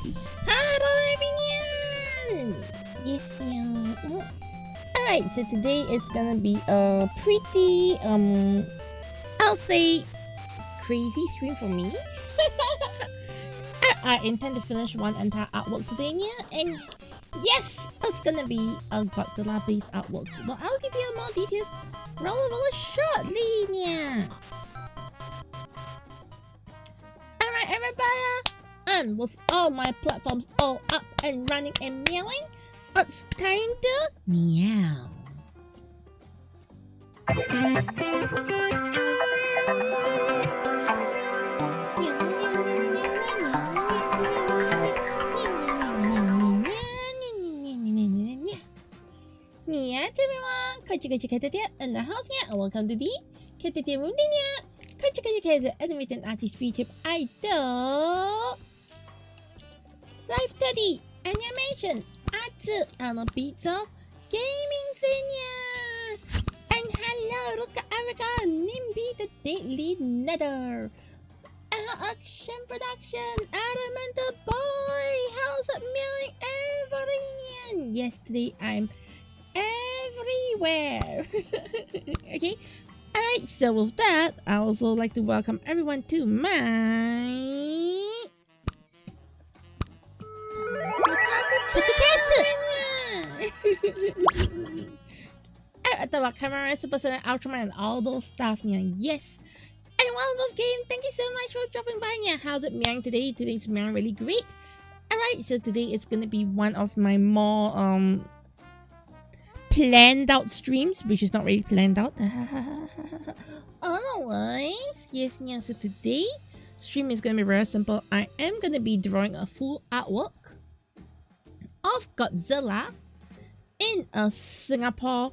Hello everyone! Yes, yeah. Alright, so today it's gonna be a pretty, I'll say crazy stream for me. I intend to finish one entire artwork today, yeah, and yes, it's gonna be a Godzilla based artwork. But I'll give you more details relatively shortly, yeah. Alright, everybody! And with all my platforms all up and running and meowing, it's time to meow. Meow everyone! KAIIJU-LEVEL in the house here, and welcome to the Caturteer room here. KAIIJU-LEVEL animated artist VTuber idol. Live 30 animation art and a bit of gaming seniors. And hello, look at Erica, Nimby the Deadly Nether. Our action production, Elemental Boy, how's it meowing everyone? Yes, today I'm everywhere. Okay, alright, so with that, I also like to welcome everyone to my TokuCatSu. I thought about camera, Super Sentai, Ultraman, and all those stuff. Yeah, yes. And welcome game. Thank you so much for dropping by. Yeah, how's it meowing today? Today's meowing really great. Alright, so today is gonna be one of my more planned out streams, which is not really planned out. Otherwise, yes, yeah. So today stream is gonna be very simple. I am gonna be drawing a full artwork of Godzilla in a Singapore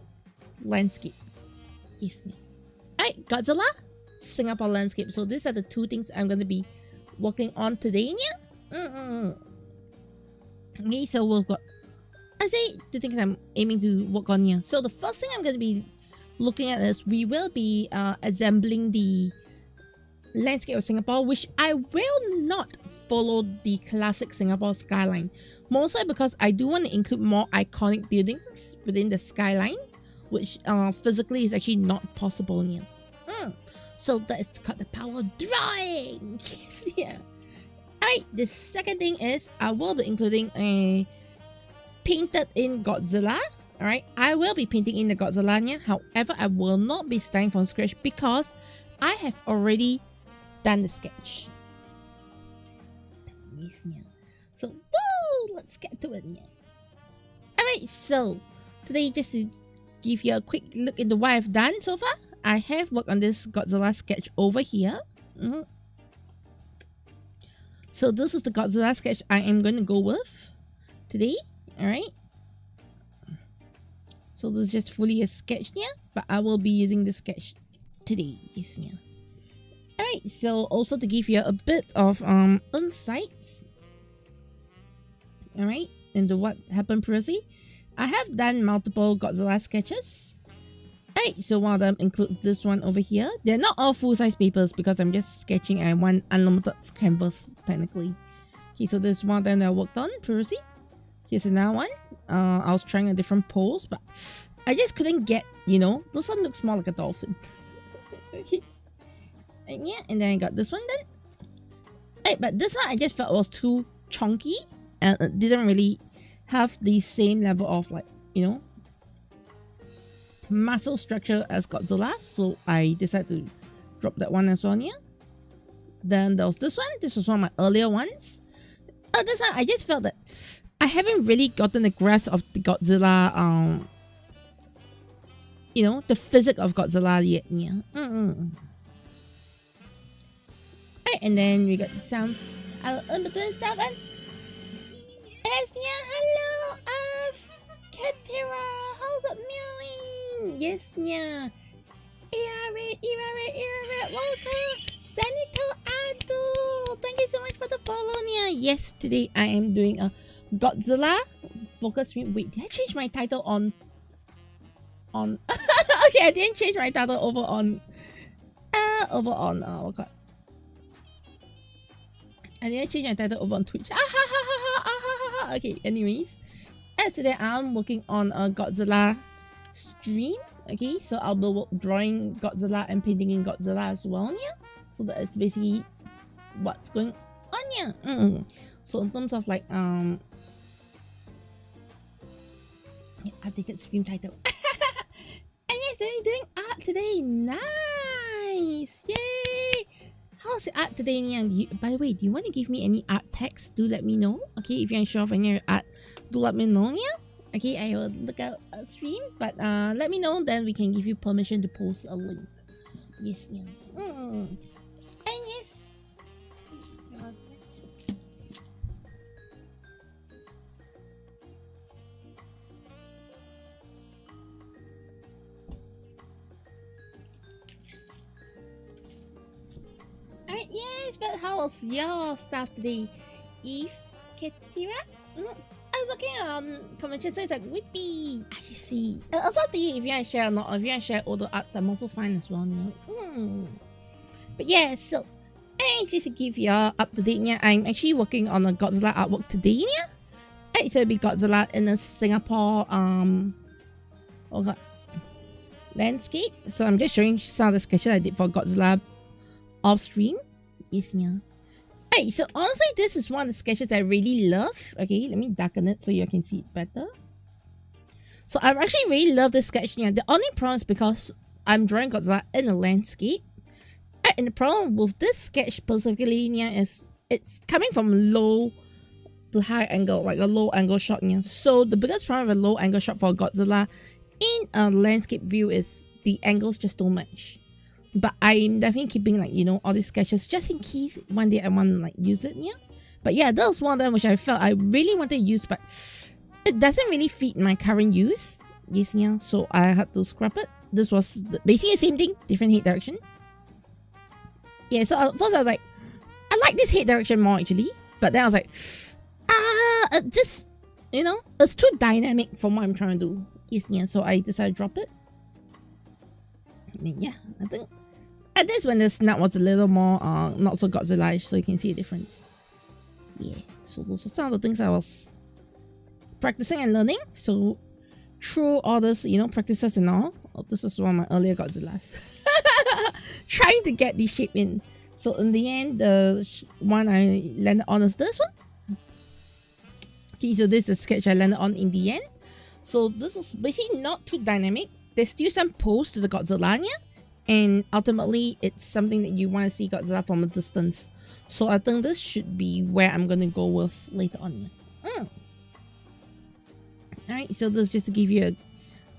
landscape. Yes, me. Alright, Godzilla, Singapore landscape. So these are the two things I'm gonna be working on today. Yeah. Okay, so we've got, I say the things I'm aiming to work on here. So the first thing I'm going to be looking at is we will be assembling the landscape of Singapore, which I will not follow the classic Singapore skyline. Mostly because I do want to include more iconic buildings within the skyline, which physically is actually not possible here. So that is called the power of drawing. Yes, yeah. Alright, the second thing is I will be including a painted in Godzilla. Alright, I will be painting in the Godzilla here. However, I will not be starting from scratch because I have already done the sketch. Yes, yeah. So, woo! Let's get to it now. Alright, so today, just to give you a quick look into what I've done so far, I have worked on this Godzilla sketch over here. So this is the Godzilla sketch I am going to go with today. Alright. So this is just fully a sketch here, but I will be using the sketch today. Yes, yeah. Alright, so also to give you a bit of insights, alright, into what happened previously, I have done multiple Godzilla sketches. Alright, so one of them includes this one over here. They're not all full-size papers because I'm just sketching and one unlimited canvas technically. Okay, so there's one of them that I worked on previously. Here's another one. I was trying a different pose, but I just couldn't get, you know, this one looks more like a dolphin. Okay. And yeah, and then I got this one then. Right, but this one I just felt was too chunky and it didn't really have the same level of, like, you know, muscle structure as Godzilla. So I decided to drop that one as well here. Then there was this one. This was one of my earlier ones. This one I just felt that I haven't really gotten the grasp of the Godzilla, you know, the physics of Godzilla yet. Yeah. Right, and then we got some in between stuff and yes, yeah, hello, Caturteer, how's it meowing? Yes, yeah. Welcome. Zenito Ado, thank you so much for the follow, yeah. Yes, today I am doing a Godzilla focus stream. Wait, did I change my title on okay, I didn't change my title over on what called I didn't change my title over on Twitch. Okay, anyways. As today I'm working on a Godzilla stream. Okay, so I'll be drawing Godzilla and painting in Godzilla as well, yeah. So that is basically what's going on, yeah. So in terms of like updated stream title. And yes, they're doing art today. Nice, yay! How's the art today, Nia? By the way, do you want to give me any art text? Do let me know. Okay, if you're unsure of any art, do let me know, yeah. Okay, I will look at a stream, but let me know, then we can give you permission to post a link. Yes, yeah. And yes. Alright, yes, but how's your stuff today? Eve, Katurteer? I was looking convention sites like Whippy. I see. Also up to you if you want to share or not, or if you want to share older arts, I'm also fine as well. But yeah, so just to give you up to date, I'm actually working on a Godzilla artwork today. It's gonna be Godzilla in a Singapore landscape. So I'm just showing some of the sketches I did for Godzilla off stream. Yes, yeah. Hey, so honestly, this is one of the sketches I really love. Okay, let me darken it so you can see it better. So I actually really love this sketch here. The only problem is because I'm drawing Godzilla in a landscape. And the problem with this sketch specifically is it's coming from low to high angle, like a low angle shot here. So the biggest problem with a low angle shot for Godzilla in a landscape view is the angle's just too much. But I'm definitely keeping like, you know, all these sketches just in case one day I want to like use it, yeah. But yeah, that was one of them which I felt I really wanted to use, but it doesn't really fit my current use. Yes, yeah. So I had to scrap it. This was basically the same thing, different head direction. Yeah, so first I was like, I like this head direction more actually. But then I was like, just, you know, it's too dynamic from what I'm trying to do. Yes, yeah. So I decided to drop it. And yeah, I think at this when the snap was a little more not so Godzilla-ish, so you can see a difference. Yeah, so those are some of the things I was practicing and learning. So through all this, you know, practices and all, this was one of my earlier Godzillas. Trying to get the shape in. So in the end, the one I landed on is this one. Okay, so this is the sketch I landed on in the end. So this is basically not too dynamic. There's still some pose to the Godzilla, and ultimately it's something that you want to see Godzilla from a distance. So I think this should be where I'm gonna go with later on. Alright, so this is just to give you a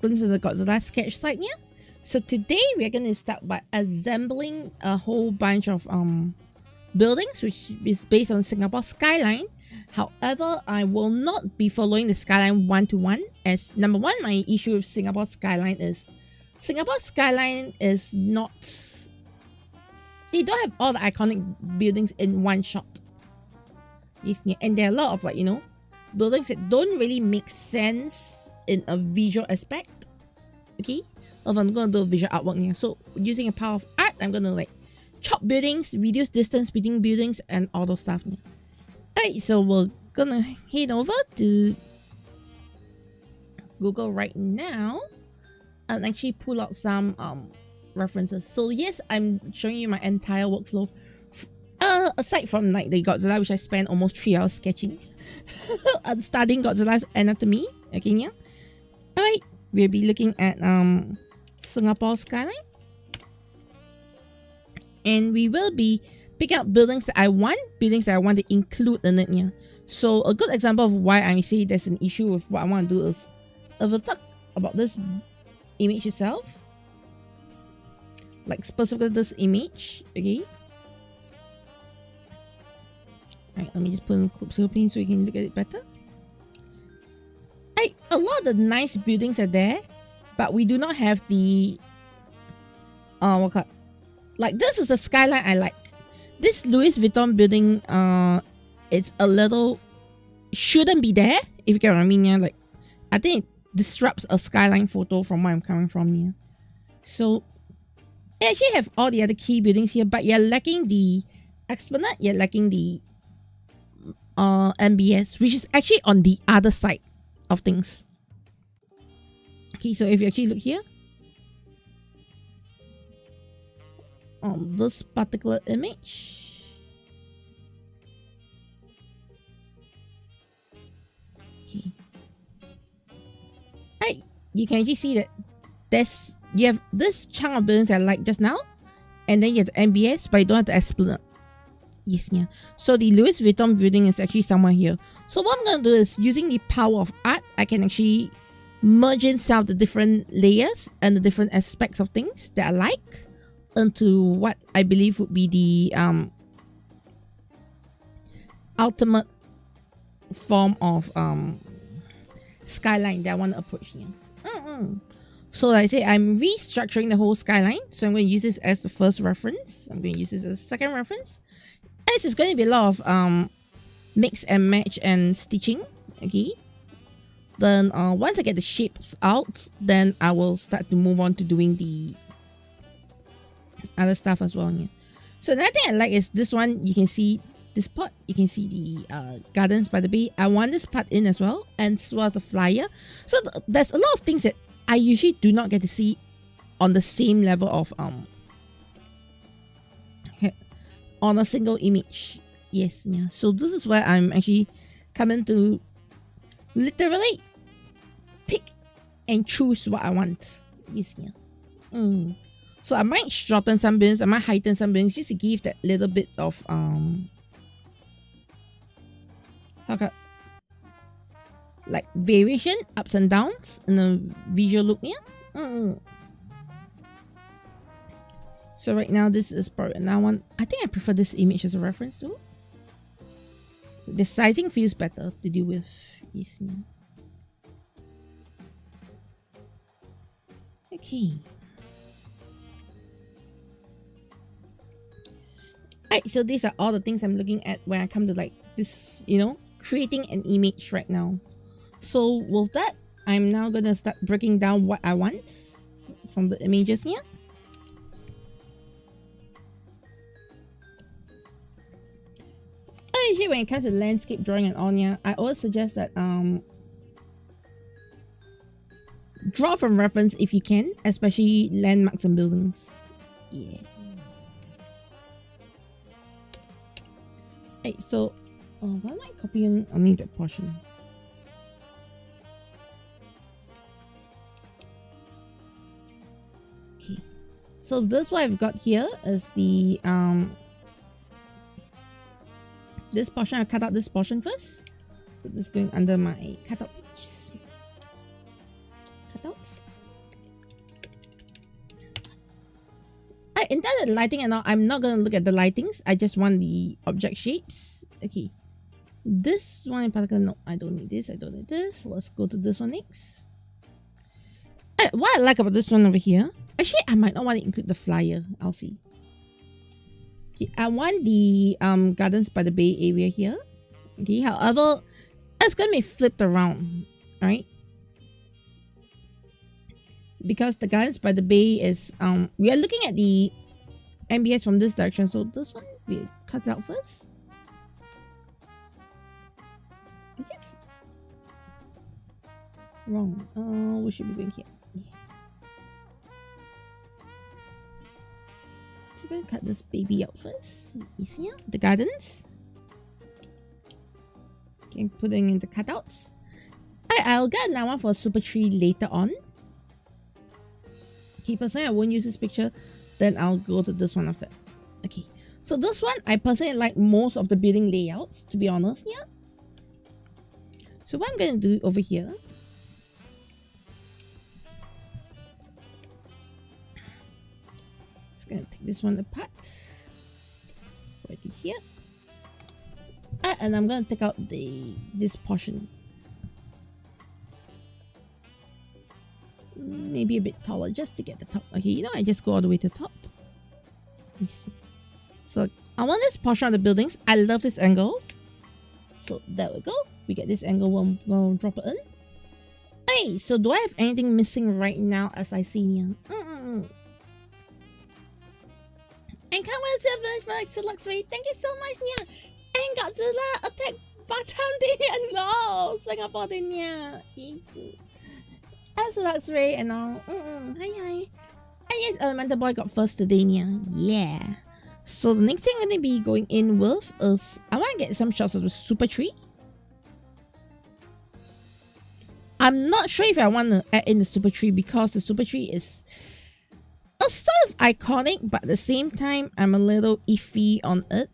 glimpse of the Godzilla sketch site here. So today we are gonna start by assembling a whole bunch of buildings, which is based on Singapore Skyline. However, I will not be following the Skyline one-to-one, as number one, my issue with Singapore Skyline is not, they don't have all the iconic buildings in one shot. And there are a lot of, like, you know, buildings that don't really make sense in a visual aspect. Okay, if I'm gonna do a visual artwork here, so using a power of art, I'm gonna like chop buildings, reduce distance between buildings, and all those stuff here. Alright, so we're gonna head over to Google right now and actually pull out some references. So yes, I'm showing you my entire workflow. Aside from like the Godzilla, which I spent almost 3 hours sketching and studying Godzilla's anatomy. Okay, yeah. Alright, we'll be looking at Singapore Skyline. And we will be picking up buildings that I want to include in it. Yeah. So a good example of why I say there's an issue with what I want to do is if we talk about this image itself, like specifically this image, okay. Alright, let me just put in clip so you can look at it better. A lot of the nice buildings are there, but we do not have the like this is the skyline I like. This Louis Vuitton building, it's a little shouldn't be there, if you get what I mean. Yeah, like I think it disrupts a skyline photo from where I'm coming from here. So they actually have all the other key buildings here, but you're lacking the Esplanade, you're lacking the MBS, which is actually on the other side of things. Okay, so if you actually look here, on this particular image, okay, right, you can actually see that you have this chunk of buildings that I like just now, and then you have the MBS, but you don't have the Esplanade. Yes, yeah. So the Louis Vuitton building is actually somewhere here. So what I'm going to do is, using the power of art, I can actually merge in some of the different layers and the different aspects of things that I like into what I believe would be the ultimate form of skyline that I want to approach here. So like I say, I'm restructuring the whole skyline. So I'm going to use this as the first reference. I'm going to use this as the second reference. This is going to be a lot of mix and match and stitching. Okay. Then once I get the shapes out, then I will start to move on to doing the other stuff as well. Yeah. So another thing I like is this one. You can see this part. You can see the Gardens by the Bay. I want this part in as well, and as well as a flyer. So there's a lot of things that I usually do not get to see on the same level of on a single image. Yes, yeah. So this is where I'm actually coming to literally pick and choose what I want. Yes, yeah. So I might shorten some buildings, I might heighten some buildings just to give that little bit of like variation, ups and downs in the visual look. Yeah. So right now this is probably another one. I think I prefer this image as a reference too. The sizing feels better to deal with. Yes, yeah. Okay. Alright, so these are all the things I'm looking at when I come to like this, you know, creating an image right now. So with that, I'm now gonna start breaking down what I want from the images here. Usually when it comes to landscape drawing and all, yeah, I always suggest that draw from reference if you can, especially landmarks and buildings. Yeah. Hey, so why am I copying only that portion? Okay. So this what I've got here is the this portion. I cut out this portion first. So this is going under my cutout page. Cutouts. In terms of lighting and all, I'm not going to look at the lightings. I just want the object shapes. Okay. This one in particular, no, I don't need this. I don't need this. Let's go to this one next. What I like about this one over here, actually, I might not want to include the flyer. I'll see. Okay, I want the Gardens by the Bay area here. Okay, however, it's going to be flipped around, right? Because the Gardens by the Bay is we are looking at the MBS from this direction, so this one we cut it out first. Yes. Wrong. We should be going here. Yeah. So we're gonna cut this baby out first. Easier. The gardens. Okay, putting in the cutouts. Alright, I'll get another one for Super Tree later on. Okay, personally, I won't use this picture. Then I'll go to this one after. Okay, so this one, I personally like most of the building layouts, to be honest, yeah. So what I'm going to do over here, just going to take this one apart, right here, and I'm going to take out this portion. Maybe a bit taller just to get the top. Okay, you know, I just go all the way to the top. So I want this portion of the buildings. I love this angle. So there we go. We get this angle. We'll drop it in. Hey, so do I have anything missing right now as I see here? And come on, Silver for like Luxury. Thank you so much, Nia. And Godzilla attacked Batam din niya. No! Singapore din niya. As Luxray and all. Hi. And yes, Elemental Boy got first today niya. Yeah. So the next thing I'm going to be going in with is I want to get some shots of the super tree. I'm not sure if I want to add in the super tree because the super tree is a sort of iconic, but at the same time, I'm a little iffy on it.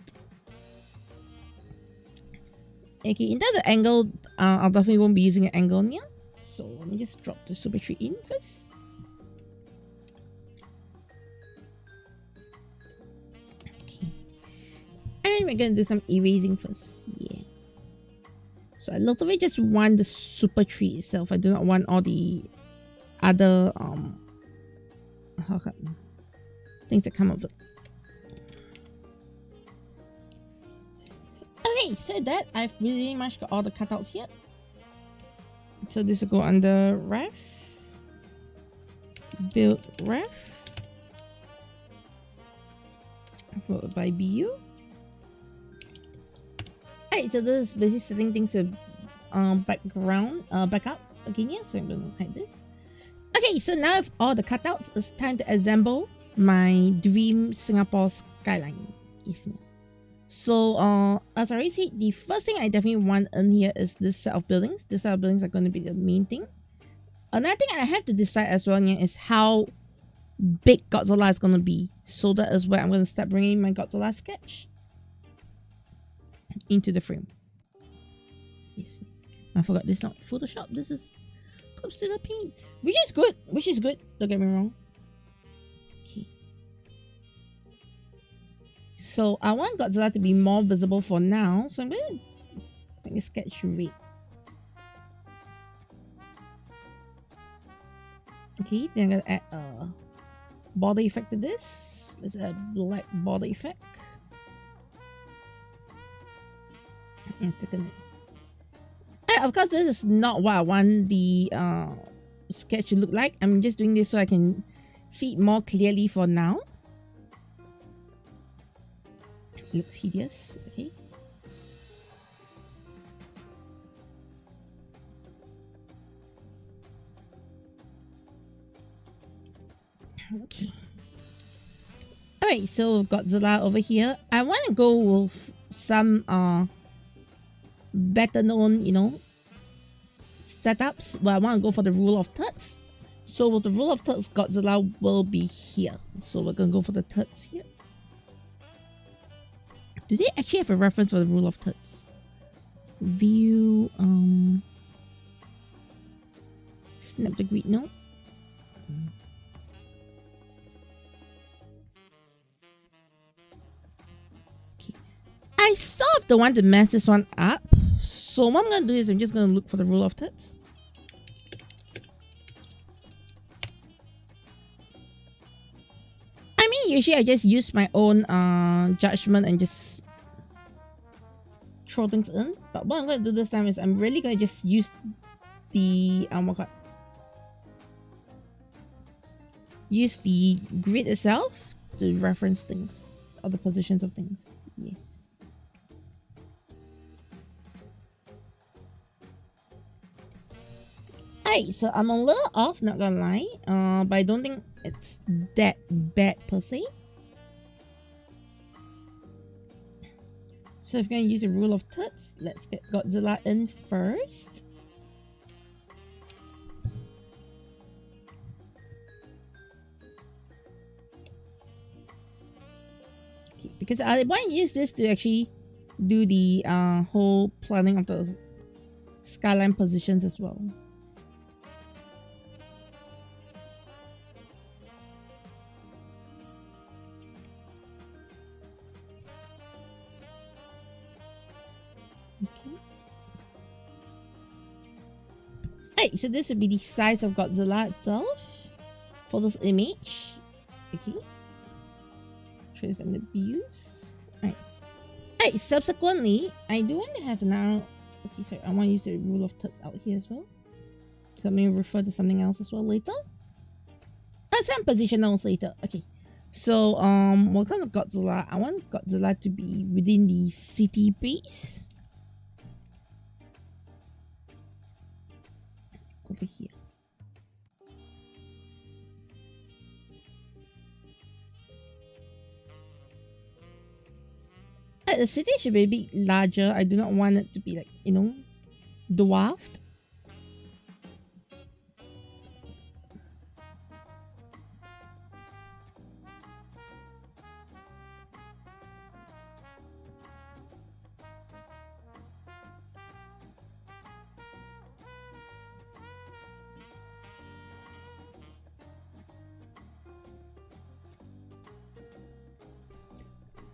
Okay, in terms of angle, I definitely won't be using an angle here. So let me just drop the super tree in first. Okay. And we're going to do some erasing first. Yeah. So I literally just want the super tree itself. I do not want all the other things that come up with. Okay, so that I've really much got all the cutouts here. So this will go under ref, build ref, followed by BU. Alright, so this is basically setting things to background, backup again here. So I'm going to hide this. Okay, so now with all the cutouts, it's time to assemble my dream Singapore Skyline. So as I already said, the first thing I definitely want in here is this set of buildings. This set of buildings are going to be the main thing. Another thing I have to decide as well here is how big Godzilla is going to be. So that is where I'm going to start bringing my Godzilla sketch into the frame. Yes. I forgot this is not Photoshop. This is Godzilla paint, which is good. Don't get me wrong. Okay. So I want Godzilla to be more visible for now. So I'm gonna make a sketch red. Okay, then I'm gonna add a border effect to this. Let's add a black border effect. And thicken it. Of course, this is not what I want the sketch to look like. I'm just doing this so I can see it more clearly for now. It looks hideous. Okay. Okay. Alright, so Godzilla over here. I want to go with some better known, setups, but I want to go for the rule of thirds. So with the rule of thirds, Godzilla will be here. So we're gonna go for the thirds here. Do they actually have a reference for the rule of thirds? View, snap the grid, no? Okay. I sort of don't want to mess this one up. So what I'm going to do is I'm just going to look for the rule of thirds. I mean, usually I just use my own judgment and just throw things in. But what I'm going to do this time is I'm really going to just use the use the grid itself to reference things or the positions of things. Yes. Alright, so I'm a little off, not gonna lie, but I don't think it's that bad per se. So if we're gonna use the rule of thirds, let's get Godzilla in first. Okay, because I want to use this to actually do the whole planning of the skyline positions as well. Right, so this would be the size of Godzilla itself for this image. Okay. Show some of the views. Right. Right, subsequently, I do want to have now. Okay, sorry, I want to use the rule of thirds out here as well. So let me refer to something else as well later. Some positionals later. Okay. So what kind of Godzilla? I want Godzilla to be within the city base. over here. The city should be a bit larger. I do not want it to be like, you know, dwarfed.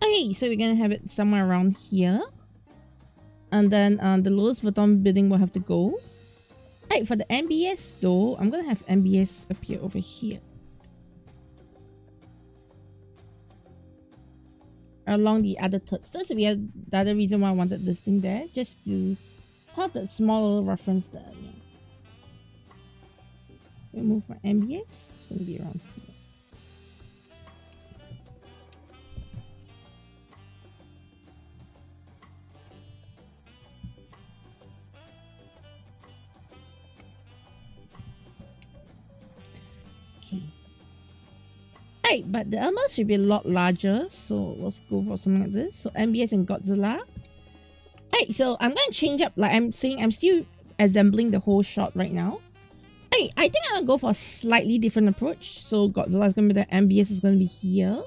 Okay, so we're gonna have it somewhere around here. And then the lowest bottom building will have to go. Right, for the MBS though, I'm gonna have MBS appear over here. Along the other third. So that's the other reason why I wanted this thing there. Just to have that small little reference there. Yeah. Remove my MBS. It's gonna be around here. Right, but the armor should be a lot larger, so let's go for something like this. So MBS and Godzilla. Right, so I'm going to change up, like I'm saying, I'm still assembling the whole shot right now. Right, I think I'm going to go for a slightly different approach. So Godzilla is going to be there, MBS is going to be here.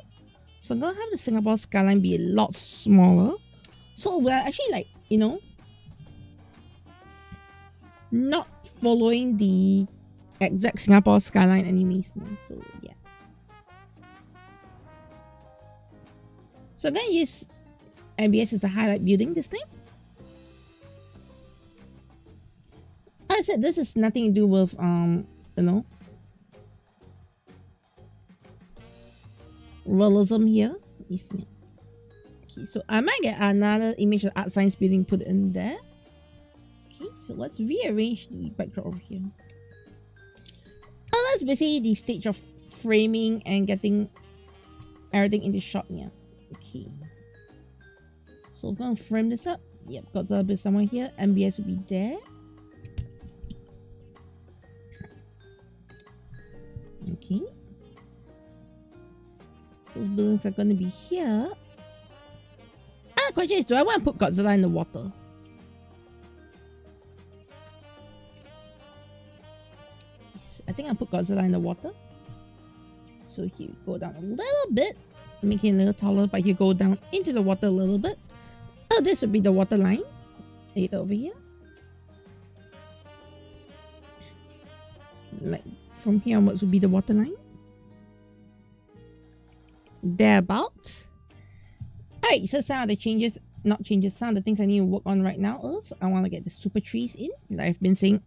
So I'm going to have the Singapore Skyline be a lot smaller. So we're actually like, you know, not following the exact Singapore Skyline animation. So yeah. So I'm going to use MBS as the highlight building this time. As I said, this is nothing to do with, you know, realism here. Okay, so I might get another image of art science building put in there. Okay, so let's rearrange the backdrop over here. That's basically the stage of framing and getting everything into shot here. Okay, so I'm going to frame this up. Yep, Godzilla be somewhere here. MBS will be there. Okay, those buildings are going to be here. The question is, do I want to put Godzilla in the water? Yes, I think I'll put Godzilla in the water. So here we go down a little bit. Make it a little taller, but you go down into the water a little bit. Oh, this would be the water line. Right over here. Like from here onwards would be the water line. Thereabout. Alright, so some of the changes, not changes, some of the things I need to work on right now is I want to get the super trees in. Like I've been saying,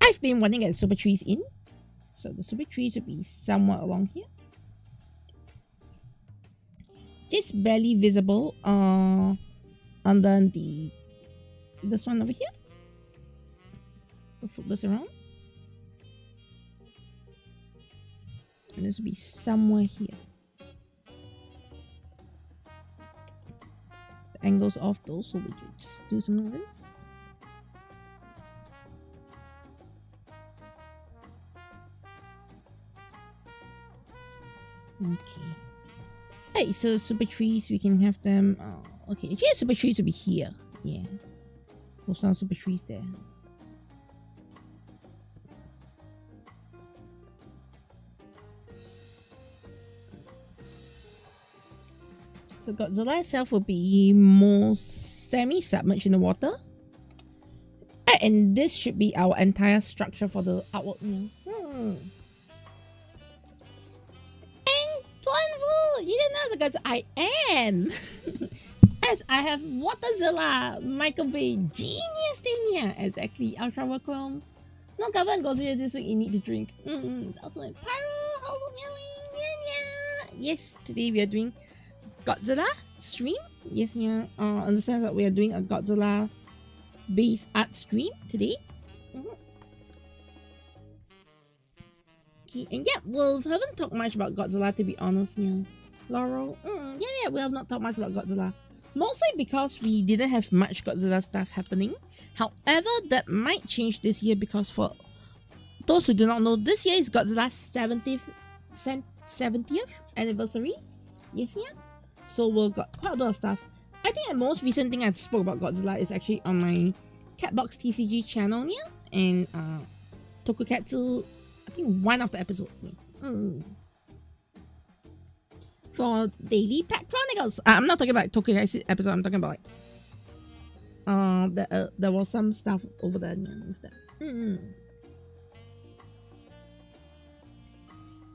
I've been wanting to get the super trees in. So the super trees would be somewhat along here. Just barely visible and then this one over here. We'll flip this around. And this will be somewhere here. The angles off those, so we just do something like this. Okay. Hey, so super trees, we can have them. Okay, actually, super trees will be here. Yeah, we'll sound super trees there. So Godzilla itself will be more semi-submerged in the water. And this should be our entire structure for the artwork. You didn't know because I am. As I have Waterzilla, Michael Bay, genius thing here. Exactly, Ultra Workroom. No Kamen goes here this week, you need to drink. Ultimate Pyro, Hollow Meowing, yeah. Yes, today we are doing Godzilla stream. Yes, yeah. In the sense that we are doing a Godzilla based art stream today. Okay, and yeah, we haven't talked much about Godzilla to be honest, yeah. Laurel, yeah, we have not talked much about Godzilla. Mostly because we didn't have much Godzilla stuff happening. However, that might change this year because for those who do not know, this year is Godzilla's 70th anniversary. Yes, yeah. So we've got quite a lot of stuff. I think the most recent thing I spoke about Godzilla is actually on my Catbox TCG channel, yeah, and TokuCatSu, I think one of the episodes, yeah. For Daily Pet Chronicles. I'm not talking about TokuCatSu episode, I'm talking about like there was some stuff over there, yeah, with that.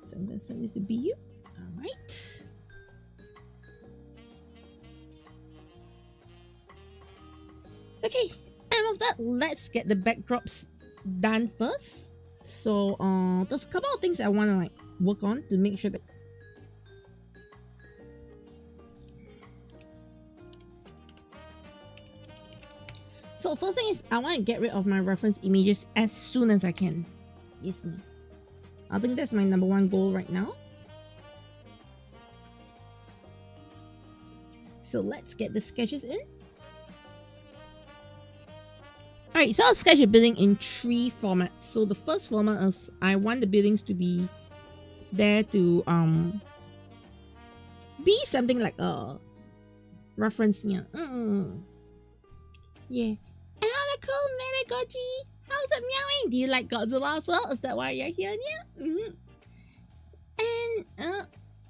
So I'm gonna send this to BU. Alright. Okay, and with that, let's get the backdrops done first. So there's a couple of things I want to like work on to make sure that so first thing is I want to get rid of my reference images as soon as I can. Yes, no. I think that's my number one goal right now. So let's get the sketches in. Alright, so I'll sketch a building in 3 formats. So the first format is I want the buildings to be there to be something like a reference, yeah. Yeah. Hello, cool Metagoji. How's it meowing? Do you like Godzilla as well? Is that why you're here? Yeah. And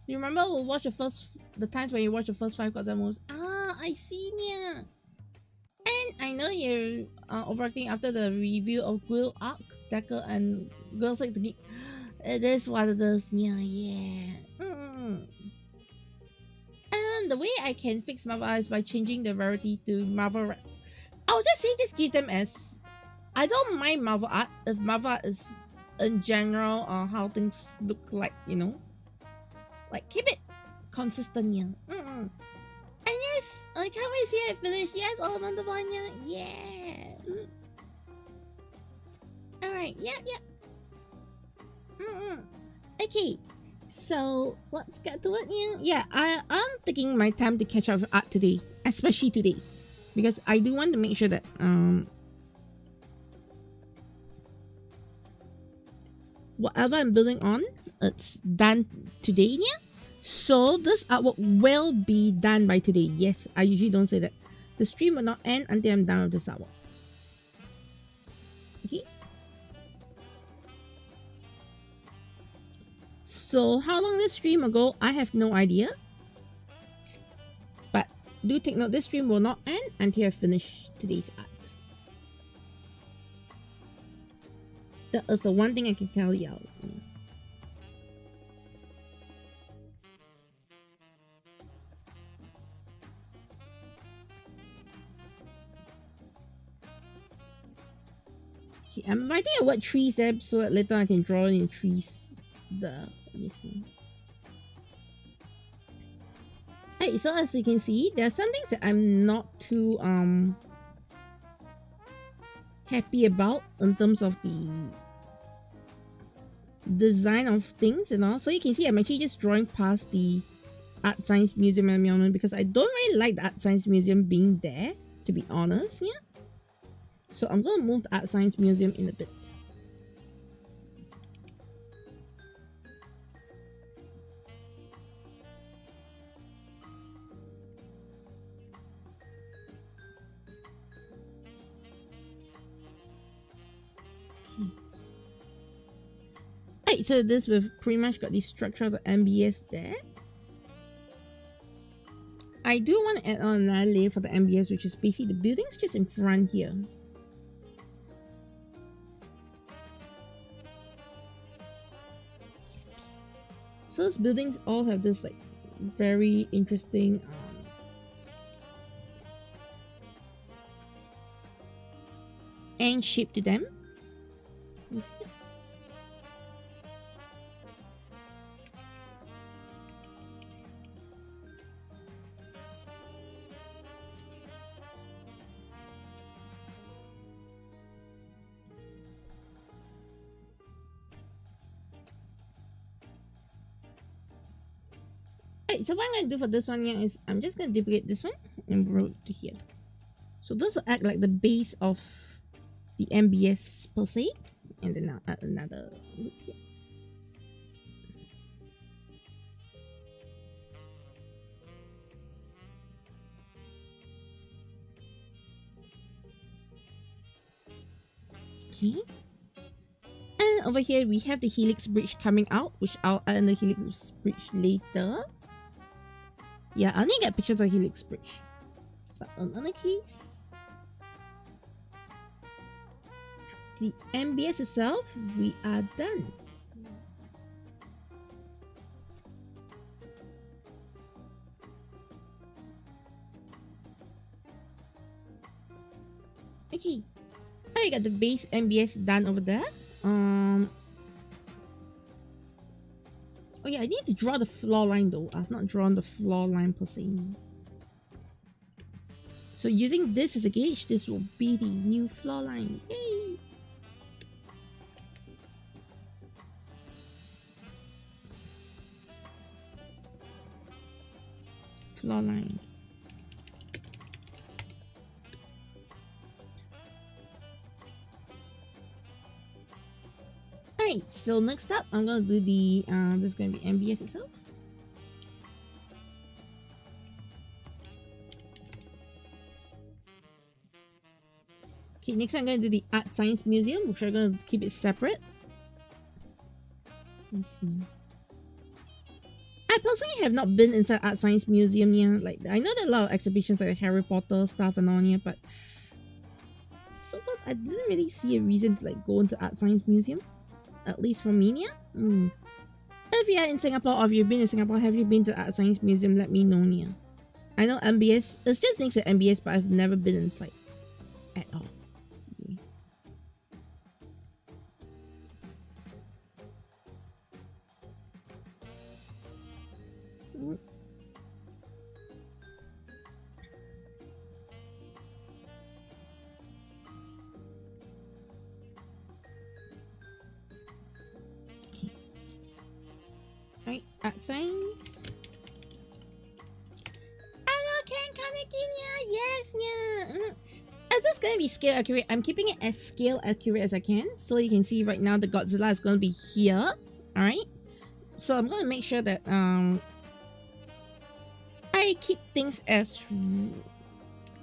you remember we'll watch the times when you watch the first 5 Godzilla movies. I see, yeah. And I know you're overacting after the review of Guild Arc, Deco, and Girls Like the Geek. It is what it is, yeah. And the way I can fix Marvel art is by changing the rarity to Marvel Red. I'll just say just give them as... I don't mind Marvel art if Marvel art is in general how things look like, you know. Like keep it consistent, yeah. And yes, I can't wait to see it finish. Yes, all of the one, yeah. Alright, yeah. Okay, so let's get to it, yeah. I'm taking my time to catch up with art today, especially today, because I do want to make sure that whatever I'm building on, it's done today, yeah. So this artwork will be done by today. Yes, I usually don't say that. The stream will not end until I'm done with this artwork. Okay. So how long this stream will go, I have no idea. But do take note, this stream will not end until I finish today's art. That is the one thing I can tell y'all. I'm writing a word trees there so that later I can draw in trees. Hey, so as you can see, there are some things that I'm not too happy about in terms of the design of things and all. So you can see I'm actually just drawing past the Art Science Museum environment because I don't really like the Art Science Museum being there, to be honest, yeah. So I'm going to move the Art Science Museum in a bit. Right, so this we've pretty much got the structure of the MBS there. I do want to add on another layer for the MBS, which is basically the buildings just in front here. So those buildings all have this like very interesting end shape to them. You see? Right, so what I'm going to do for this one here is I'm just going to duplicate this one and roll it to here. So this will act like the base of the MBS per se. And then I'll add another loop here. Okay. And over here we have the helix bridge coming out, which I'll add in the helix bridge later. Yeah, I'll need to get pictures of helix bridge. But on another case, the MBS itself, we are done. Okay, I got the base MBS done over there. Oh yeah, I need to draw the floor line though. I've not drawn the floor line per se. So using this as a gauge, this will be the new floor line. Yay! Floor line. Alright, so next up, I'm gonna do the this is gonna be MBS itself. Okay, next I'm gonna do the Art Science Museum, which I'm gonna keep it separate. Let's see. I personally have not been inside Art Science Museum yet. Like, I know there are a lot of exhibitions like Harry Potter stuff and all here, but so far I didn't really see a reason to like go into Art Science Museum. At least for me, yeah. If you're in Singapore or if you've been in Singapore, have you been to the Art Science Museum? Let me know, yeah. I know MBS, it's just next to MBS, but I've never been inside at all. Right, Art Science. Hello, Ken Kanekinya. Yes, yeah. As this gonna be scale accurate, I'm keeping it as scale accurate as I can. So you can see right now the Godzilla is gonna be here. Alright. So I'm gonna make sure that I keep things as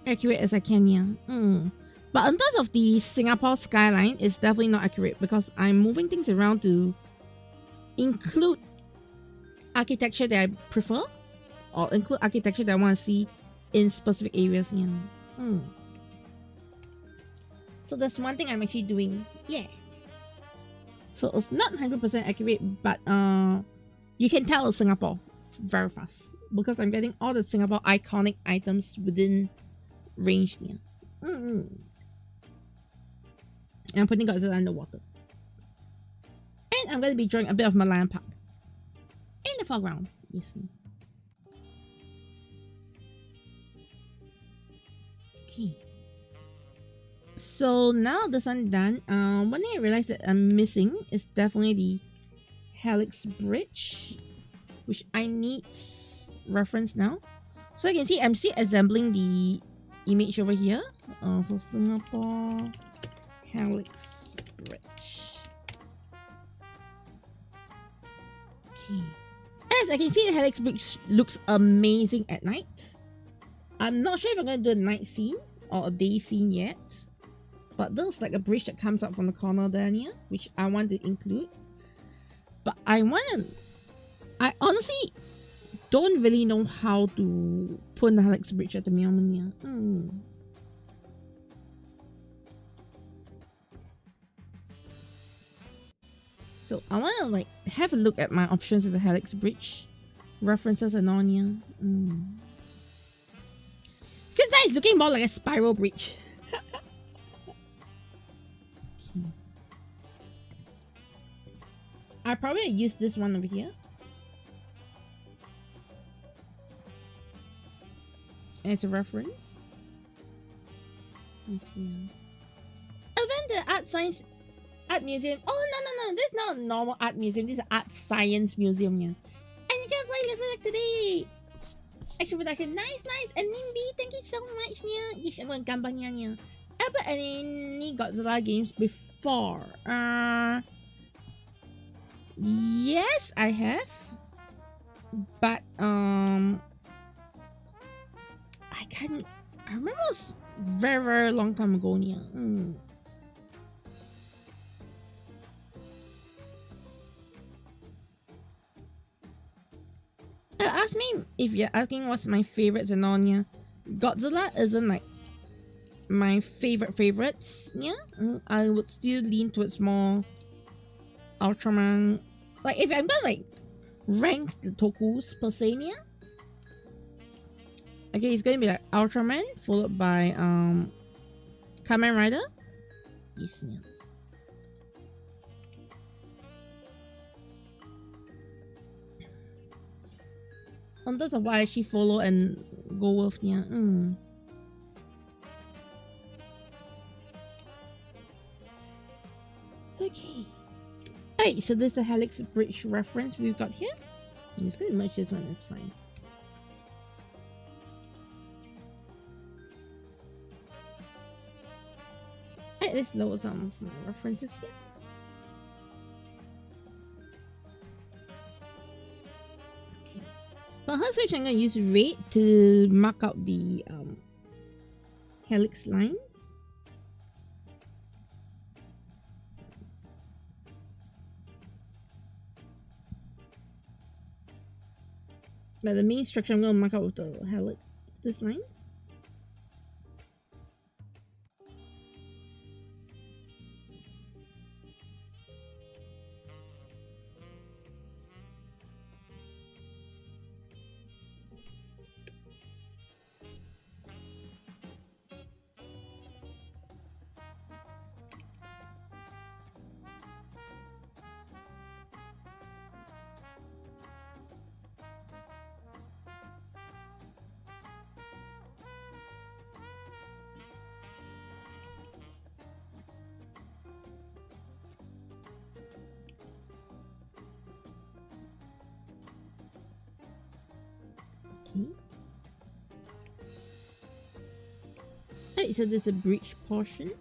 accurate as I can, yeah. But in terms of the Singapore Skyline, it's definitely not accurate because I'm moving things around to include architecture that I prefer, or include architecture that I want to see in specific areas. Yeah. So that's one thing I'm actually doing. Yeah. So it's not 100% accurate, but you can tell it's Singapore very fast because I'm getting all the Singapore iconic items within range. Yeah. And I'm putting Godzilla underwater. And I'm going to be drawing a bit of Malayan Park in the foreground. Yes. Okay. So now this one done. One thing I realized that I'm missing is definitely the helix bridge, which I need reference now. So you can see I'm still assembling the image over here. So Singapore helix bridge. Okay. As I can see, the helix bridge looks amazing at night. I'm not sure if I'm going to do a night scene or a day scene yet. But there's like a bridge that comes up from the corner there, which I want to include. But I honestly don't really know how to put in the helix bridge at the moment. So I want to like have a look at my options with the helix bridge, references and on here. Because that is looking more like a spiral bridge. Okay. I probably use this one over here as a reference. Let's see. Event the Art Museum. Oh no, this is not a normal art museum. This is an art science museum. And you can play Listen today. Action production. Nice. And Nimby, thank you so much. Yes, I'm going to gambar. Ever any Godzilla games before before? Yes, I have. But I can't. I remember it was very, very long time ago. Yeah. Ask me if you're asking what's my favorite Xenonia. Godzilla isn't like my favorites. Yeah, I would still lean towards more Ultraman. Like if I'm gonna like rank the Tokus per se, yeah. Okay, it's gonna be like Ultraman followed by Kamen Rider. Yes, yeah. On terms of what I actually follow and go with, yeah. Okay. Alright, so this is the Helix Bridge reference we've got here. I'm just gonna merge this one, that's fine. Alright, let's lower some of my references here. For her search, I'm going to use red to mark out the helix lines. Like the main structure, I'm going to mark out with the helix lines. Alright, so there's a bridge portion.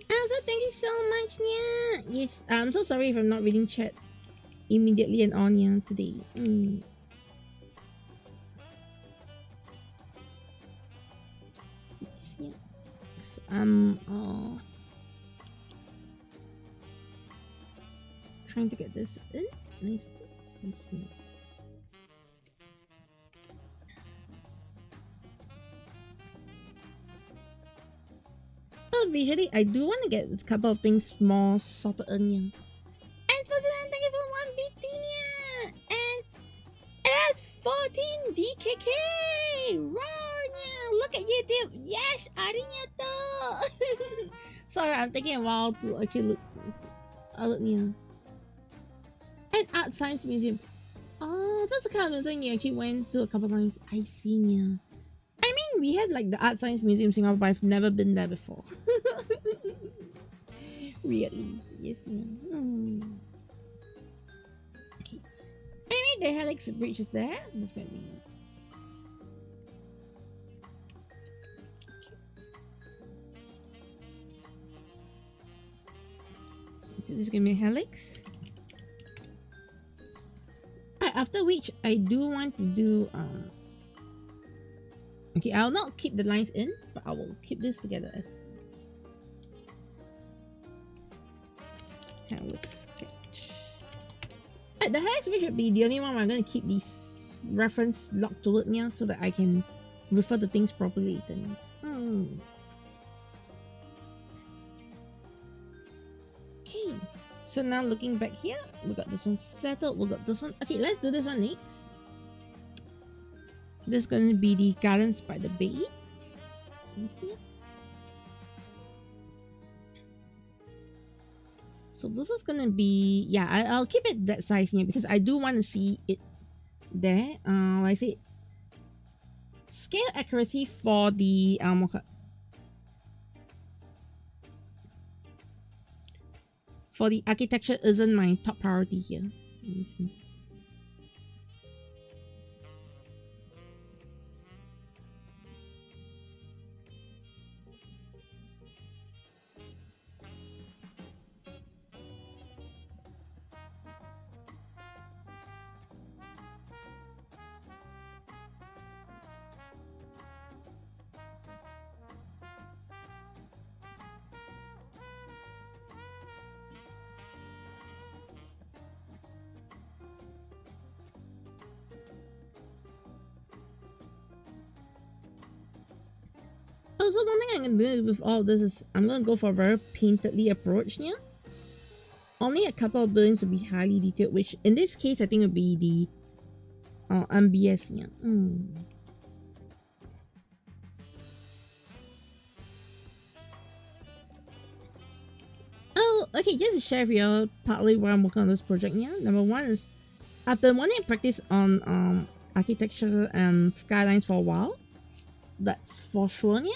Also, thank you so much, Nia. Yes, I'm so sorry if I'm not reading chat immediately and on Nia today. Yes, yeah. I'm trying to get this in. Nice. Visually, I do want to get a couple of things more sorted in here. And for that, thank you for 1 Bitinia! And it has 14 DKK! Roar! Look at YouTube! Yes! AriNyaTou! Sorry, I'm taking a while to actually look. I'll look near. And Art Science Museum. Oh, that's the kind of museum you actually went to a couple of times. I see, yeah. I mean, we have like the Art Science Museum in Singapore, but I've never been there before. Really? Yes, yeah. Okay. Anyway, the Helix Bridge is there. There's gonna be... So this is gonna be a Helix. After which, I do want to do... Okay, I'll not keep the lines in, but I will keep this together as Helix sketch. Right, the Helix Bridge should be the only one where I'm going to keep these reference locked to it now so that I can refer to things properly later. Okay, so now looking back here, we got this one settled, we got this one. Okay, let's do this one next. This is going to be the Gardens by the Bay. You see it? So this is going to be... Yeah, I'll keep it that size here because I do want to see it there. Like I say, scale accuracy for the... for the architecture isn't my top priority here. Let me see. Also, one thing I'm going to do with all of this is I'm going to go for a very paintedly approach here. Only a couple of buildings will be highly detailed, which in this case I think would be the MBS here. Oh, okay, just to share with you partly why I'm working on this project here. Number one is I've been wanting to practice on architecture and skylines for a while. That's for sure here.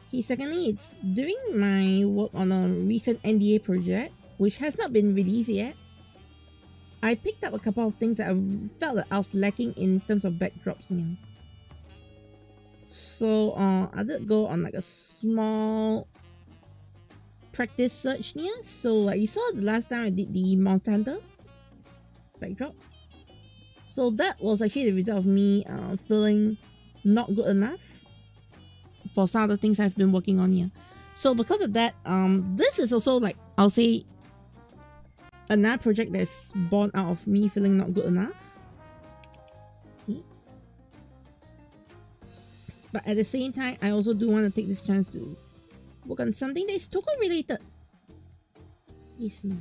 Okay, secondly, it's doing my work on a recent NDA project, which has not been released yet. I picked up a couple of things that I felt that I was lacking in terms of backdrops here. So I did go on like a small practice search here. So like you saw the last time I did the Monster Hunter backdrop. So that was actually the result of me feeling not good enough for some of the things I've been working on here. So because of that, this is also like, I'll say, another project that's born out of me feeling not good enough. Okay. But at the same time, I also do want to take this chance to work on something that is Toku related. You see.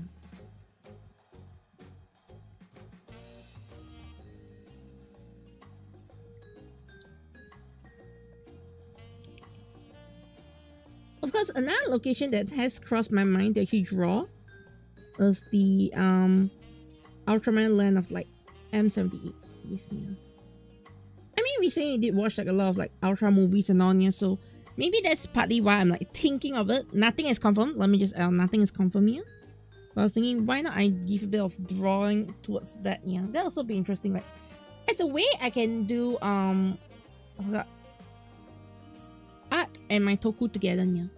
Of course, another location that has crossed my mind to actually draw is the Ultraman land of like M78. Yes, yeah. I mean, recently I did watch like a lot of like Ultra movies and all, yeah, so maybe that's partly why I'm like thinking of it. Nothing is confirmed. Let me just nothing is confirmed here. But I was thinking, why not I give a bit of drawing towards that? Yeah, that also be interesting. Like, it's a way I can do art and my Toku together. Yeah, and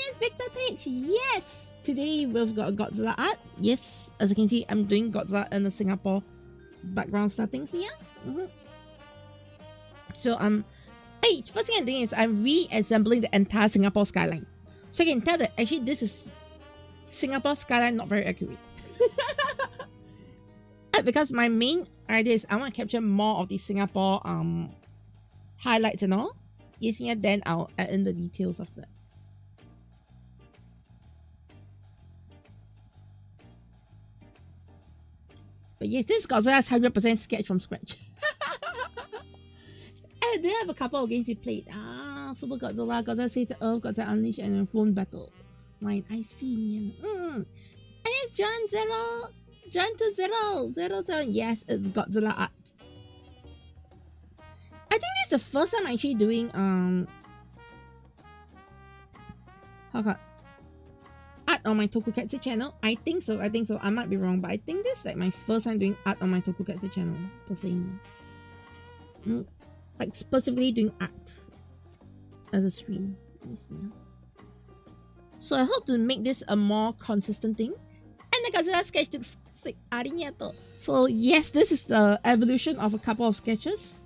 it's Victor Page. Yes, today we've got Godzilla art. Yes, as you can see, I'm doing Godzilla in the Singapore background settings here. So hey, first thing I'm doing is I'm reassembling the entire Singapore skyline. So I can tell that actually this is Singapore skyline not very accurate. Because my main idea is I want to capture more of the Singapore highlights and all. Yes, yeah, then I'll add in the details of that. But yes, this Godzilla's 100% sketch from scratch. And they have a couple of games he played. Super Godzilla, Godzilla Save the Earth, Godzilla Unleashed, and Phone Battle. Right, I see. Yeah. And it's John 07. Yes, it's Godzilla art. I think this is the first time I'm actually doing art on my TokuCatSu channel. I think so. I might be wrong, but I think this is like my first time doing art on my TokuCatSu channel per se. Like specifically doing art as a stream. So I hope to make this a more consistent thing. And the Godzilla sketch looks sick. AriNyaTou. So yes, this is the evolution of a couple of sketches.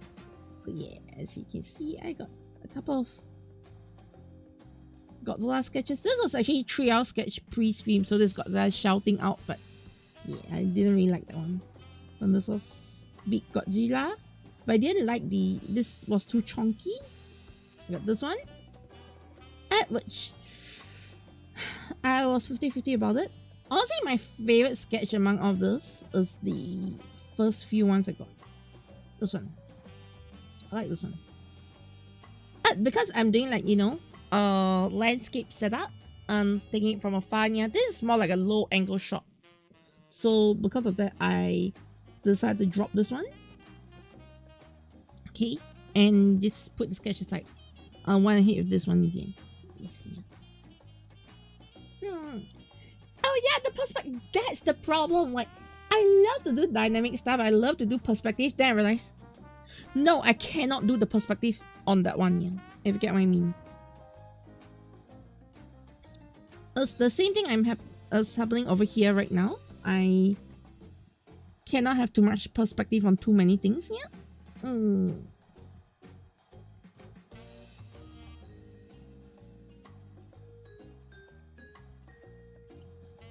So yeah, as you can see, I got a couple of Godzilla sketches. This was actually 3-hour sketch pre-stream, so this Godzilla shouting out, but yeah, I didn't really like that one. And this was Big Godzilla, but I didn't like this was too chunky. I got this one, at which I was 50-50 about it. Honestly, my favorite sketch among all this is the first few ones I got. This one. I like this one. But because I'm doing like, you know, landscape setup, taking it from afar, yeah, this is more like a low angle shot. So because of that, I decided to drop this one. Okay, and just put the sketch aside. I want to hit with this one again. Oh yeah, the perspective, that's the problem. Like, I love to do dynamic stuff. I love to do perspective. Then I realize, no, I cannot do the perspective on that one, yeah. If you get what I mean. It's the same thing is happening over here right now. I cannot have too much perspective on too many things, yeah.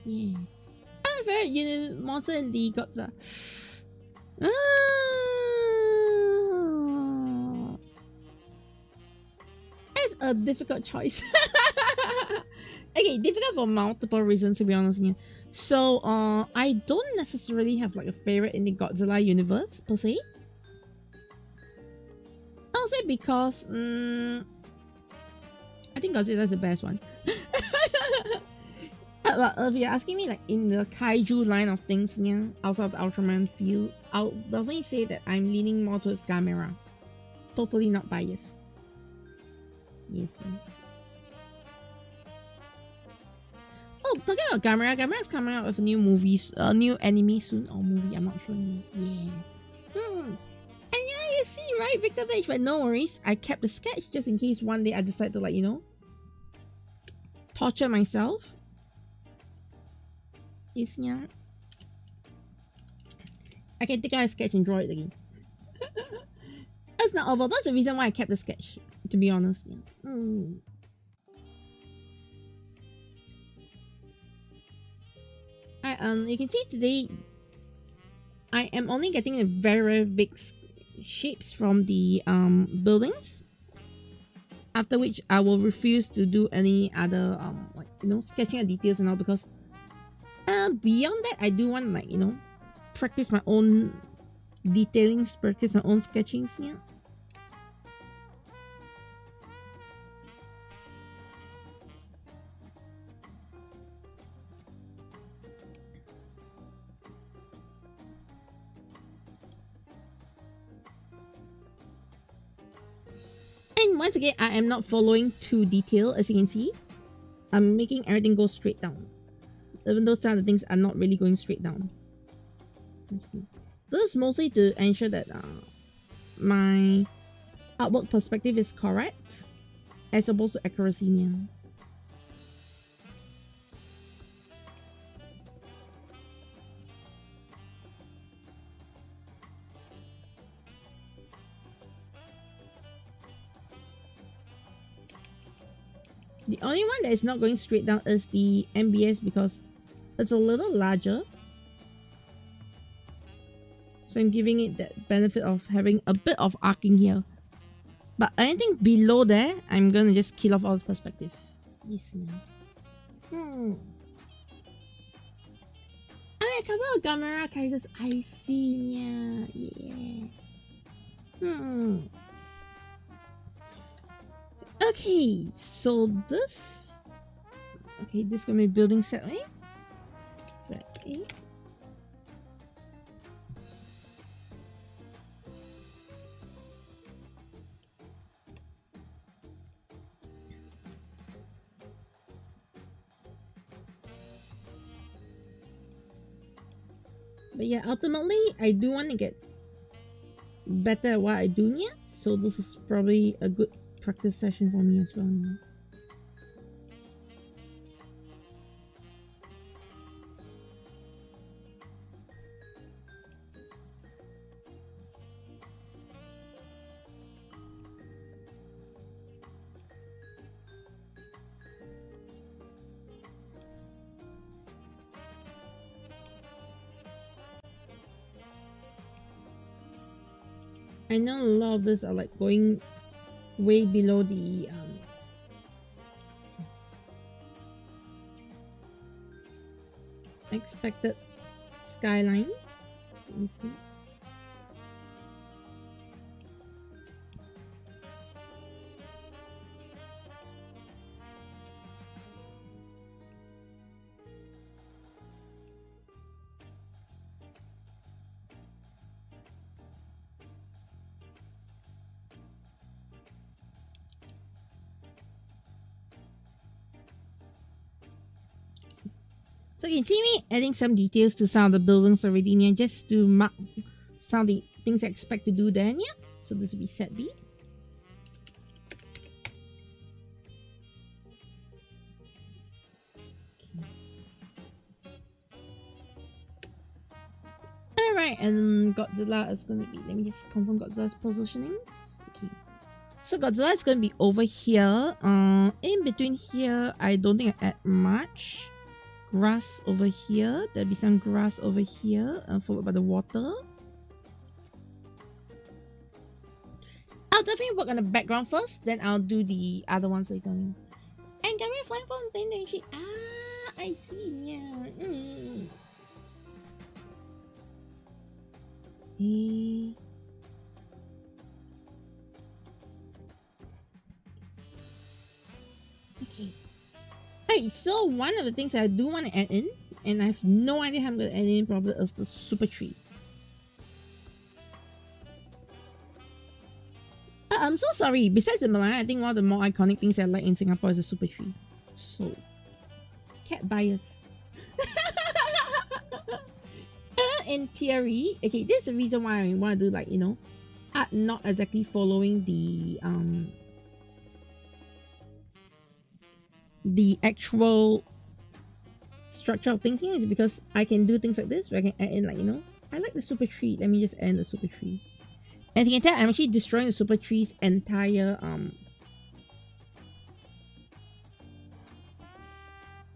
Yeah. My favorite monster in the Godzilla. It's a difficult choice. Okay, difficult for multiple reasons, to be honest with you. So, I don't necessarily have like a favorite in the Godzilla universe per se. I'll say because I think Godzilla is the best one. But if you're asking me like in the kaiju line of things, yeah, outside of the Ultraman field, I'll definitely say that I'm leaning more towards Gamera. Totally not biased. Yes. Yeah. Oh, talking about Gamera, Gamera is coming out with a new movie, new anime soon, or movie, I'm not sure. Yeah. And yeah, you see, right, Victor Page, but no worries, I kept the sketch just in case one day I decide to, like, you know, torture myself. Yes, yeah. I can take out a sketch and draw it again. That's not over. That's the reason why I kept the sketch, to be honest. Yeah. You can see today I am only getting the very big shapes from the buildings, after which I will refuse to do any other like, you know, sketching of details and all, because beyond that I do want, like, you know, practice my own detailings, practice my own sketchings. Yeah. And once again, I am not following too detail, as you can see. I'm making everything go straight down, even though some of the things are not really going straight down. Let's see. This is mostly to ensure that my artwork perspective is correct, as opposed to accuracy. Yeah. The only one that is not going straight down is the MBS, because it's a little larger. So I'm giving it that benefit of having a bit of arcing here. But anything below there, I'm gonna just kill off all the perspective. Yes, man. I cover a Gamera characters I see. Yeah. Okay, so this... Okay, this is gonna be building set A. Set A. But yeah, ultimately, I do want to get better at what I do, yeah. So this is probably a good practice session for me as well. Yeah. I know a lot of this are like going way below the expected skylines. Let me see. So you can see me adding some details to some of the buildings already, yeah, just to mark some of the things I expect to do then, yeah. So this will be set B. Alright, and Godzilla is going to be, let me just confirm Godzilla's positionings. Okay. So Godzilla is going to be over here. In between here, I don't think I add much. Grass over here. There'll be some grass over here, followed by the water. I'll definitely work on the background first, then I'll do the other ones later. And Garo flying fountain, then she. Ah, I see. Yeah. Okay. Alright, so one of the things I do want to add in, and I have no idea how I'm going to add in probably, is the super tree. I'm so sorry. Besides the Malaya, I think one of the more iconic things I like in Singapore is the super tree. So, cat bias. In theory, okay, this is the reason why I want to do, like, you know, art not exactly following the actual structure of things here, is because I can do things like this where I can add in, like, you know, I like the super tree. Let me just add in the super tree. And you can tell I'm actually destroying the super tree's entire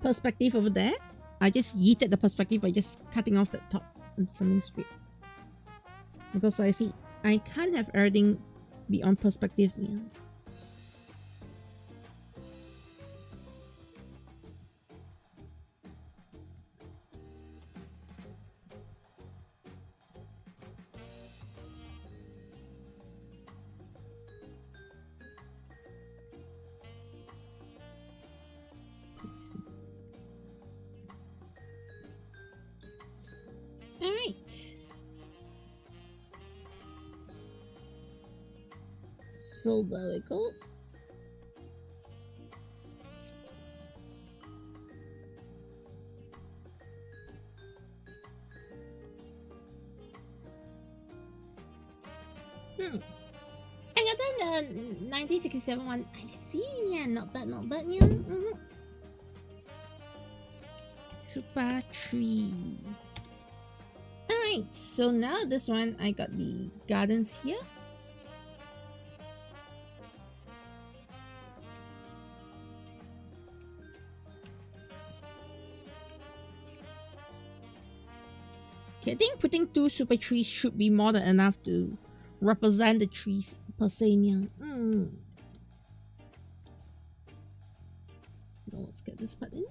perspective over there. I just yeeted the perspective by just cutting off the top and something straight. Because I see I can't have everything be on perspective now. Alright. So there we go. I got the 1967 one. I see, yeah, not bad, yeah. Super tree. Alright, so now this one, I got the gardens here. Okay, I think putting 2 super trees should be more than enough to represent the trees per se. Yeah. Now let's get this part in.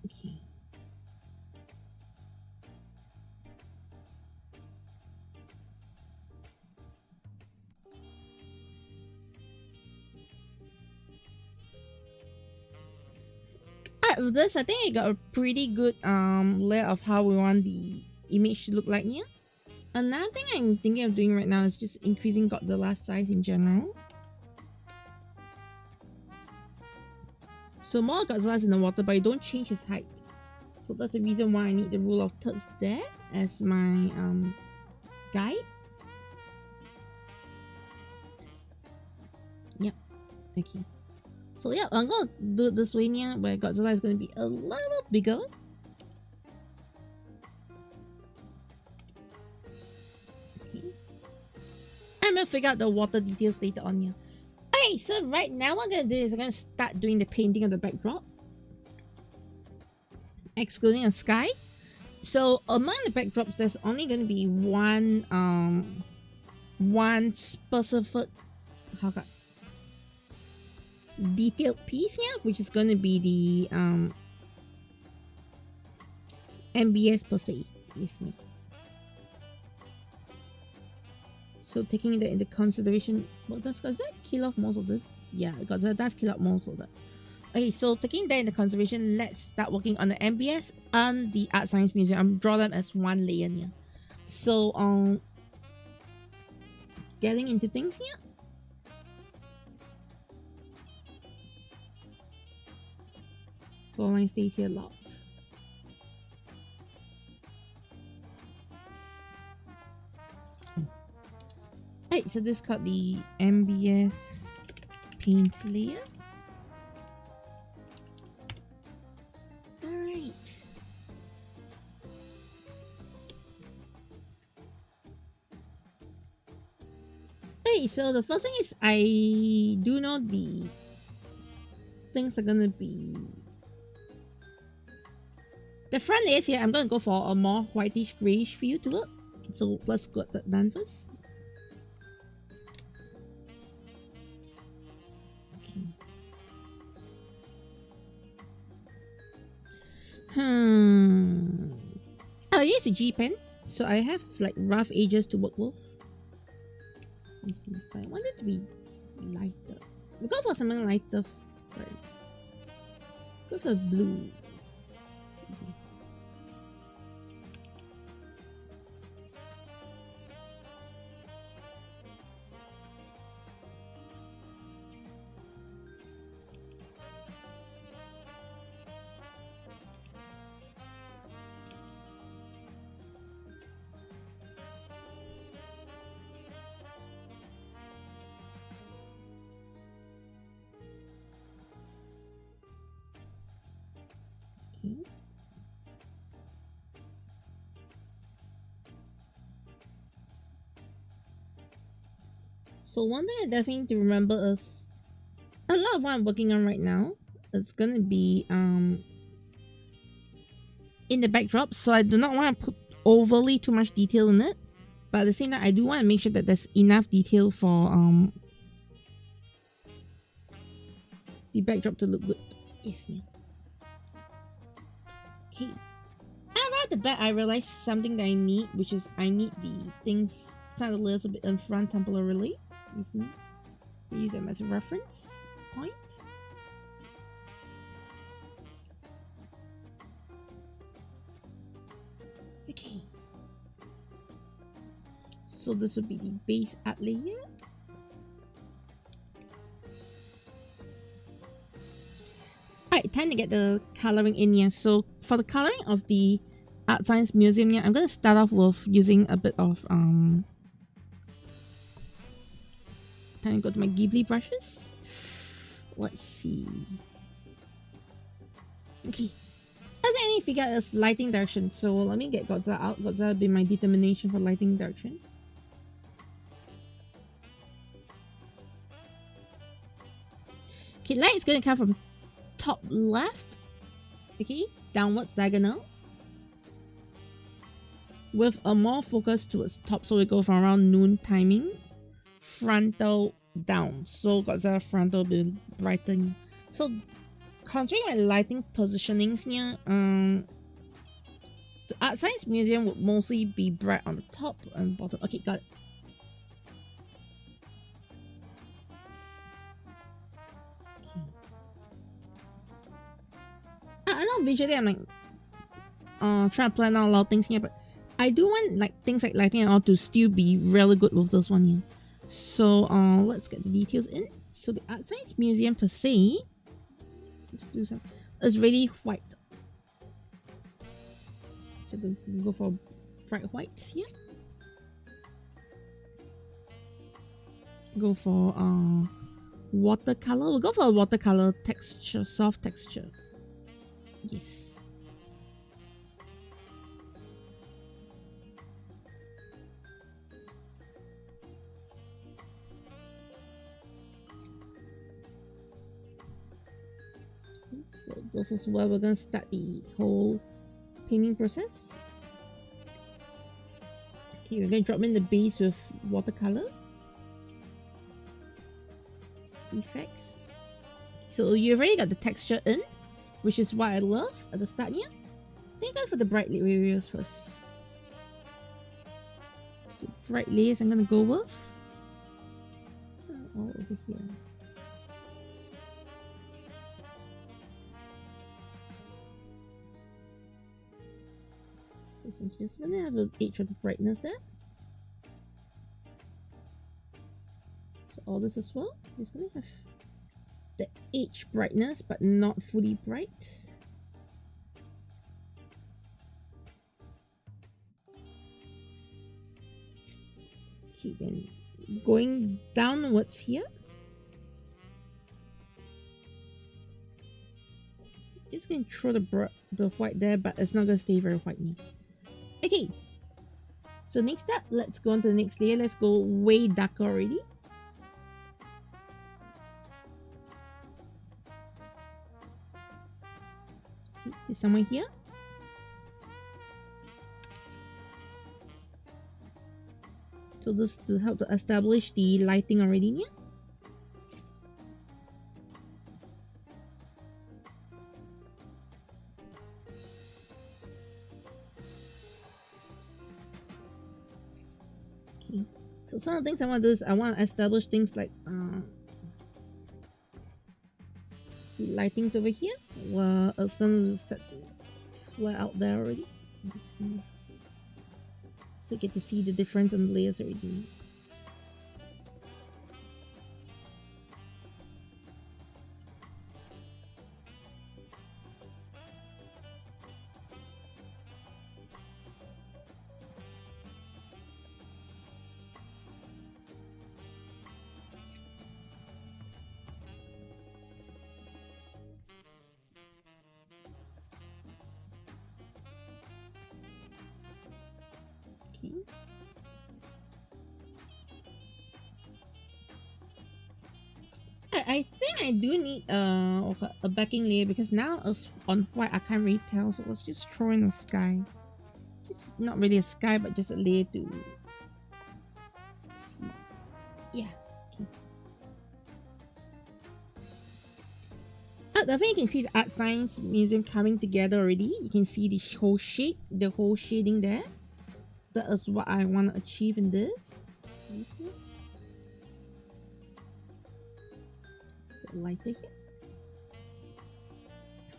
Okay. Alright, with this, I think I got a pretty good layer of how we want the image to look like here. Another thing I'm thinking of doing right now is just increasing Godzilla's size in general. So more Godzilla's in the water, but you don't change his height. So that's the reason why I need the rule of thirds there as my guide. Yep. Okay. So yeah, I'm gonna do it this way here, where Godzilla is gonna be a little bigger. I'm gonna figure out the water details later on here. Okay, so right now what I'm gonna do is I'm gonna start doing the painting of the backdrop, excluding the sky. So among the backdrops, there's only gonna be one specific detailed piece here, which is gonna be the MBS per se. Yes, so taking that into consideration, well, does that kill off most of this? Yeah, because that does kill off most of that. Okay, so taking that into consideration, let's start working on the MBS and the Art Science Museum. I'm draw them as one layer here. So getting into things here. Floor line stays here locked. Right, so this is called the MBS paint layer. Alright. Okay, so the first thing is I do know the things are gonna be the front layers here. I'm gonna go for a more whitish grayish feel to it. So let's get that done first. Okay. Oh, yes, a G pen. So I have like rough edges to work with. Let's see if I want it to be lighter. We'll go for something lighter first. Go for blues. Okay. So one thing I definitely need to remember is a lot of what I'm working on right now is gonna be in the backdrop, so I do not want to put overly too much detail in it, but at the same time I do want to make sure that there's enough detail for the backdrop to look good. Yes, yeah. Okay. Right at the back, I realized something that I need, which is I need the things sound a little bit in front temporarily. You see? So use them as a reference point. Okay. So this would be the base art layer. Alright, time to get the coloring in here. So for the coloring of the Art Science Museum here, I'm gonna start off with using a bit of time to go to my Ghibli brushes. Let's see. Okay. I need to figure out this lighting direction. So let me get Godzilla out. Godzilla will be my determination for lighting direction. Okay, light is gonna come from top left. Okay, downwards diagonal. With a more focus towards top, so we go from around noon timing. Frontal down, so Godzilla frontal will be brighten. So considering my lighting positionings here, the Art Science Museum would mostly be bright on the top and bottom. Okay, got it. I know visually I'm like trying to plan out a lot of things here, but I do want like things like lighting and all to still be really good with this one here. So let's get the details in. So the Art Science Museum per se, let's do some. It's really white. So we can go for bright whites here. Go for watercolor. We'll go for a watercolor texture, soft texture. Yes. So this is where we're gonna start the whole painting process. Okay, we're gonna drop in the base with watercolor effects. So you've already got the texture in, which is what I love at the start here. Then go for the bright areas first. So bright layers I'm gonna go with all over here. This is just gonna have an edge of the brightness there. So all this as well is gonna have the edge brightness, but not fully bright. Okay, then going downwards here. Just gonna throw the white there, but it's not gonna stay very white now. Okay. So next up, let's go on to the next layer. Let's go way darker already. Okay, there's somewhere here. So this to help to establish the lighting already here. Okay. So some of the things I want to do is I want to establish things like the lightings over here. Well, it's gonna start to flare out there already. So you get to see the difference in the layers already. Okay. I think I do need a backing layer because now it's on white. I can't really tell, so let's just throw in a sky. It's not really a sky, but just a layer to see. Yeah. Okay. I think you can see the Art Science Museum coming together already. You can see the whole shape, the whole shading there. That is what I want to achieve in this. Can you see it? Lighter here.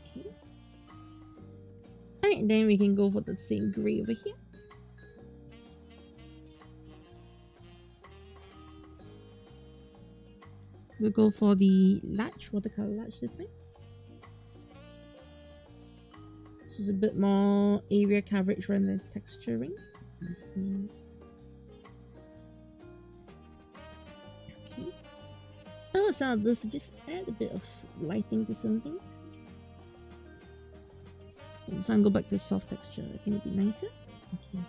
Okay. Alright, then we can go for the same gray over here. We'll go for the large, watercolor large this time. This is a bit more area coverage rather than texturing. Let's see. Okay. Oh, so this just add a bit of lighting to some things. So I'll go back to soft texture. I think it'd be nicer. Okay.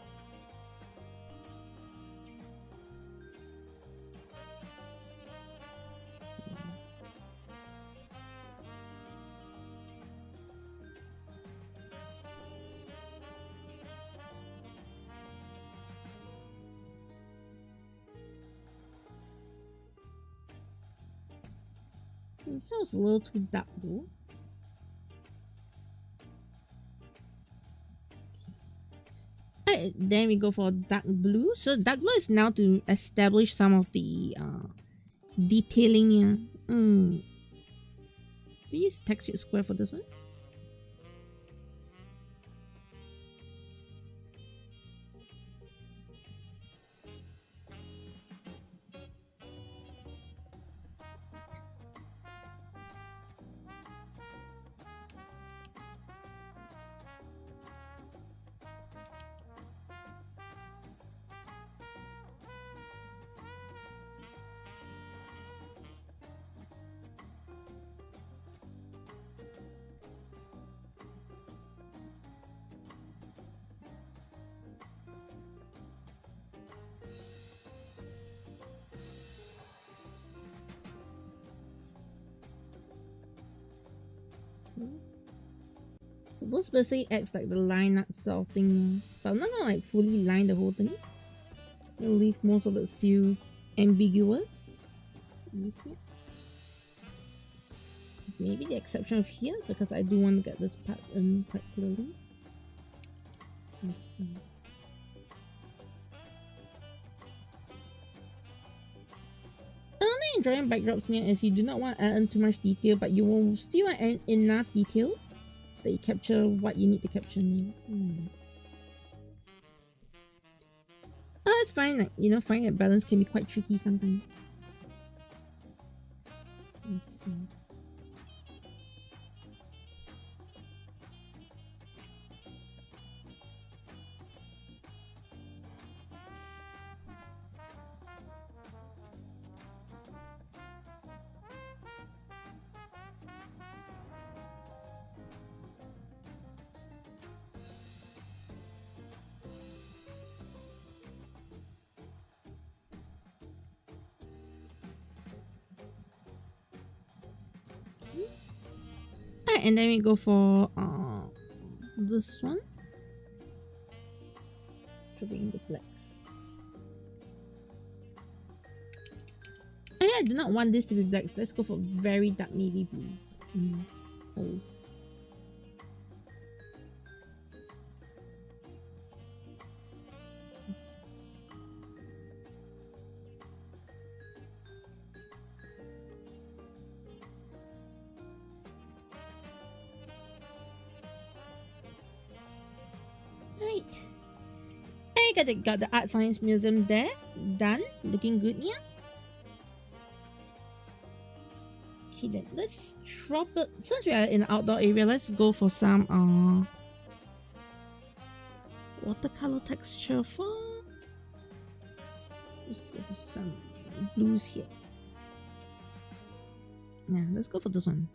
It sounds a little too dark though. Alright, then we go for dark blue. So dark blue is now to establish some of the detailing here. Do you use texture square for this one? So this basically acts like the line art sort of thing, but I'm not gonna like fully line the whole thing. I'll leave most of it still ambiguous. Let me see. Maybe the exception of here, because I do want to get this part in quite clearly. Let's see. Only drawing backdrops here is you do not want to add in too much detail, but you will still want to add enough detail that you capture what you need to capture now. Oh, it's fine. Like, you know, finding a balance can be quite tricky sometimes. Let's see. Right, and then we go for this one. Dropping the blacks. Oh yeah, I do not want this to be blacks. Let's go for very dark navy blue in these holes. Right. I got the Art Science Museum there. Done. Looking good, yeah. Okay, then let's drop it. Since we are in the outdoor area, let's go for some watercolor texture for. Let's go for some blues here. Yeah, let's go for this one.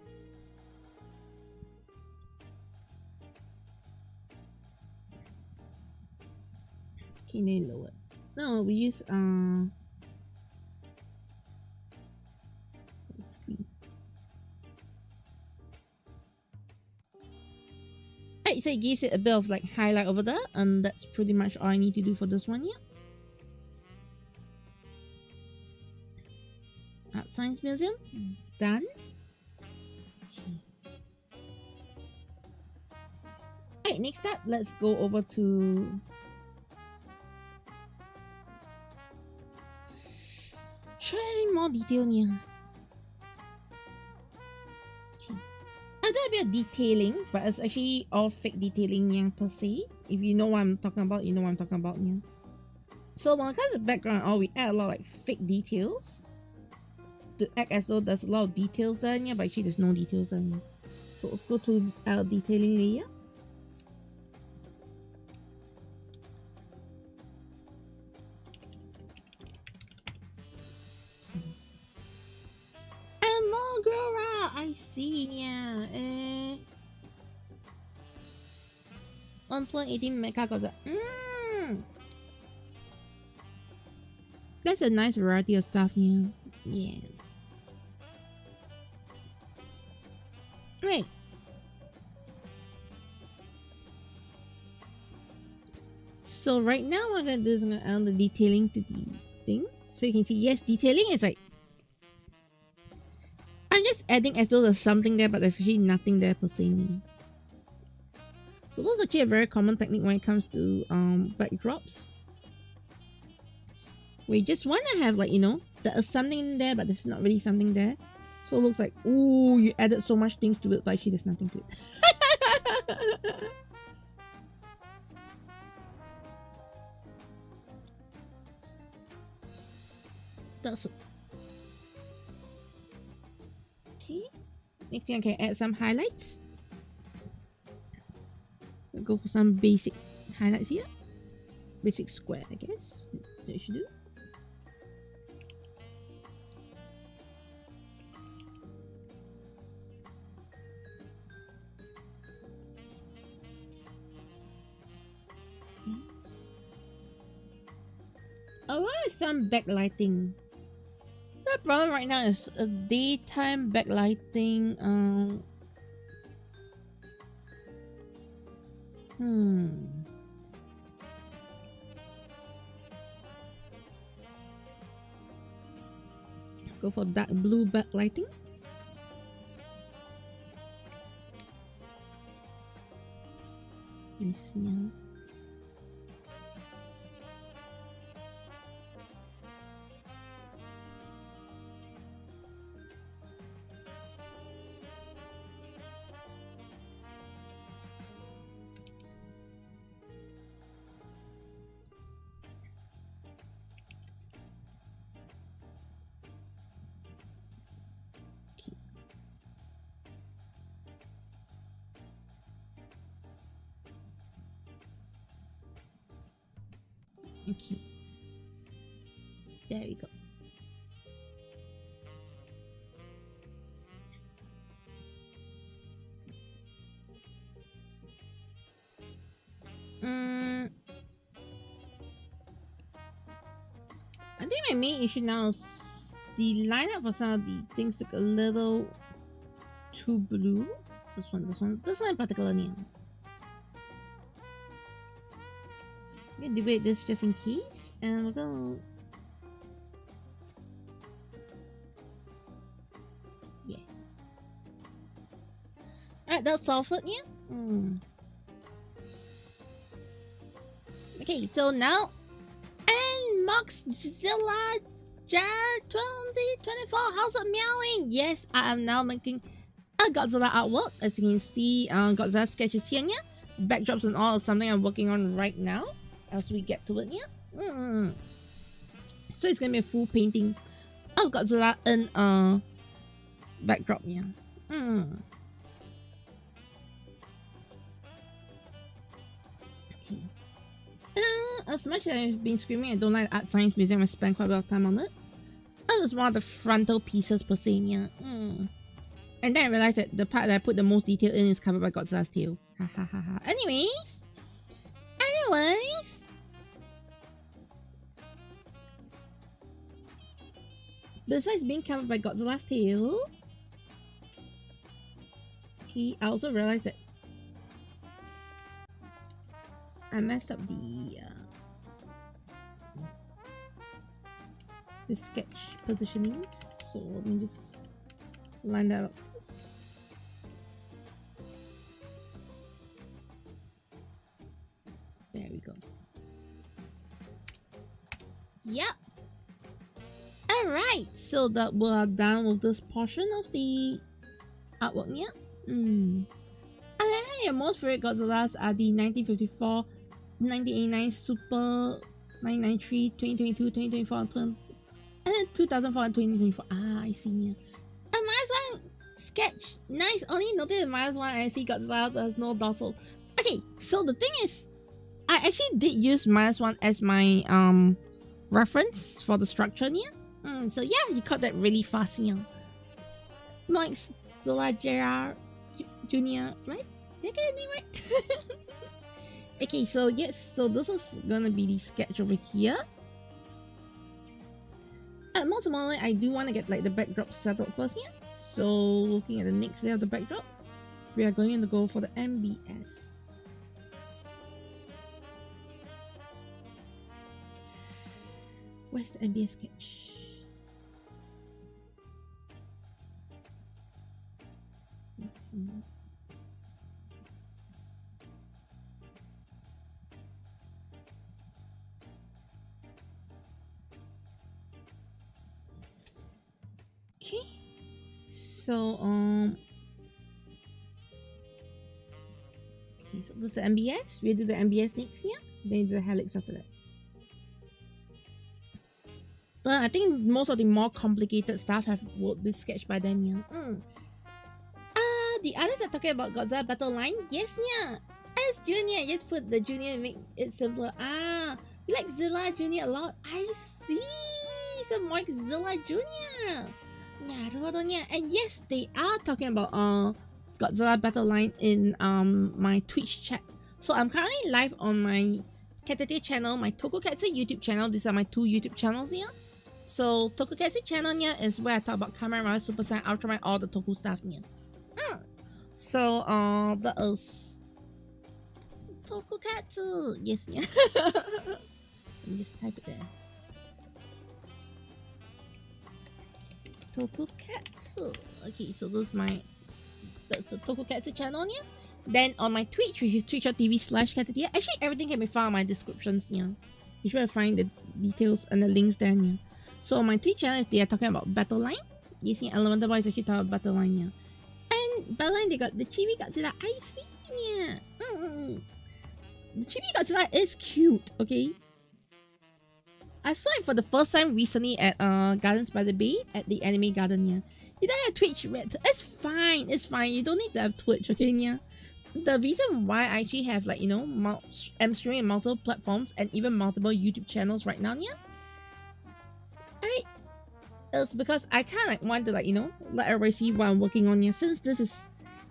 Okay, then lower. No, we use screen. Right, so it gives it a bit of like highlight over there, and that's pretty much all I need to do for this one here. Art Science Museum, done. Okay. Right, next up, let's go over to try more detail here. Okay. A little bit of detailing, but it's actually all fake detailing yang per se. If you know what I'm talking about, you know what I'm talking about. Yeah. So when it comes to background, we add a lot of like fake details to act as though there's a lot of details there, yeah, but actually there's no details there. Yeah. So let's go to our detailing layer. I see, yeah. 1.18 mecha Godzilla. That's a nice variety of stuff here. Yeah. Right. So right now what I'm gonna do is I'm gonna add the detailing to the thing. So you can see, yes, detailing is like I'm just adding as though there's something there, but there's actually nothing there per se. So that's actually a very common technique when it comes to backdrops. We just want to have like, you know, there is something in there, but there's not really something there. So it looks like, ooh, you added so much things to it, but actually there's nothing to it. That's it. Okay. Next thing I can add some highlights. We'll go for some basic highlights here. Basic square, I guess. That should do. I want some backlighting. The problem right now is a daytime backlighting. Go for dark blue backlighting. Let's see. Okay, there we go. I think my main issue now is the lineup for some of the things look a little too blue. This one in particular. I'm gonna debate this just in case, and we're gonna. Yeah. Alright, that solves it, yeah? Okay, so now, and Godzilla Jar 2024, how's it meowing? Yes, I am now making a Godzilla artwork. As you can see, Godzilla sketches here, yeah? Backdrops and all is something I'm working on right now as we get to it, yeah? So it's gonna be a full painting of Godzilla in a backdrop, yeah? Okay. As much as I've been screaming I don't like art science museum, I spent quite a bit of time on it. That is one of the frontal pieces per se, yeah? And then I realized that the part that I put the most detail in is covered by Godzilla's tail. Ha ha ha ha. Anyways. Besides being covered by Godzilla's tail, I also realized that I messed up the sketch positioning. So let me just line that up. There we go. Yep. Alright, so that we're done with this portion of the artwork, yeah? Your most favorite Godzillas are the 1954, 1989, Super, 1993, 2022, 2024, and then 2004 and 2024. Ah, I see, yeah. A -1 sketch. Nice, only noted in -1 I see Godzilla there's no dorsal. Okay, so the thing is, I actually did use -1 as my reference for the structure, yeah? So yeah, you caught that really fast, yeah. Mike's Zola Gerard Jr., right? Did I get it right? Okay, so yes, so this is gonna be the sketch over here. Most importantly, I do want to get like the backdrop settled first, yeah? So looking at the next layer of the backdrop, we are going to go for the MBS. Where's the MBS sketch? Let's see. Okay, so okay, so this is the MBS. We'll do the MBS next, yeah? Then do the helix after that. But I think most of the more complicated stuff would be sketched by then, yeah. The others are talking about Godzilla battle line. Yes, yeah. As Junior, just put the Junior and make it simpler. Ah, you like Zilla Junior a lot. I see. So more like Zilla Junior. And yes, they are talking about Godzilla battle line in my Twitch chat. So I'm currently live on my Caturteer channel, my TokuCatSu YouTube channel. These are my two YouTube channels here. So TokuCatSu channel here is where I talk about Kamen, Super Saiyan, Ultraman, all the Toku stuff here. So that is TokuCatSu. Yes, yeah. Let me just type it there. TokuCatSu. Okay, so that's the TokuCatSu channel here. Then on my Twitch, which is twitch.tv/Caturteer. Actually, everything can be found in my descriptions here. You should find the details and the links there here. So on my Twitch channel, they are talking about battle line. You see, Elemental Boy is actually talking about battle line here. And battle line, they got the Chibi Godzilla. I see, yeah. The Chibi Godzilla is cute, okay? I saw it for the first time recently at Gardens by the Bay at the anime garden, yeah. You don't have Twitch, it's fine, it's fine. You don't need to have Twitch, okay, yeah. The reason why I actually have, like, you know, I'm streaming on multiple platforms and even multiple YouTube channels right now, yeah. Right? It's because I kind of like want to, like, you know, let everybody see what I'm working on here, since this is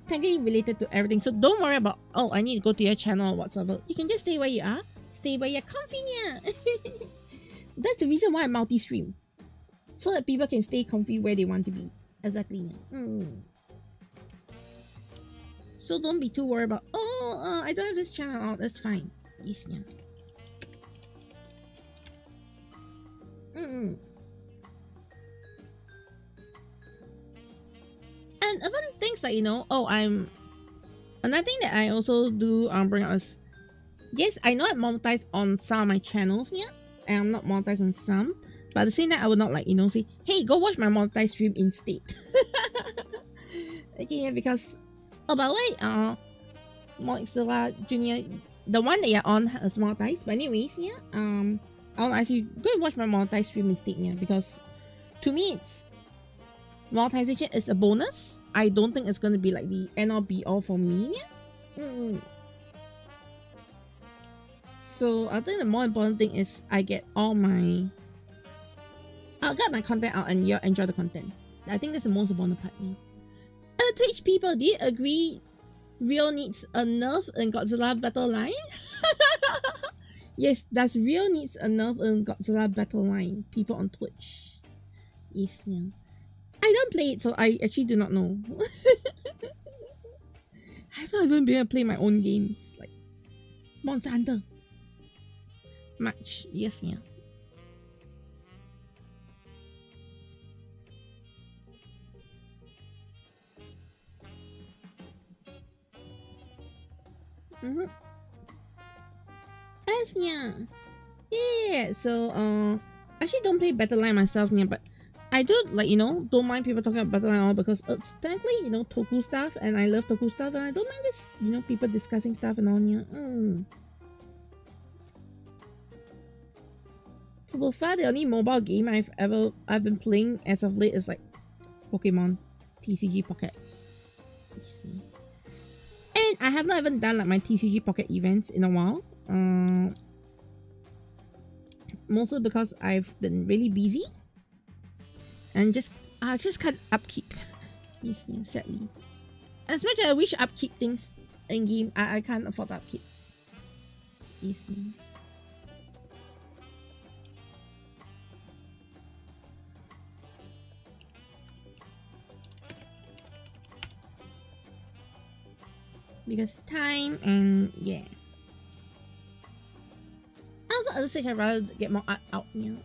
technically related to everything. So don't worry about, oh, I need to go to your channel or whatsoever. You can just stay where you are, stay where you're comfy, yeah. That's the reason why I multi-stream, so that people can stay comfy where they want to be. Exactly. So don't be too worried about, I don't have this channel. Oh, that's fine. Yes, yeah. And even things like, you know, another thing that I also do bring up is, yes, I know I monetize on some of my channels, yeah, and I'm not monetized on some, but at the same time, I would not like, you know, say, hey, go watch my monetized stream instead. Okay, yeah, because, oh, by the way, Godzilla Junior, the one that you're on is monetized, but anyways, yeah, I want to ask you, go and watch my monetized stream instead, yeah, because to me, it's monetization is a bonus. I don't think it's going to be like the end all be all for me, yeah. So I think the more important thing is I get my content out and you enjoy the content. I think that's the most important part. Yeah. And the Twitch people, do you agree Rio needs a nerf in Godzilla Battle Line? Yes, does Rio needs a nerf in Godzilla Battle Line? People on Twitch. Yes, yeah. I don't play it, so I actually do not know. I've not even been able to play my own games like Monster Hunter. Much, yes, yeah. Yes, yeah. Yeah, so I actually don't play Battle Line myself, yeah, but I do, like, you know, don't mind people talking about Battle Line all because it's technically, you know, Toku stuff, and I love Toku stuff, and I don't mind just, you know, people discussing stuff and all, yeah. So far, the only mobile game I've been playing as of late is like Pokemon TCG Pocket. And I have not even done like my TCG Pocket events in a while. Mostly because I've been really busy and I just can't upkeep. Yes, yeah, sadly. As much as I wish upkeep things in game, I can't afford to upkeep. Yes, yeah. Because time and yeah. Also, at the stage, I'd rather get more art out. Yeah.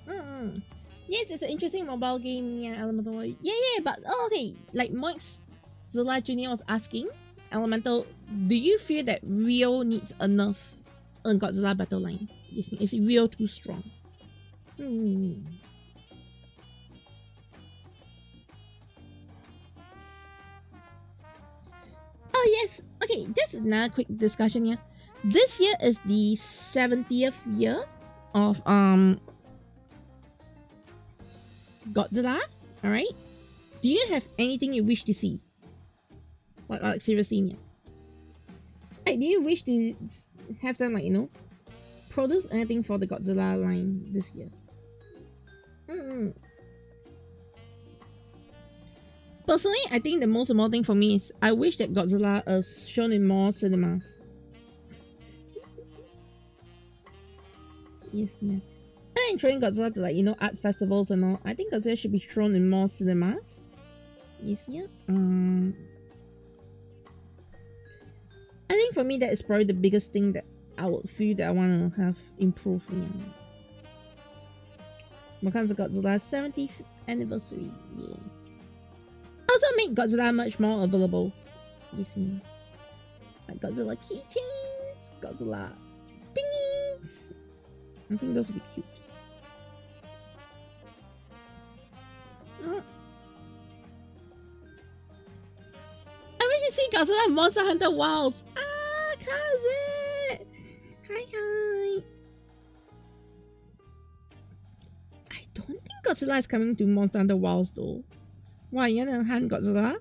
Yes, it's an interesting mobile game. Yeah, Elemental. Yeah, but okay. Like Godzilla Junior was asking, Elemental, do you feel that Rio needs a nerf on Godzilla Battle Line? Is Rio too strong? Oh yes, okay, just another quick discussion here. This year is the 70th year of Godzilla, alright? Do you have anything you wish to see? Like seriously, yeah. Like, do you wish to have them, like, you know, produce anything for the Godzilla line this year? Personally, I think the most important thing for me is I wish that Godzilla is shown in more cinemas. Yes, man. I'm trying Godzilla to, like, you know, art festivals and all. I think Godzilla should be shown in more cinemas. Yes, yeah. I think for me that is probably the biggest thing that I would feel that I want to have improved. Yeah. Because of Godzilla's 70th anniversary. Yeah. Also make Godzilla much more available. Yes, yeah. Like Godzilla keychains, Godzilla thingies. I think those would be cute. I wish you see Godzilla Monster Hunter Wilds. Ah, cousin! Hi. I don't think Godzilla is coming to Monster Hunter Wilds though. Why, you gonna hunt Godzilla?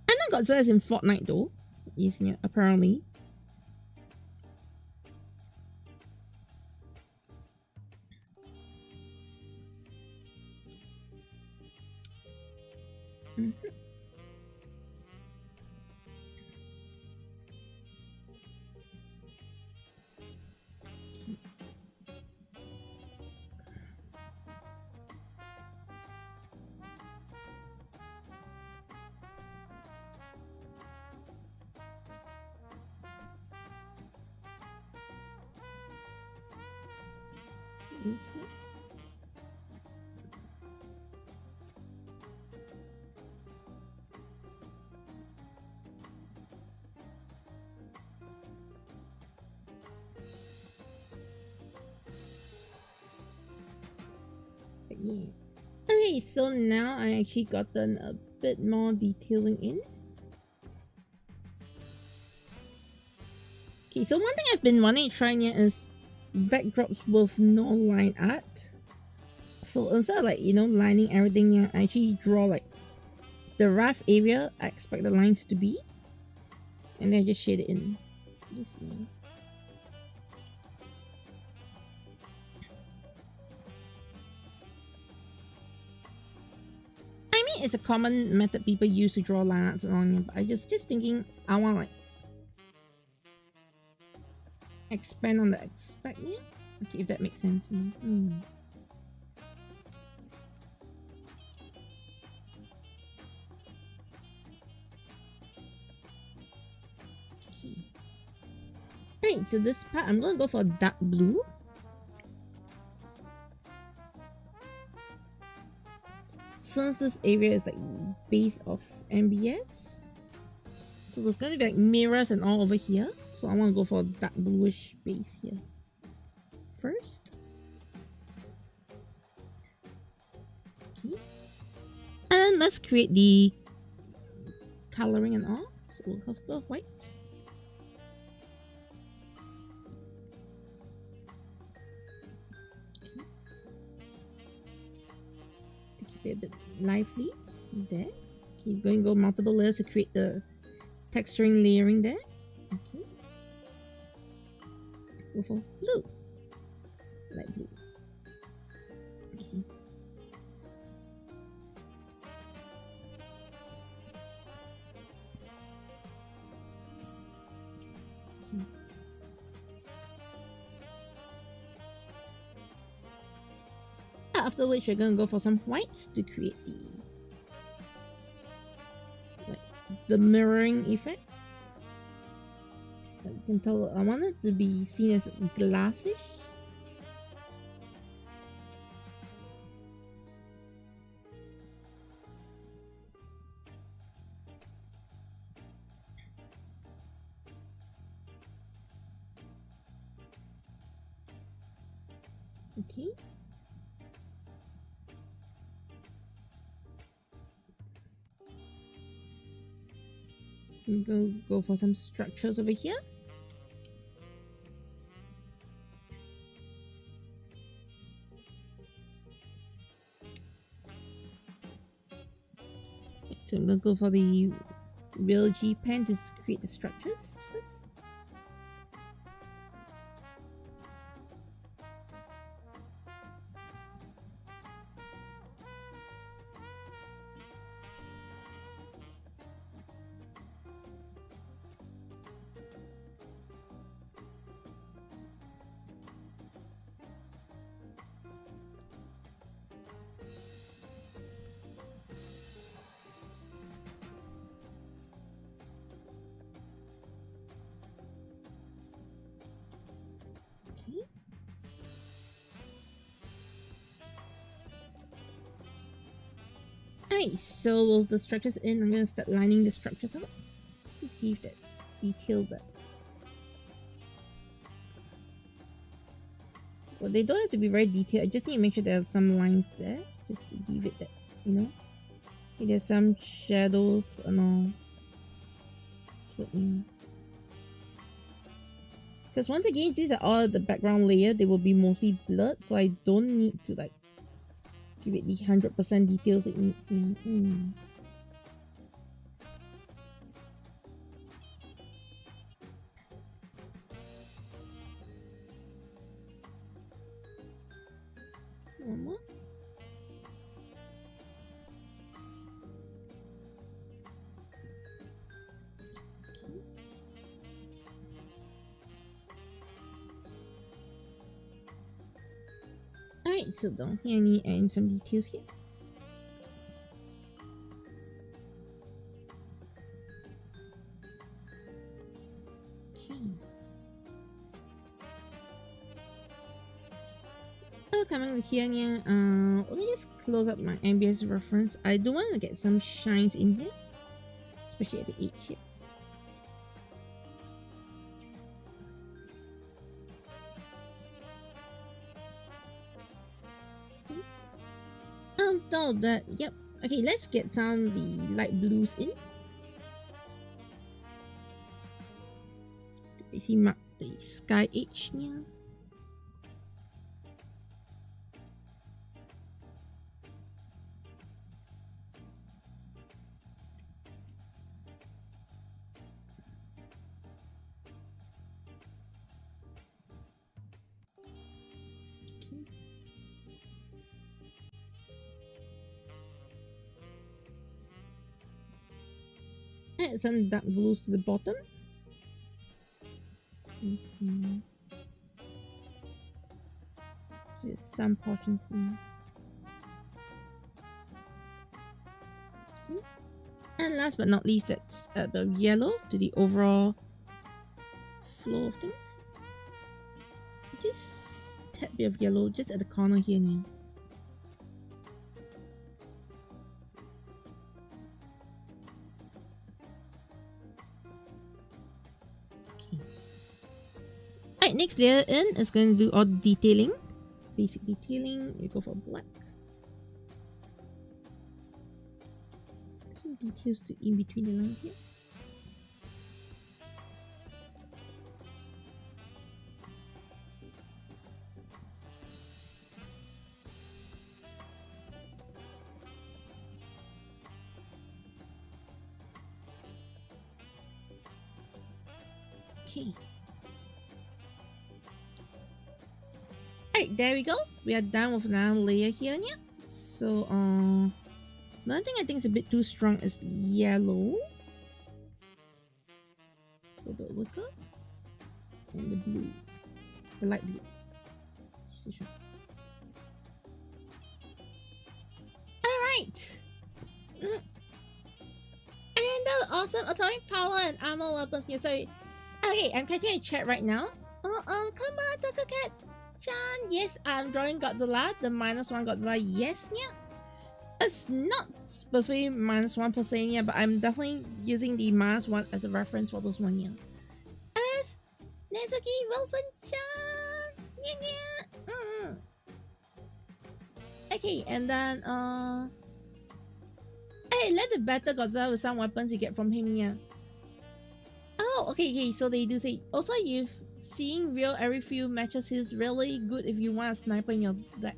I know Godzilla is in Fortnite though. Yes, yeah, apparently. this here. But yeah. Okay, so now I actually gotten a bit more detailing in. Okay, so one thing I've been wanting to try here is backdrops with no line art. So instead of, like, you know, lining everything here, I actually draw like the rough area I expect the lines to be, and then I just shade it in. This way. I mean, it's a common method people use to draw line arts and all, but I just thinking I want like expand on the expect here. Okay, if that makes sense. Okay. Alright, so this part I'm gonna go for dark blue. Since this area is like base of MBS, so there's gonna be like mirrors and all over here. So I want to go for a dark bluish base here first. Okay. And let's create the coloring and all. So we'll have the whites. Okay. To keep it a bit lively there. Okay, going to go multiple layers to create the texturing layering there. Okay. Go for blue. Light blue. Okay. Okay. After which we're gonna go for some whites to create the mirroring effect. You can tell I want it to be seen as glassish. Okay. We'll go for some structures over here. So I'm gonna go for the real G pen to create the structures first. Alright, so with the structures in, I'm gonna start lining the structures up. Just give that detail there. Well, they don't have to be very detailed. I just need to make sure there are some lines there, just to give it that, you know. Okay, there's some shadows and all. Because once again, these are all the background layer. They will be mostly blurred, so I don't need to like give it the 100% details it needs here. One more. Alright, so down here I need to add in some details here. Okay. coming here, let me just close up my MBS reference. I do want to get some shines in here, especially at the edge here. No, that, yep. Okay, let's get some of the light blues in. To basically mark the sky edge here. Add some dark blues to the bottom. Let's see. Just some portions here. Okay. And last but not least, let's add a bit of yellow to the overall flow of things. Just a tad bit of yellow just at the corner here now. Alright, next layer in is going to do all the detailing. Basic detailing, you go for black. Some details to in between the lines here. Okay. Alright, there we go. We are done with another layer here. Yeah. So, another thing I think is a bit too strong is the yellow. A little bit wicker. And the blue. The light blue. Alright. And the awesome atomic power and armor weapons here. Sorry. Okay, I'm catching a chat right now. Come on, TokuCatSu. Yes, I'm drawing Godzilla, the -1 Godzilla. Yes, yeah. It's not specifically -1%, yeah, but I'm definitely using the -1 as a reference for those one, yeah. As Nezuki Wilson-chan! Yeah, yeah. Okay, and then, hey, let the better Godzilla with some weapons you get from him, yeah. Oh, okay, so they do say, also you've seeing real every few matches is really good if you want a sniper in your deck,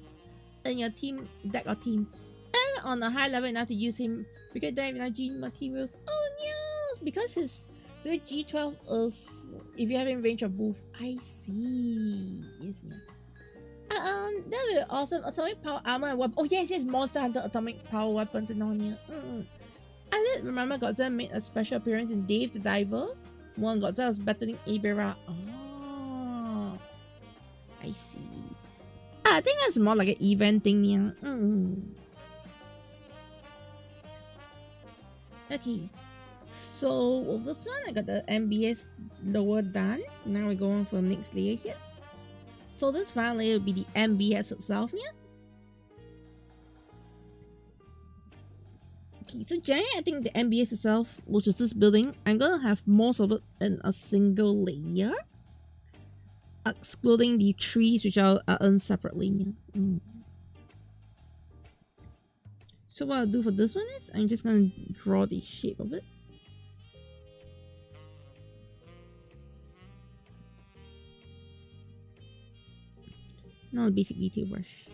team deck or team. And on a high level enough to use him because they have G materials. Oh no, because his the G12 is if you have in range of both. I see. Yes, yeah. That would be awesome. Atomic power armor and weapon. Oh yes, Monster Hunter atomic power weapons and all here. I did remember Godzilla made a special appearance in Dave the Diver. One Godzilla was battling Ibera. Oh, I see. I think that's more like an event thing, yeah. Okay, so with this one, I got the MBS lower done. Now we're going for the next layer here. So this final layer will be the MBS itself, yeah. Okay, so generally I think the MBS itself, which is this building, I'm gonna have most of it in a single layer, excluding the trees which are earned separately. Yeah. So what I'll do for this one is I'm just gonna draw the shape of it. Now the basic detail brush.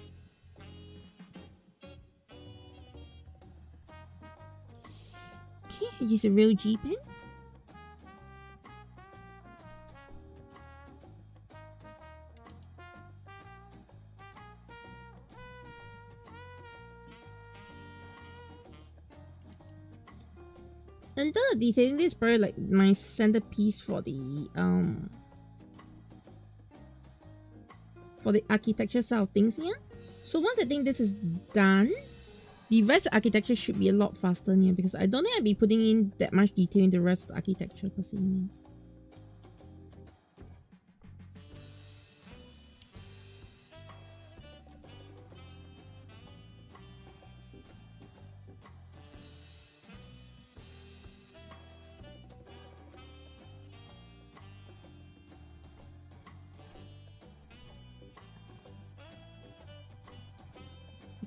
Okay, I use a real G pen. And the detailing this is probably like my centerpiece for the architecture side of things here. So once I think this is done, the rest of the architecture should be a lot faster here because I don't think I'll be putting in that much detail in the rest of the architecture per se.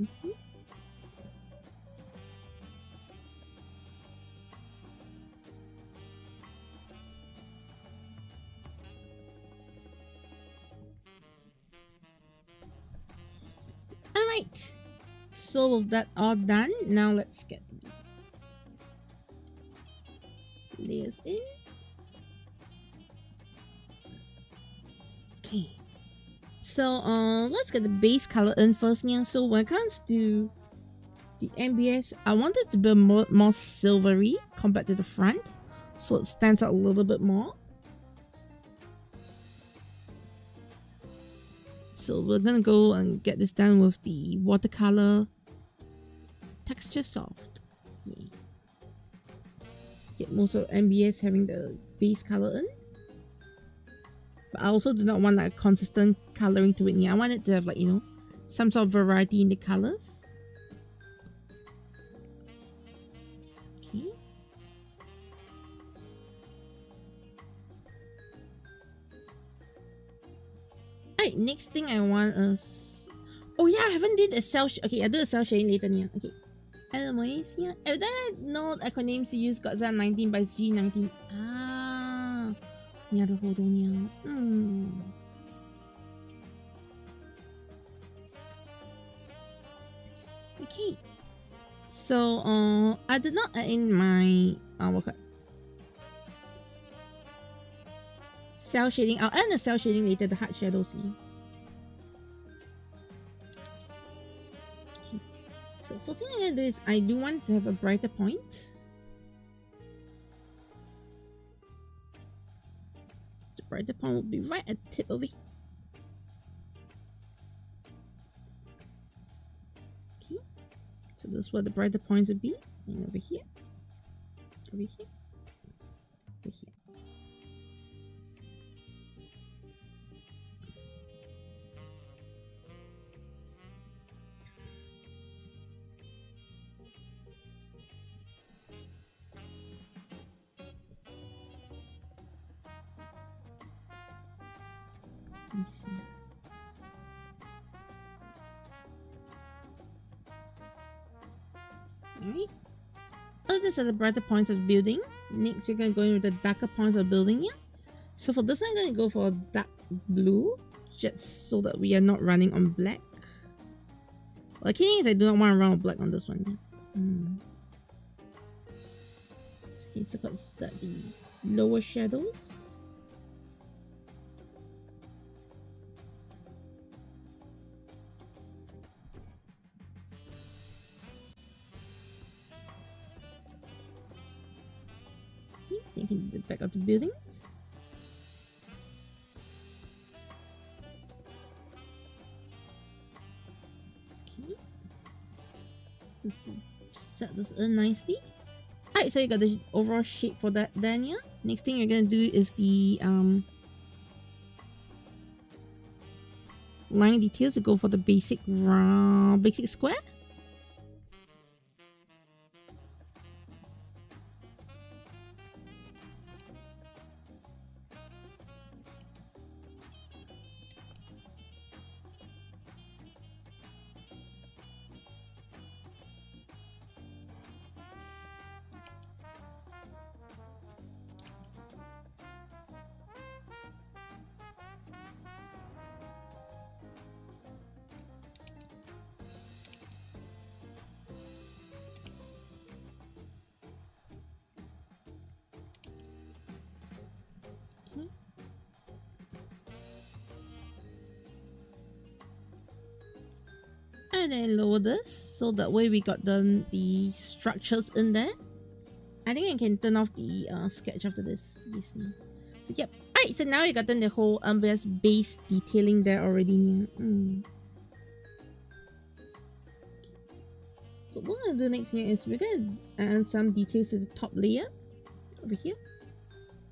me see. Alright, so with that all done, now let's get layers in. Okay, so let's get the base color in first here. So when it comes to the MBS, I want it to be more silvery compared to the front, so it stands out a little bit more. So we're gonna go and get this done with the watercolor texture soft. Yeah. Get most of MBS having the base color in. But I also do not want like consistent coloring to it. Yeah, I want it to have like, you know, some sort of variety in the colors. Okay. Alright, next thing I want is... Oh yeah, I haven't did a cell... Okay, I'll do a cell shading later here. Okay. Avermedia. If there no acronyms to use Godzilla 19 by G19. Ah. なるほどにゃ。Okay. So, I did not add in my cell shading. I'll add the cell shading later, the hard shadows. Okay. So, first thing I'm gonna do is I do want to have a brighter point. The brighter point will be right at the tip over here. So this is where the brighter points would be. And over here. Over here. Over here. Let me see. Alright. Oh, these are the brighter points of the building. Next, we're going to go in with the darker points of the building here. So for this one, I'm going to go for a dark blue, just so that we are not running on black. Well, the key thing is I do not want to run on black on this one. Okay, so let's set the lower shadows. Taking the back of the buildings. Okay. Just to set this in nicely. Alright, so you got the overall shape for that then, yeah. Next thing you're gonna do is the line details to go for the basic basic square. And then lower this so that way we got the structures in there. I think I can turn off the sketch after this. Yes, no. So yep. Alright, so now you got the whole base detailing there already. So what I'm gonna do next here is we're gonna add some details to the top layer over here.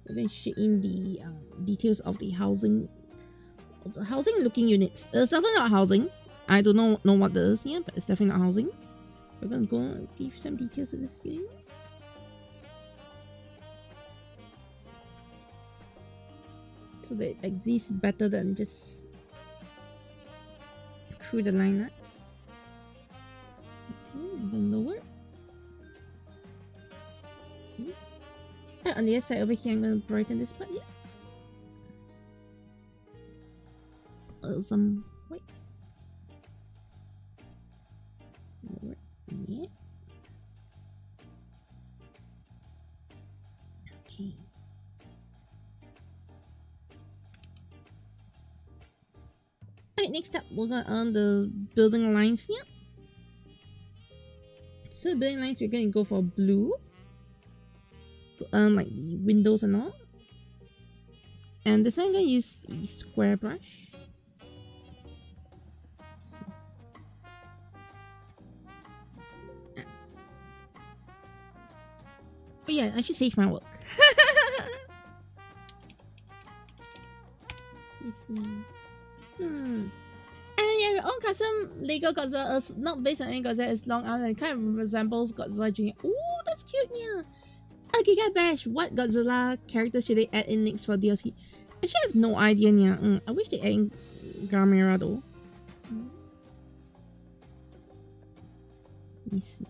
We're gonna shade in the details of the housing looking units. It's definitely not housing. I don't know what that is here, but it's definitely not housing. We're gonna go and give some details to this unit. So that it exists better than just through the line nuts. Right, on the other side over here, I'm going to brighten this part here. Some whites. Yeah. Okay. Alright, next up, we're gonna earn the building lines here. So the building lines, we're gonna go for blue to earn like the windows and all. And this one, I'm gonna use a square brush. Oh yeah, I should save my work. And yeah, your own custom Lego Godzilla is not based on any Godzilla, it's long arms and it kind of resembles Godzilla Jr. Oh, that's cute, yeah. Okay, Giga Bash, what Godzilla character should they add in next for DLC? Actually, I have no idea, yeah. I wish they add in Gamera though. Let me see.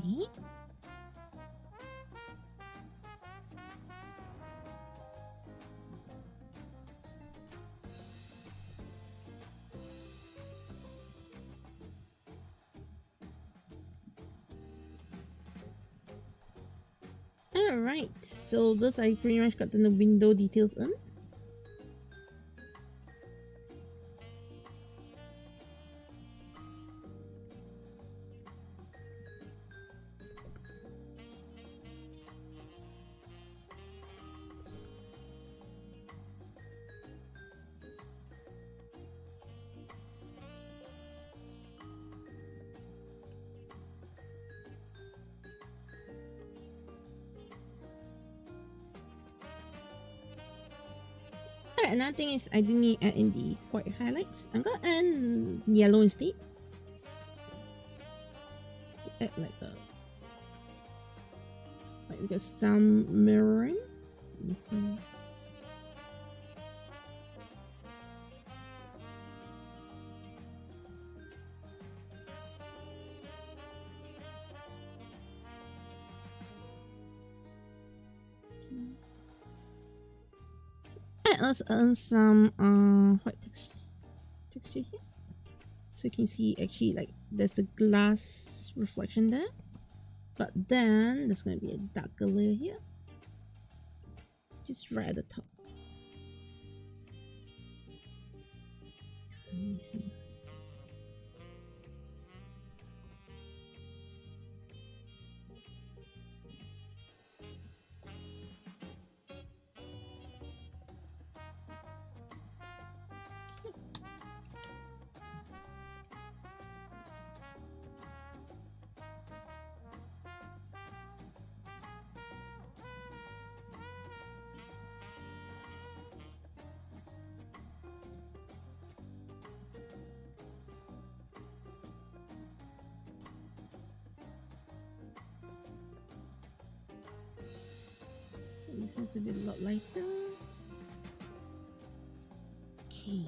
Okay. Alright, so this I pretty much got the window details in. Another thing is I do need to add in the white highlights. I'm gonna add yellow instead. Add like a we got some mirroring. Let me see. Let's earn some white texture here, so you can see actually like there's a glass reflection there, but then there's gonna be a darker layer here, just right at the top. Let me see. This needs to be a lot lighter. Okay.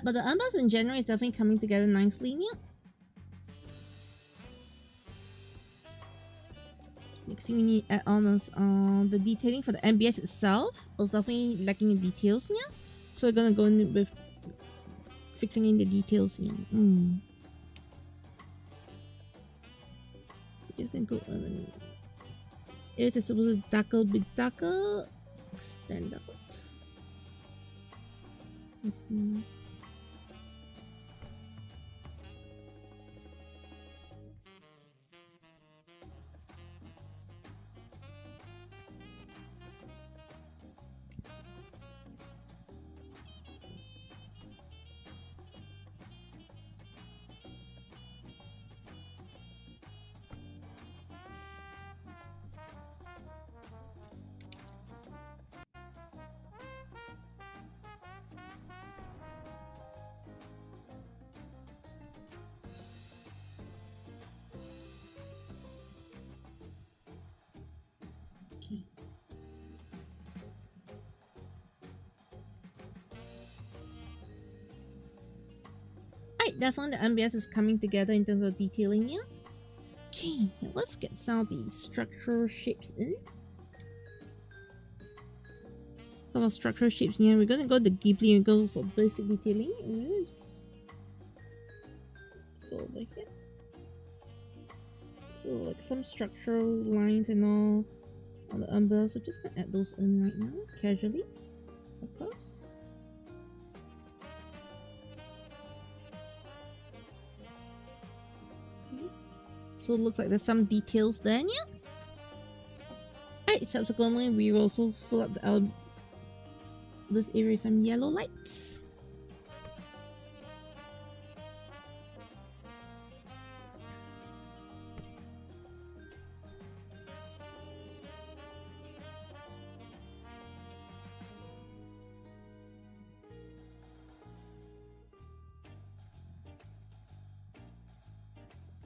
But the armbands in general is definitely coming together nicely here. Next thing we need to add on is the detailing for the MBS itself. It's definitely lacking in details here. So we're gonna go in with fixing in the details here. Just gonna go in. It is supposed to darker, bit darker, extend out. Let's see. Right, definitely the MBS is coming together in terms of detailing here. Okay, let's get some of the structural shapes in. Couple of structural shapes here. We're gonna go to Ghibli and go for basic detailing. I'm gonna just go over here. So like some structural lines and all on the umbrella. So just gonna add those in right now, casually, of course. So it looks like there's some details there, yeah. Alright, subsequently we will also fill up the this area with some yellow lights.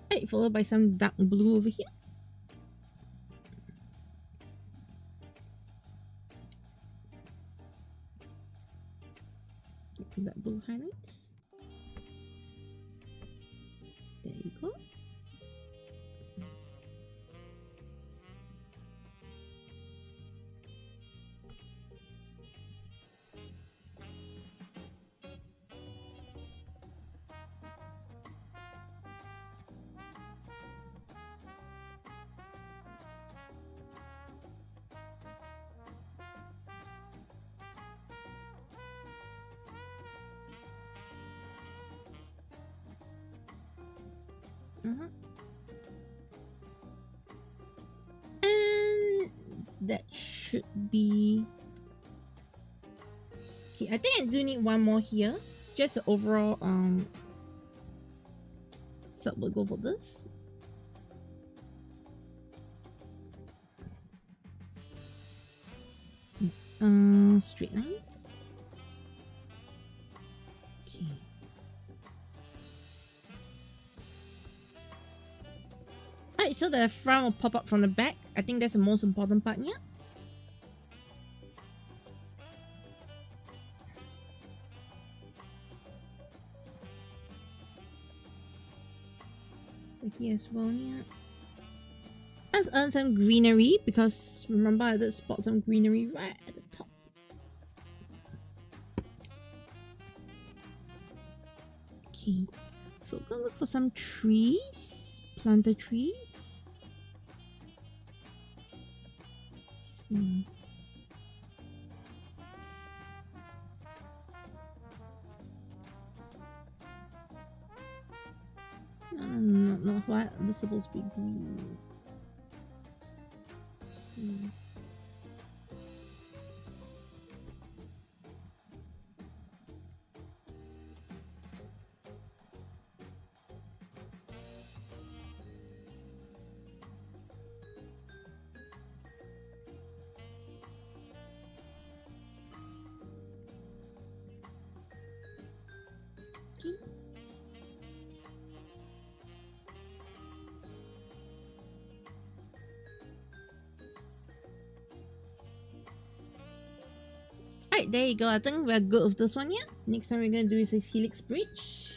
Right, followed by some dark blue over here. Some dark blue highlights. There you go. And that should be okay. I think I do need one more here. Just the overall so we'll go for this. Straight lines. Okay. Alright, so the front will pop up from the back. I think that's the most important part here. Here as well, yeah. Let's earn some greenery because remember I did spot some greenery right at the top. Okay, so we're gonna look for some trees, planter trees. See. No, not white. This is supposed to be green. See. Okay. Alright, there you go. I think we're good with this one, yeah? Next one we're gonna do is a helix bridge.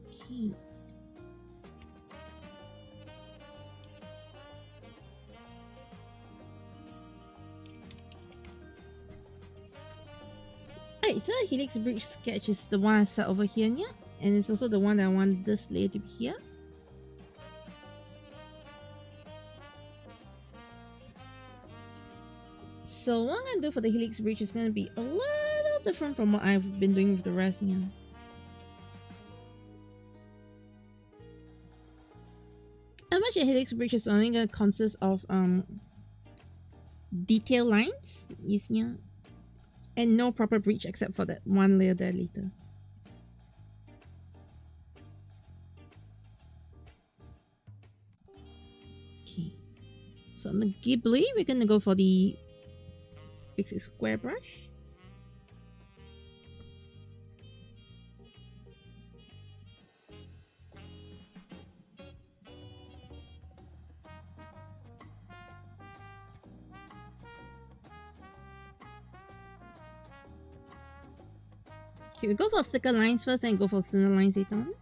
Okay. Alright, so the helix bridge sketch is the one I set over here, yeah? And it's also the one that I want this layer to be here. So what I'm gonna do for the helix bridge is gonna be a little different from what I've been doing with the rest, yeah. I imagine Helix Bridge is only gonna consist of detail lines, yes, yeah. And no proper breach except for that one layer there later. Okay. So on the Ghibli, we're gonna go for the basic square brush. Okay, we go for thicker lines first, then go for thinner lines later on.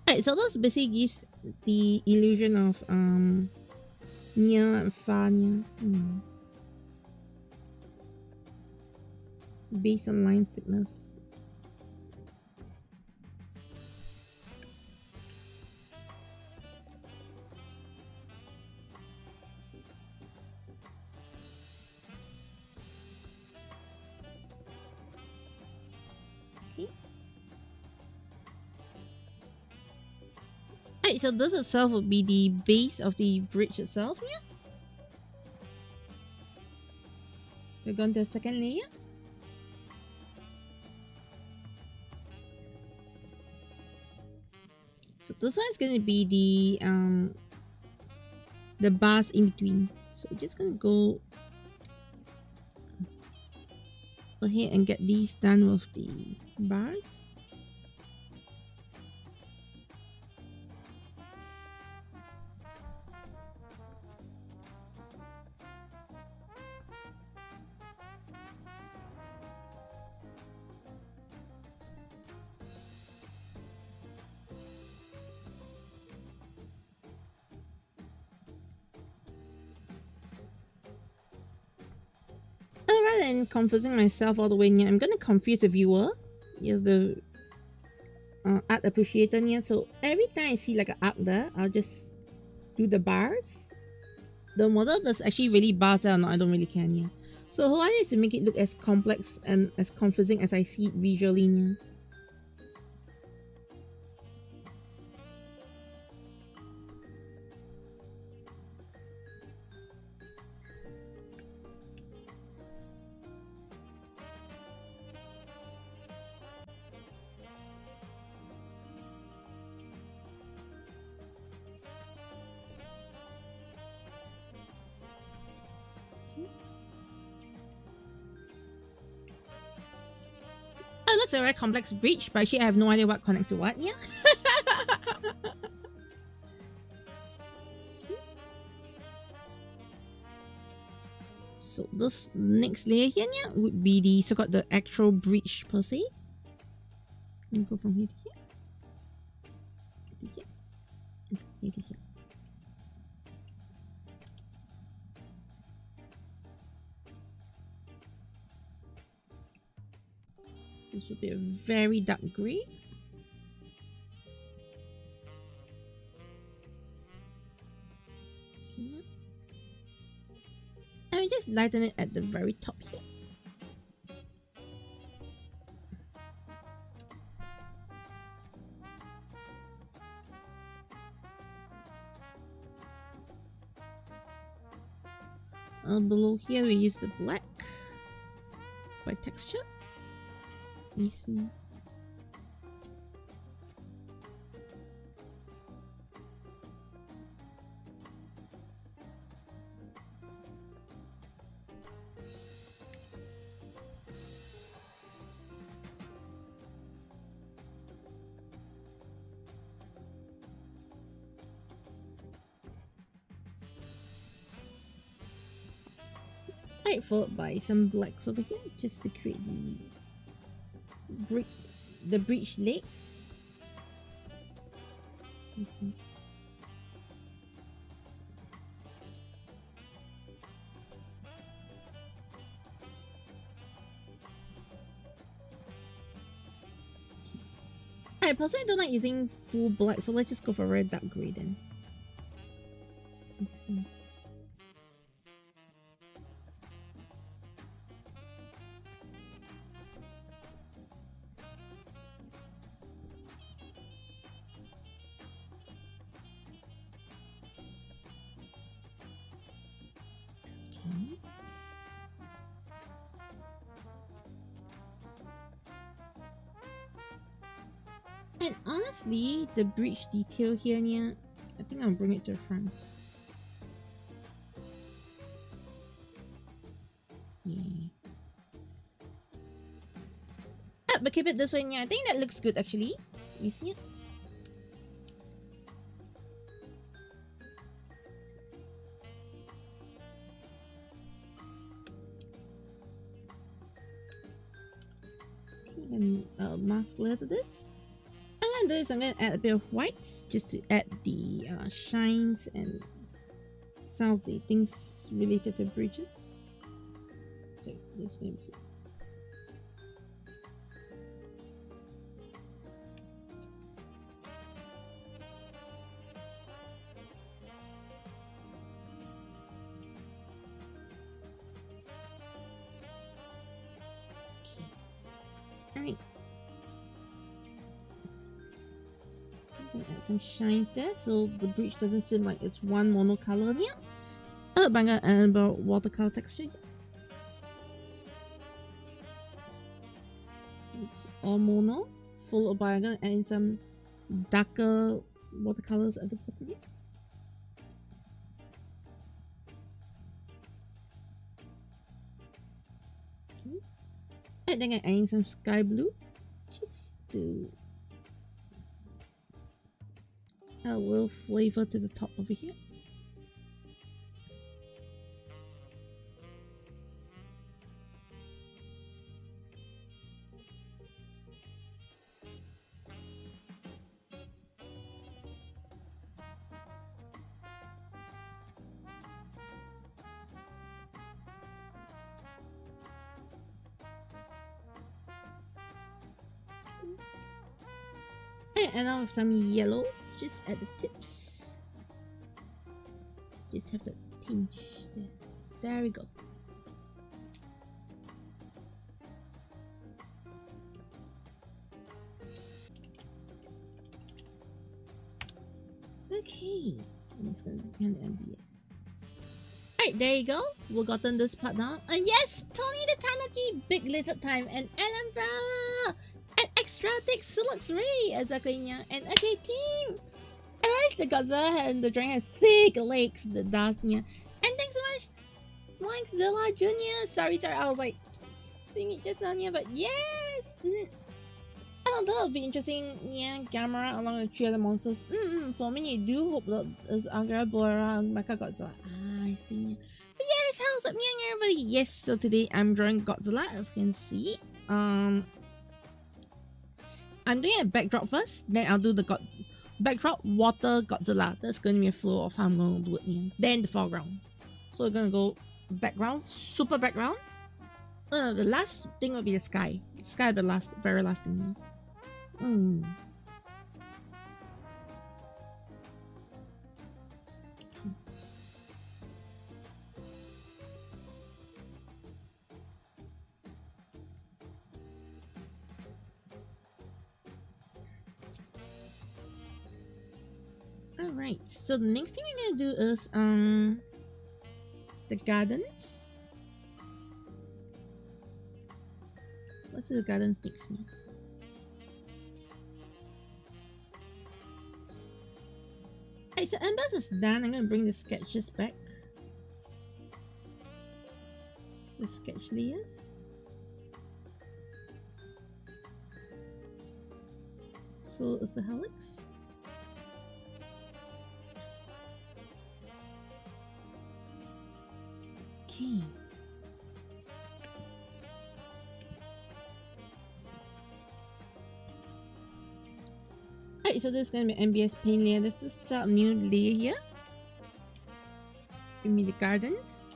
Alright, so this basically gives the illusion of near and far near. Based on line thickness. Alright, so this itself would be the base of the bridge itself, yeah? We're going to the second layer. So this one is going to be the bars in between. So we're just going to go ahead and get these done with the bars. Rather than confusing myself all the way near, I'm gonna confuse the viewer. Here's the art appreciator here. So every time I see like an arc there, I'll just do the bars. The model that's actually really bars there or not, I don't really care here. So the whole idea is to make it look as complex and as confusing as I see it visually here. Oh, it looks a very complex bridge, but actually I have no idea what connects to what, yeah? So this next layer here yeah, would be the so-called the actual bridge per se. Let me go from here to here. To here. Here to here. This would be a very dark grey. Okay. And we just lighten it at the very top here. Below here we use the black by texture. You see. Right, followed by some blacks over here just to create the bridge legs. Let's see. I personally don't like using full black, so let's just go for a very dark grey then. Let's see. And honestly, the bridge detail here, yeah, I think I'll bring it to the front. Yeah. But keep it this way, yeah. I think that looks good actually. You see it? And mask layer to this. And this, I'm going to add a bit of whites just to add the shines and some of the things related to bridges. So this going to be alright. Add some shines there so the bridge doesn't seem like it's one monocolor here. But I'm gonna add about watercolor texture. It's all mono, followed by I'm gonna add in some darker watercolors at the bottom here. Okay. And then I add in some sky blue just to add a little flavor to the top over here. And now some yellow just at the tips. Just have the tinge there. There we go. Okay, I'm just gonna run the MBS. Alright, there you go. We've gotten this part down. And yes, Tony the Tanuki, Big Lizard Time, and Umbrella, and Extra Thick Silux Ray, exactly, yeah. And okay, team! Alright, the Godzilla and the dragon has thick legs, the dust, yeah. And thanks so much, Godzilla Jr. Sorry, I was like, seeing it just down here, but yes! I thought that would be interesting, yeah, Gamera along with 3 other monsters. For me, I do hope that there's Angara, Bora, and Mecha Godzilla. Ah, I see, yeah. But yes, how's up, yeah, everybody? Yes, so today I'm drawing Godzilla, as you can see. I'm doing a backdrop first, then I'll do the backdrop, water, Godzilla. That's going to be a flow of how I'm going to do it. Yeah. Then the foreground. So we're going to go background, super background. The last thing will be the sky. The sky will be the very last thing. Alright, so the next thing we're gonna do is the gardens. Let's do the gardens next. Alright, so Embers is done. I'm gonna bring the sketches back. The sketch layers. So is the helix. Okay. Alright, so this is gonna be MBS paint layer. This is a new layer here. It's gonna be the gardens.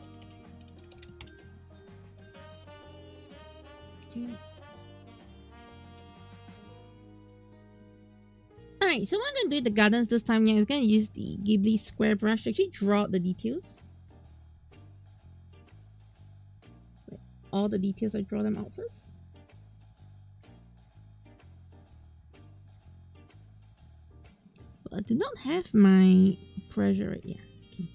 Okay. Alright, so what I'm going to do with the gardens this time, yeah, is going to use the Ghibli square brush to actually draw out the details. All the details, I draw them out first. But I do not have my pressure right yet. Okay.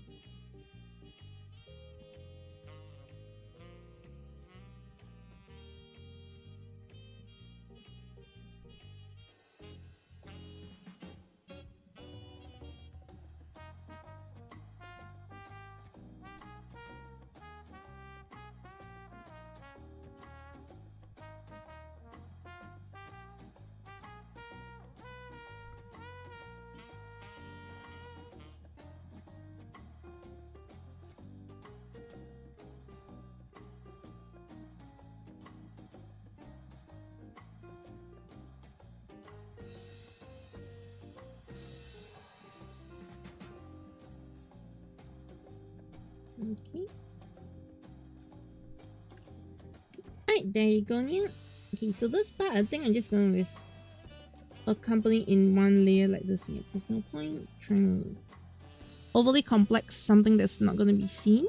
Okay. Alright, there you go, Nia. Okay, so this part, I think I'm just going to just accompany in one layer like this here. There's no point trying to overly complex something that's not going to be seen.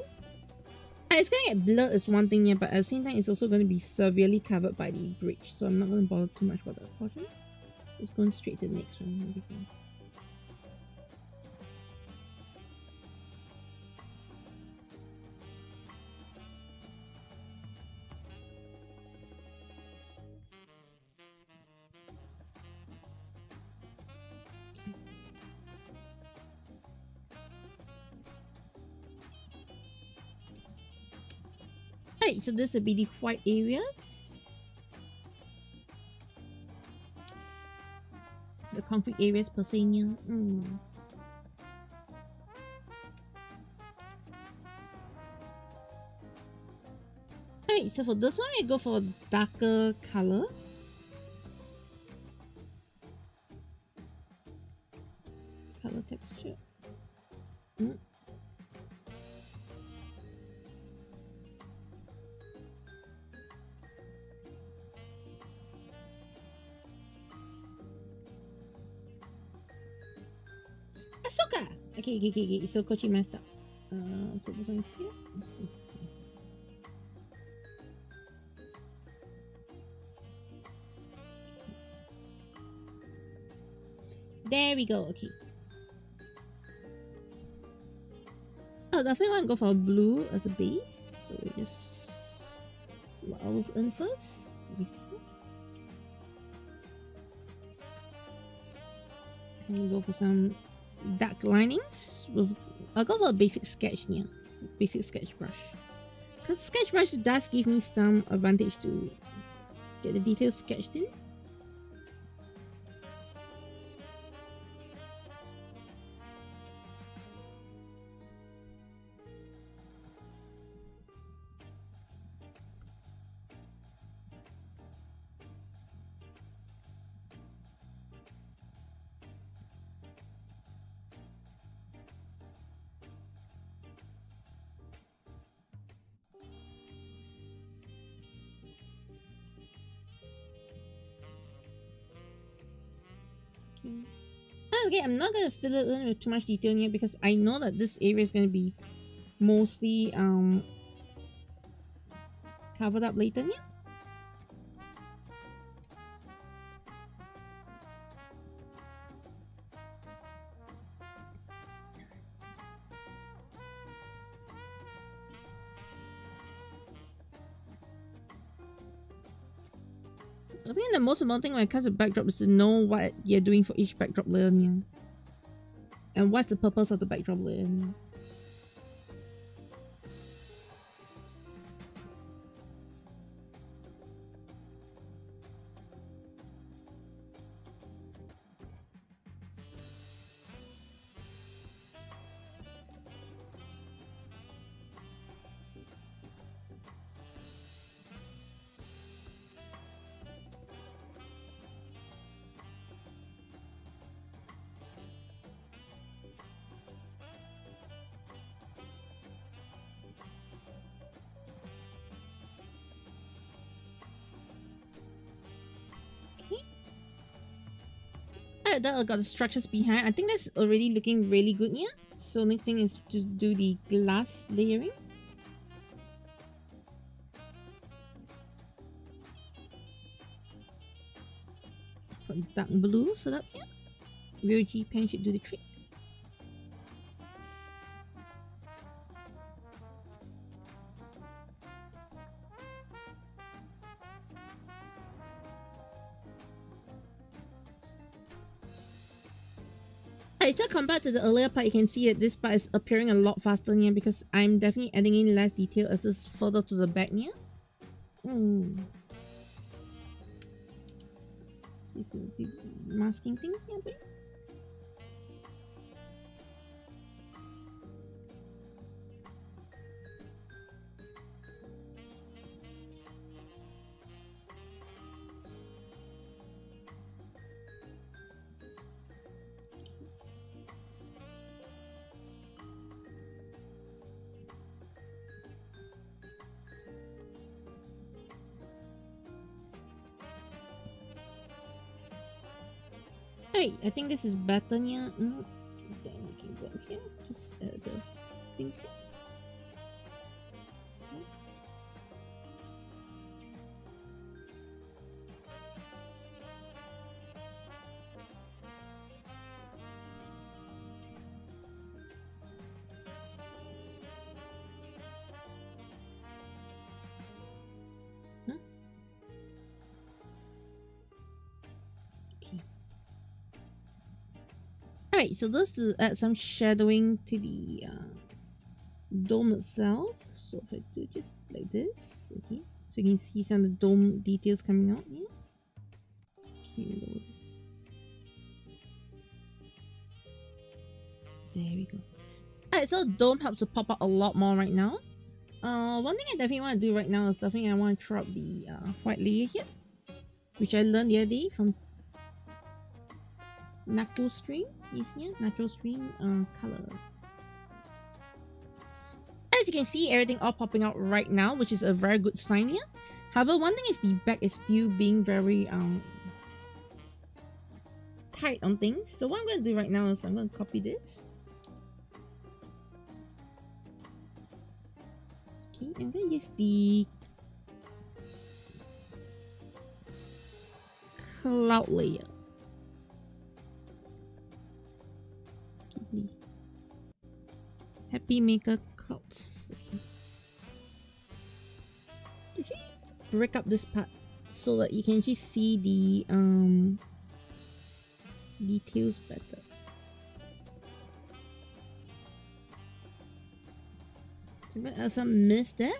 It's going to get blurred is one thing here, but at the same time, it's also going to be severely covered by the bridge. So I'm not going to bother too much about that portion. Just going straight to the next one. Alright, so this would be the white areas. The concrete areas per se. Alright, so for this one, I go for a darker color. Color texture. Asuka! Okay, so Kochi messed up. So this one is here. This is here. There we go, okay. Oh, definitely want to go for blue as a base. So we just what else in first? And go for some dark linings. I'll go for a basic sketch here. Basic sketch brush. Because sketch brush does give me some advantage to get the details sketched in. Okay, I'm not gonna fill it in with too much detail here because I know that this area is gonna be mostly covered up later here. I think the most important thing when it comes to backdrop is to know what you're doing for each backdrop layer here. And what's the purpose of the backdrop layer here. Alright, that I got the structures behind. I think that's already looking really good here. So next thing is to do the glass layering. Put dark blue set up here. VOG pen should do the trick. Alright, so compared to the earlier part, you can see that this part is appearing a lot faster here because I'm definitely adding in less detail as it's further to the back here. This is the masking thing here a bit. Alright, I think this is better here. Then we can go up here. Just add the things here. Alright, so this is add some shadowing to the dome itself. So if I do just like this, okay, so you can see some of the dome details coming out here. Okay, lower this. There we go. Alright, so dome helps to pop out a lot more right now. One thing I definitely want to do right now is definitely I want to throw up the white layer here, which I learned the other day from Natural Stream. Yes, yeah, Natural Stream color. As you can see, everything all popping out right now, which is a very good sign here. However, one thing is the back is still being very tight on things. So what I'm going to do right now is I'm going to copy this. Okay, and then use the cloud layer. Happy Maker clouds. Okay. Break up this part so that you can actually see the details better. So I'm gonna add some mist there.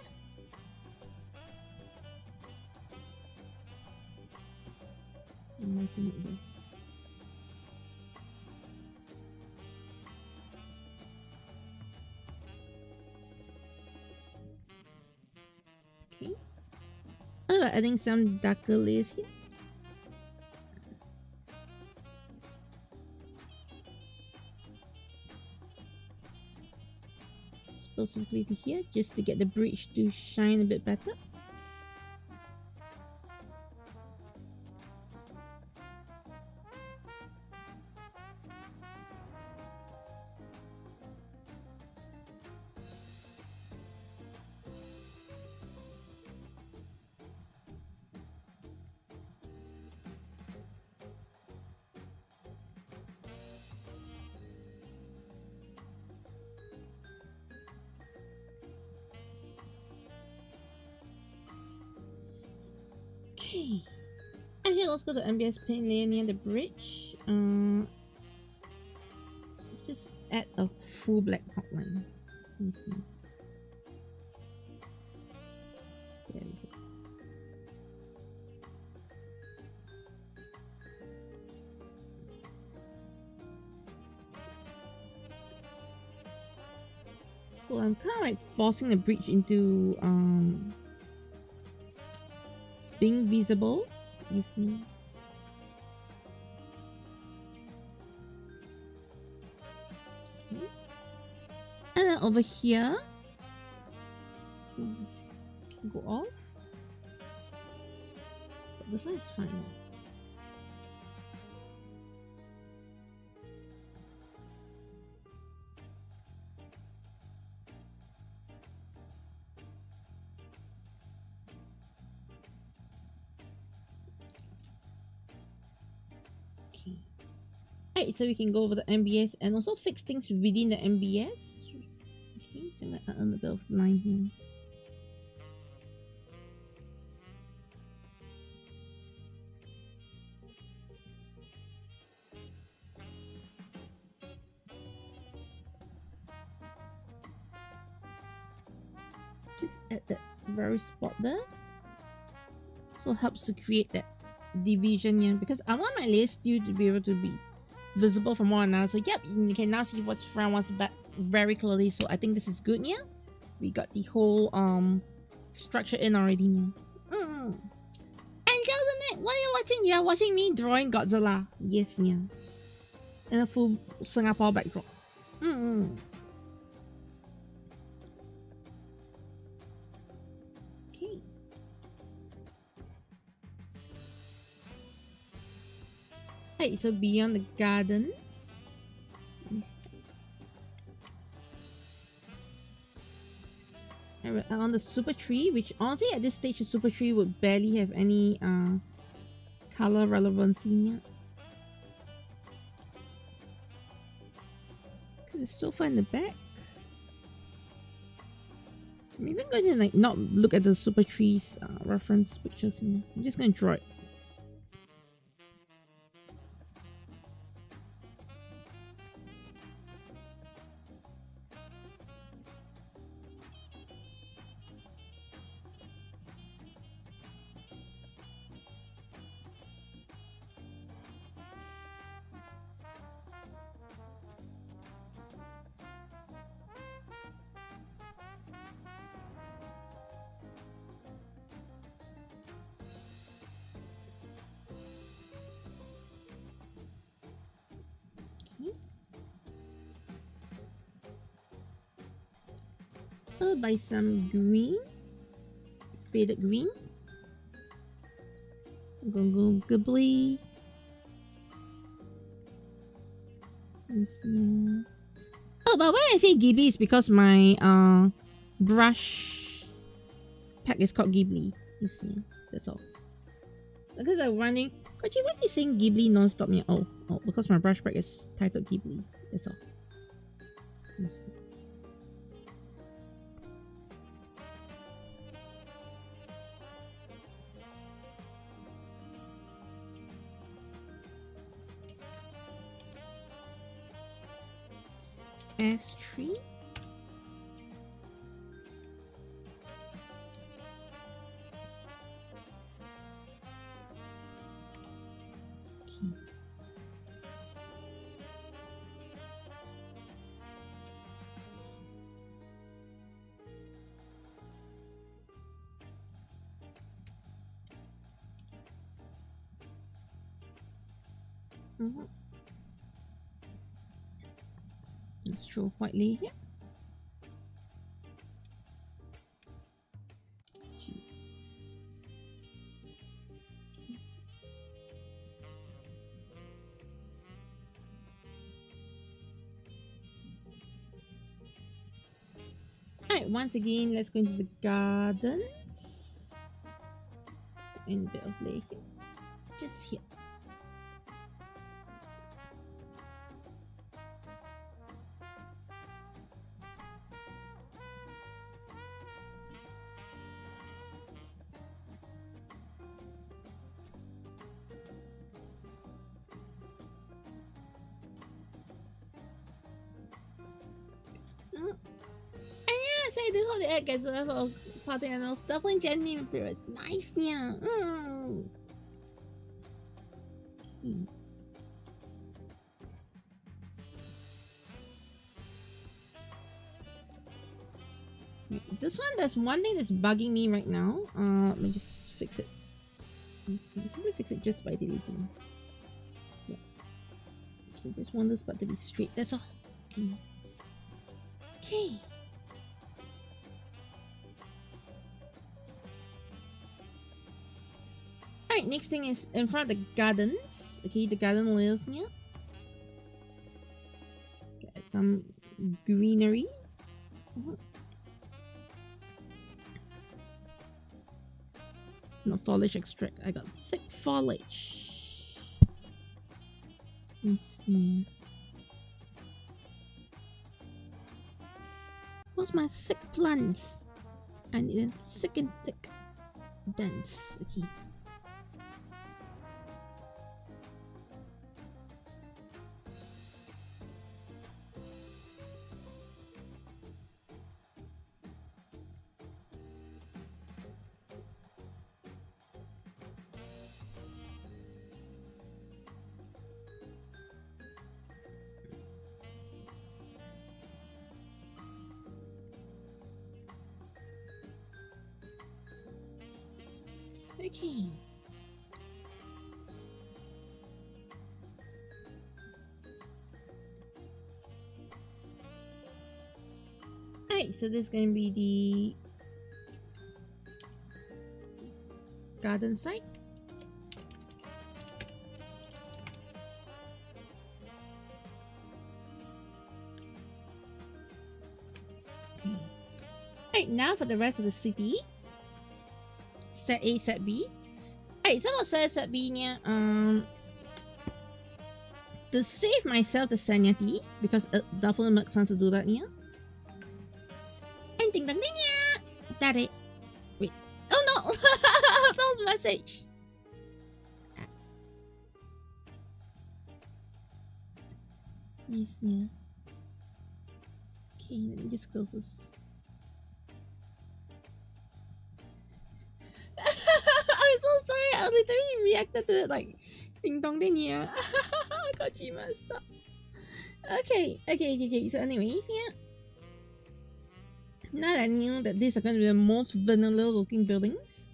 Okay. I'm adding some darker layers here. Specifically here, just to get the bridge to shine a bit better. Okay, and here let's go to MBS paint layer near the bridge. Let's just add a full black outline. Let me see. There we go. So I'm kind of like forcing the bridge into being visible. You see. Okay. And then over here, this can go off. But this one is fine. Alright, so we can go over the MBS and also fix things within the MBS. Okay, so I'm gonna earn a bit of line here. Just at that very spot there. So helps to create that division here, because I want my layer still to be able to be visible from one another. So yep, you can now see what's front, what's back very clearly. So I think this is good here. We got the whole structure in already here. And girls and men, what are you watching? You're watching me drawing Godzilla. Yes, yeah. In a full Singapore backdrop. Okay. Hey, so beyond the gardens. On the super tree, which honestly at this stage the super tree would barely have any color relevancy yet. Because it's so far in the back. I'm even going to like not look at the super tree's reference pictures here. I'm just going to draw it. By some green, faded green. Go Ghibli. Oh, but when I say Ghibli, it's because my brush pack is called Ghibli. You see, that's all. Because I'm running. Actually, why are you saying Ghibli non-stop? Oh, because my brush pack is titled Ghibli. That's all. You see. S3. Let's draw white layer here. Alright, once again, let's go into the gardens. And a bit of layer here. Just here. I do hope the egg gets a level of party animals. Definitely genuine period. Nice, yeah. This one, there's one thing that's bugging me right now. Let me just fix it. Let me see. I can fix it just by deleting. Yeah. Okay, just want this part to be straight. That's all. Okay. Alright, next thing is in front of the gardens. Okay, the garden layers here. Get some greenery. Not foliage extract. I got thick foliage. Let's see. What's my thick plants? I need a thick and thick, dense. Okay. Okay. Alright, so this is going to be the garden site. Okay. Alright, now for the rest of the city. Set A, set B. Alright, so about set B niya, to save myself the sanity, because it definitely makes sense to do that niya. And ding dong ding niya! That it. Wait. Oh no! That was a message. Yes, niya. Okay, let me just close this. I'm so sorry, I literally reacted to it like ding dong ding yeah. I got you messed up. Okay. So anyways, yeah. Now that I knew that these are going to be the most vanilla looking buildings.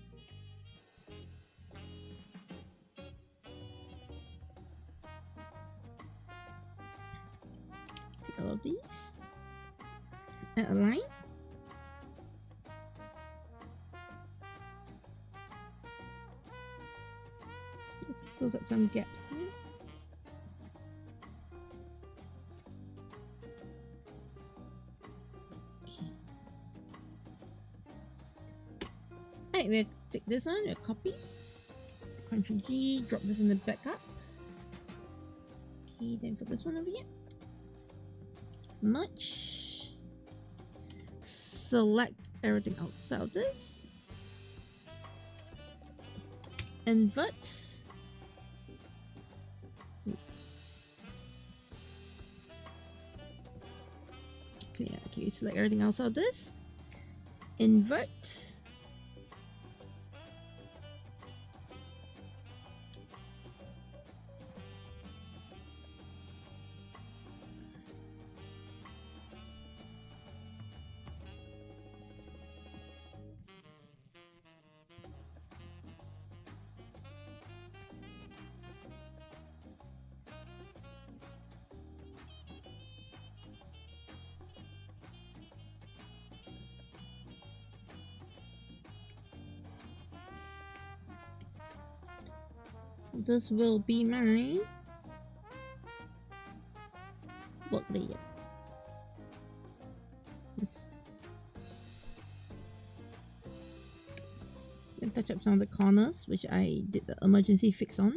Take all of these. And align. Let's close up some gaps here. Okay. Alright, we'll take this one, we'll copy. Ctrl G, drop this in the backup. Okay, then for this one over here. Merge. Select everything outside of this. Invert. Okay, select everything else out of this. Invert. This will be my work layer. Yes. And touch up some of the corners, which I did the emergency fix on,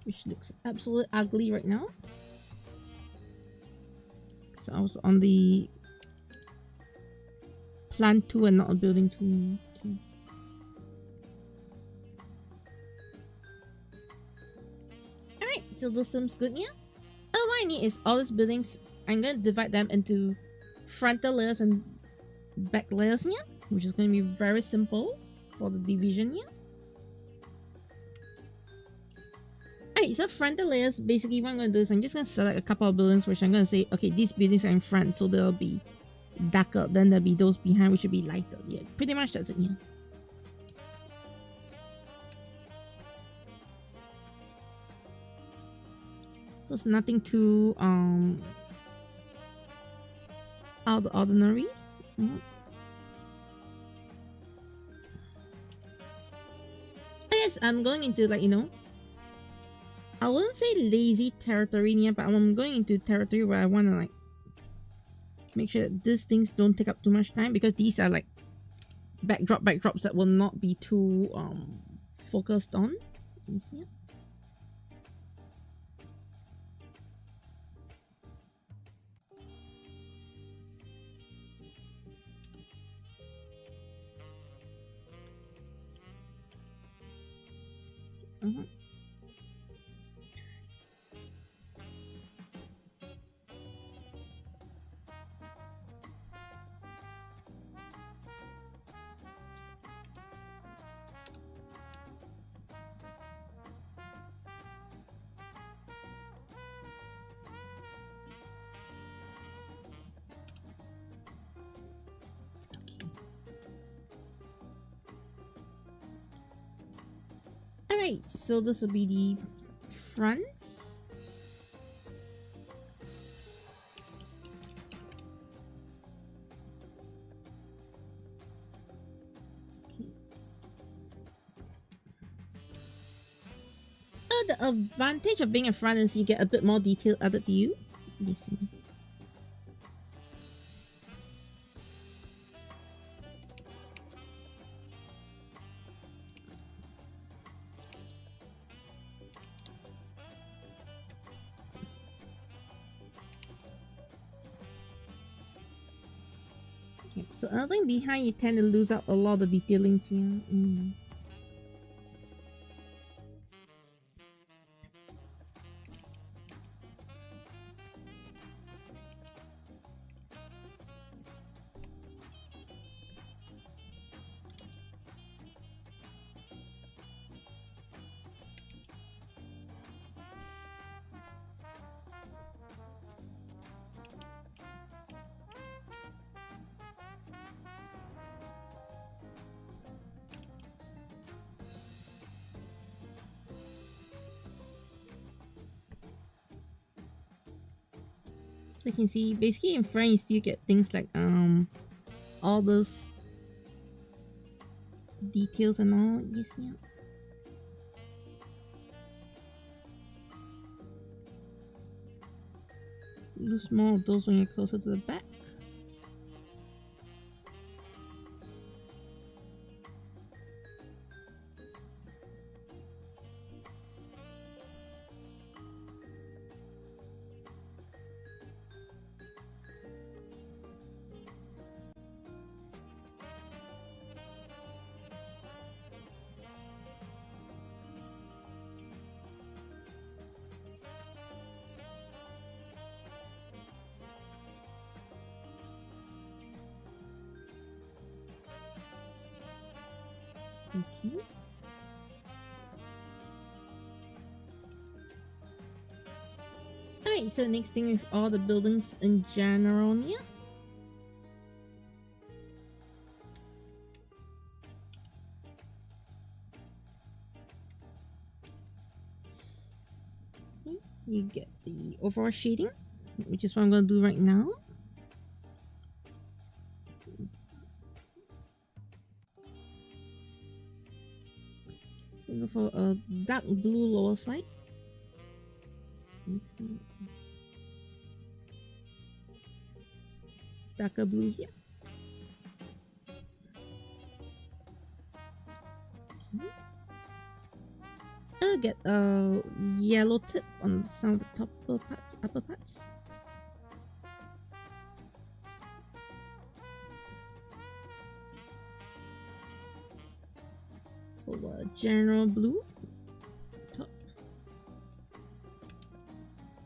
which looks absolutely ugly right now. So I was on the plan 2 and not a building 2. Okay. So this seems good, yeah? All what I need is all these buildings. I'm going to divide them into frontal layers and back layers, yeah? Which is going to be very simple for the division, yeah? Alright, so frontal layers, basically what I'm going to do is I'm just going to select a couple of buildings which I'm going to say, okay, these buildings are in front, so they'll be darker. Then there'll be those behind which will be lighter. Yeah, pretty much that's it, yeah. So it's nothing too out of the ordinary. Yes, I'm going into, like, you know, I wouldn't say lazy territory yet, but I'm going into territory where I want to, like, make sure that these things don't take up too much time, because these are like backdrops that will not be too focused on. You see? Alright, so this will be the fronts. Okay. The advantage of being a front is you get a bit more detail added to you. Yes. So another thing behind, you tend to lose out a lot of detailing here. So you can see basically in front you still get things like all those details and all. Yes, yeah. Lose more of those when you're closer to the back. Okay. Alright, so next thing with all the buildings in general here. Okay, you get the overall shading, which is what I'm going to do right now. Go for a dark blue lower side. Let me see. Darker blue here. Okay. I'll get a yellow tip on some of the top parts, upper parts. For a general blue top.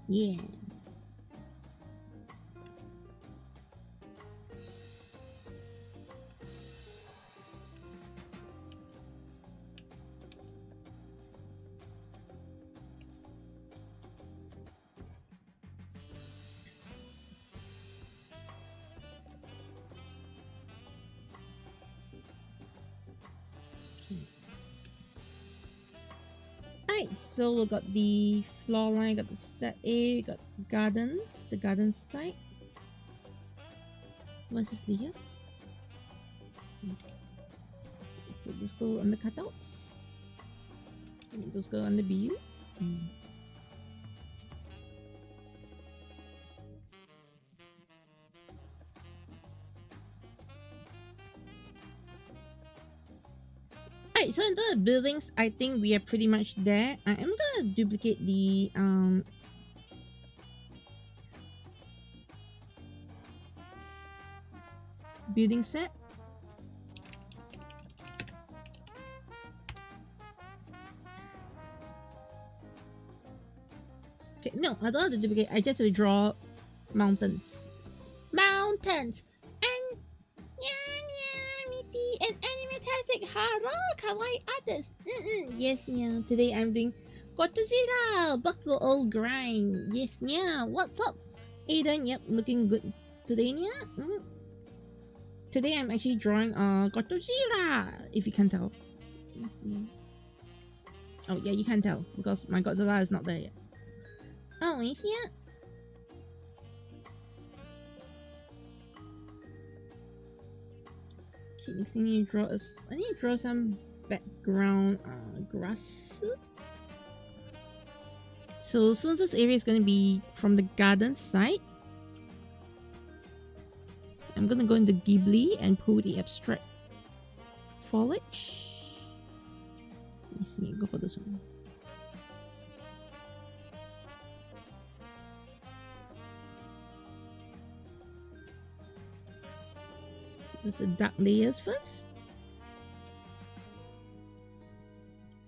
Yeah. Alright, so we got the floor line, got the set A, we got gardens, the garden side. What's this here? So this go on the cutouts. And those go on the BU. Alright, so in terms of buildings, I think we are pretty much there. I am gonna duplicate the building set. Okay, no, I don't have to duplicate. I just will draw mountains. Mountains! And Miti and Animatastic Hara Kawaii artist. Yes, yeah. Today I'm doing Godzilla, back to the old grind. Yes, yeah. What's up? Aiden, yep, looking good today, yeah. Today I'm actually drawing Godzilla, if you can tell. Yes, yeah. Oh yeah, you can tell because my Godzilla is not there yet. Oh, yes, yeah. Okay, next thing you draw is I need to draw some background grass. So since this area is gonna be from the garden side, I'm gonna go into Ghibli and pull the abstract foliage. Let me see, go for this one. So there's the dark layers first.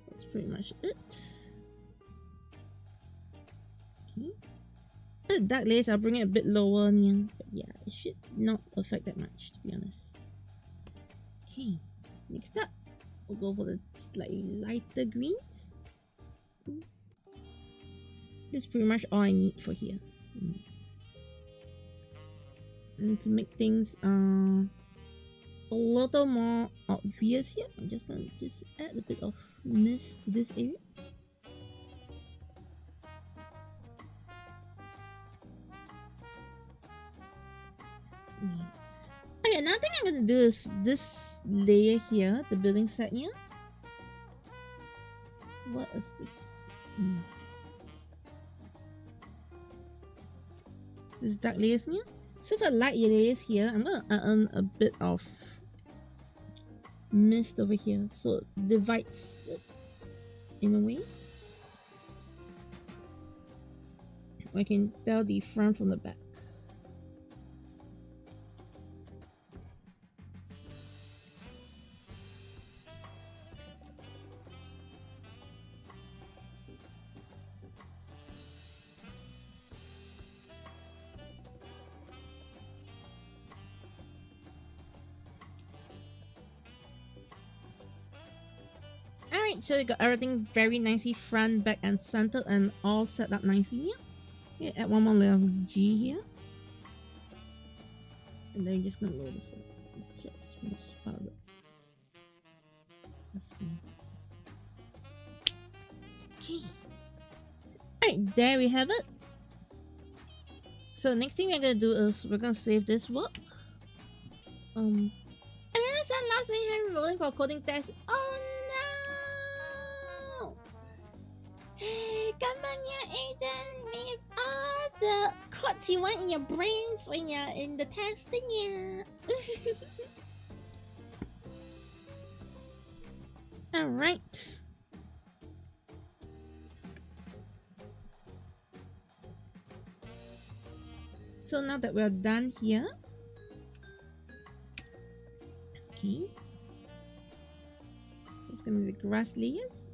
That's pretty much it. Okay. The dark layers, I'll bring it a bit lower, but yeah, it should not affect that much, to be honest. Okay, next up, we'll go for the slightly lighter greens. That's pretty much all I need for here. And to make things a little more obvious here, I'm just gonna add a bit of mist to this area. Okay, another thing I'm gonna do is this layer here, the building set here. What is this? This dark layers here. So for light layers here, I'm gonna earn a bit of mist over here, so it divides it in a way. I can tell the front from the back. So we got everything very nicely front, back, and centered, and all set up nicely here. Okay, add one more layer of G here, and then we're just gonna load this layer. Just most part of it. Let's see. Okay. Alright, there we have it. So next thing we're gonna do is we're gonna save this work. And then last week here rolling for coding test. Oh no! Hey, come on, yeah, Aiden, make all the quotes you want in your brains when you're in the testing, yeah. Alright. So now that we're done here, okay, it's gonna be the grass layers.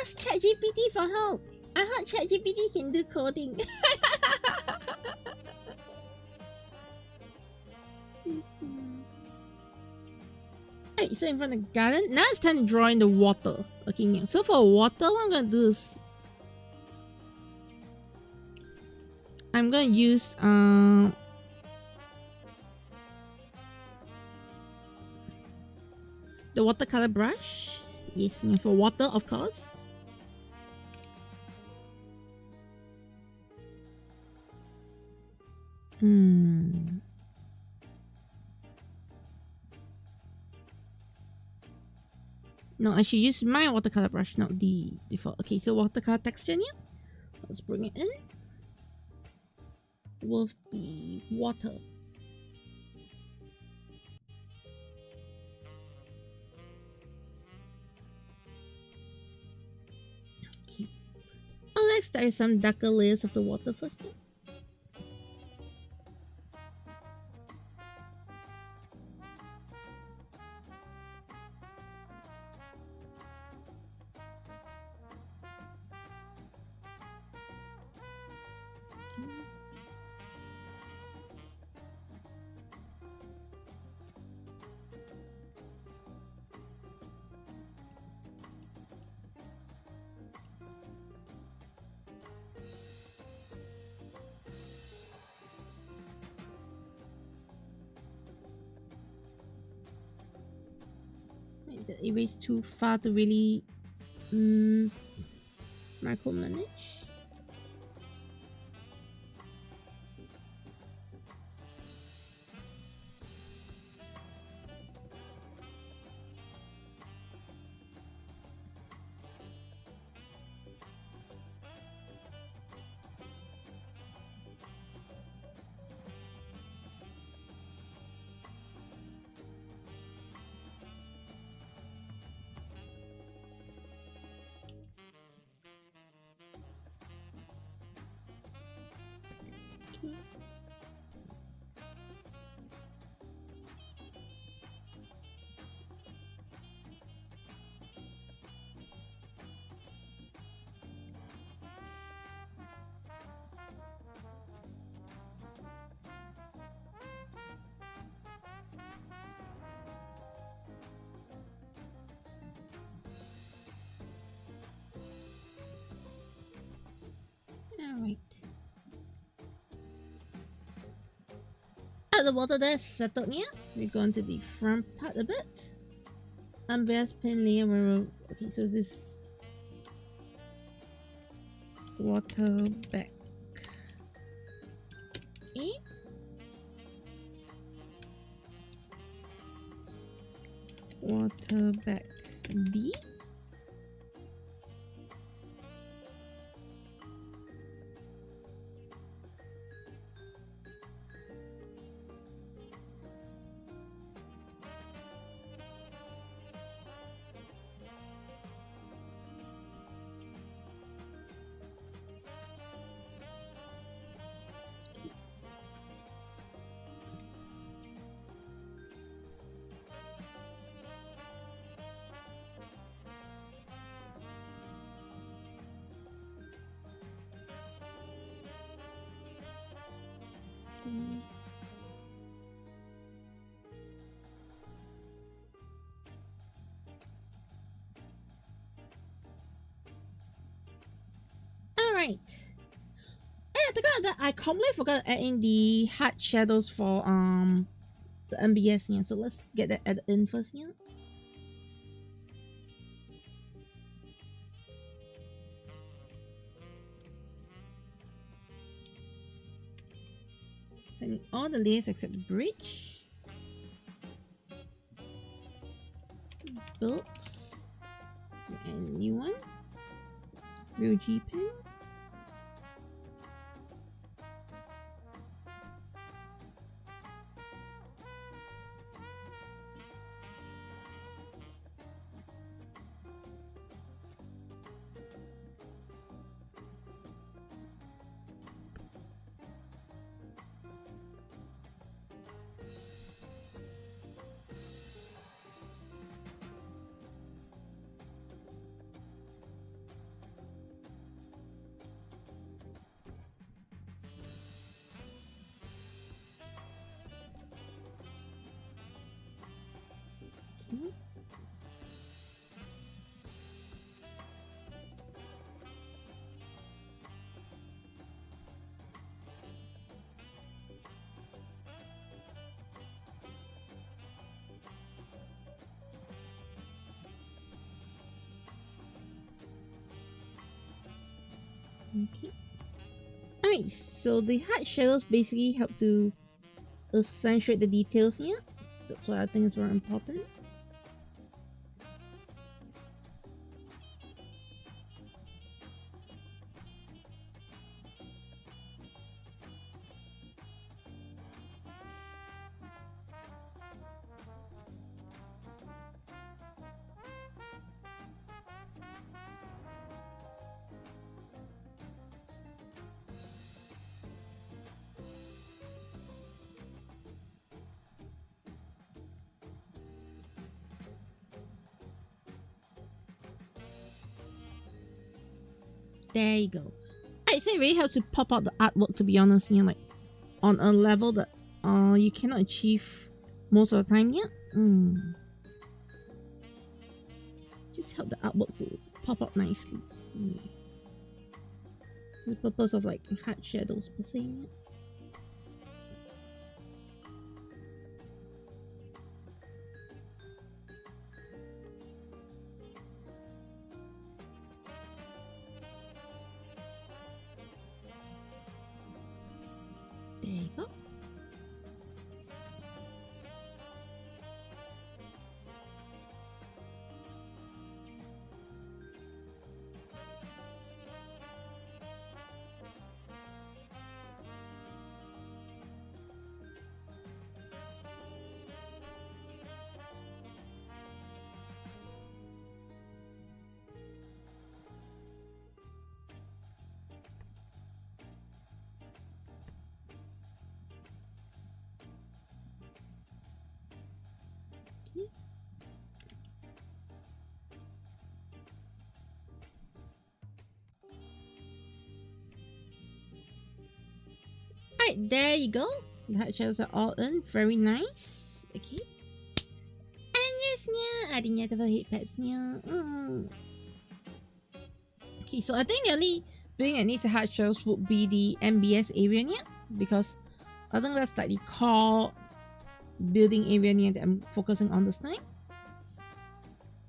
Ask ChatGPT for help. I heard ChatGPT can do coding. Alright, so in front of the garden, now it's time to draw in the water. Okay, so for water, what I'm gonna do is I'm gonna use the watercolor brush. Yes, for water, of course. No, I should use my watercolor brush, not the default. Okay, so watercolor texture here. Let's bring it in with the water. start with some darker layers of the water first. The erase too far to really micromanage. Alright. The water there is settled here. We're going to the front part a bit. Unbiased pen layer. Okay, so this water back A. Water back B. Alright. And that I completely forgot to add in the hard shadows for the MBS here. So let's get that added in first here. So I need all the layers except the bridge. Built. And new one. Real G pen. Okay. Alright, so the hard shadows basically help to accentuate the details here. That's what I think is very important. There you go. I'd say it really helps to pop out the artwork, to be honest, you know, like on a level that you cannot achieve most of the time. Yeah. Just help the artwork to pop out nicely. This is the purpose of like hard shadows per se. Yeah. There you go. Alright, there you go. The hard shadows are all in. Very nice. Okay. And yes, nya, AriNyaTou head pads nya. Okay, so I think the only thing that needs the hard shadows would be the MBS area nya, because I think that's like the core building area nya that I'm focusing on this time.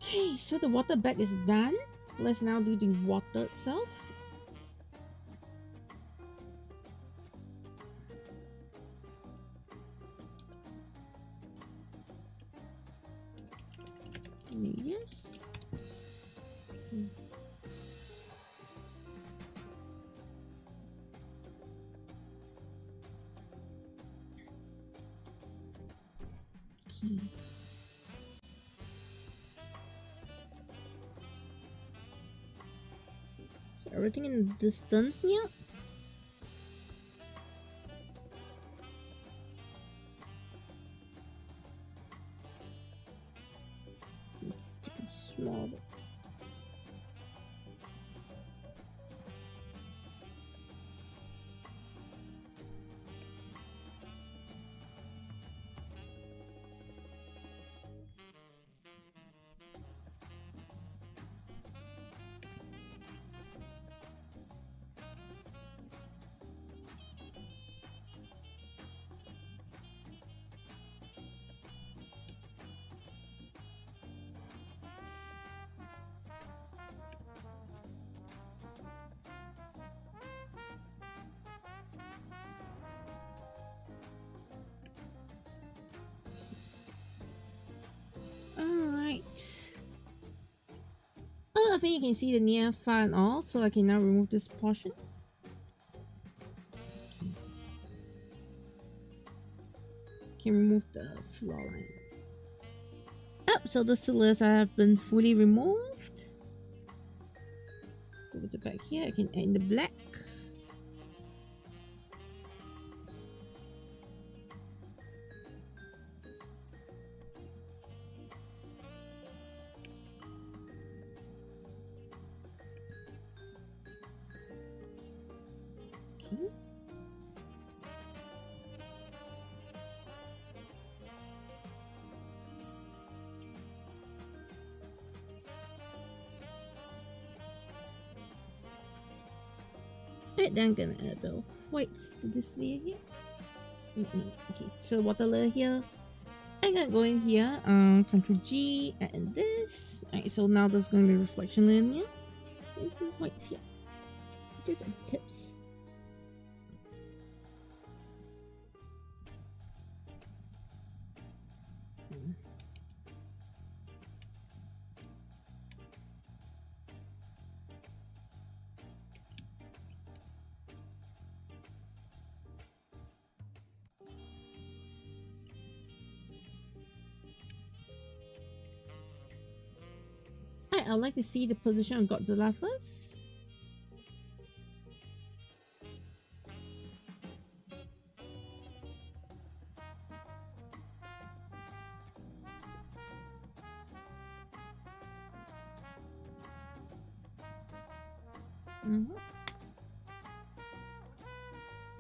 Okay, so the water bed is done. Let's now do the water itself. Layers. Okay. So everything in the distance here. It's getting small. I think you can see the near, far and all, so I can now remove this portion. Okay. Can remove the floor line. So the cylinders have been fully removed. Go to the back here, I can add in the black. Then I'm gonna add the whites to this layer here. Okay, so water layer here. I'm gonna go in here, Ctrl G, add in this. Alright, so now there's gonna be a reflection layer in here. And some whites here. Just at the tips. I'd like to see the position of Godzilla first. Mm-hmm.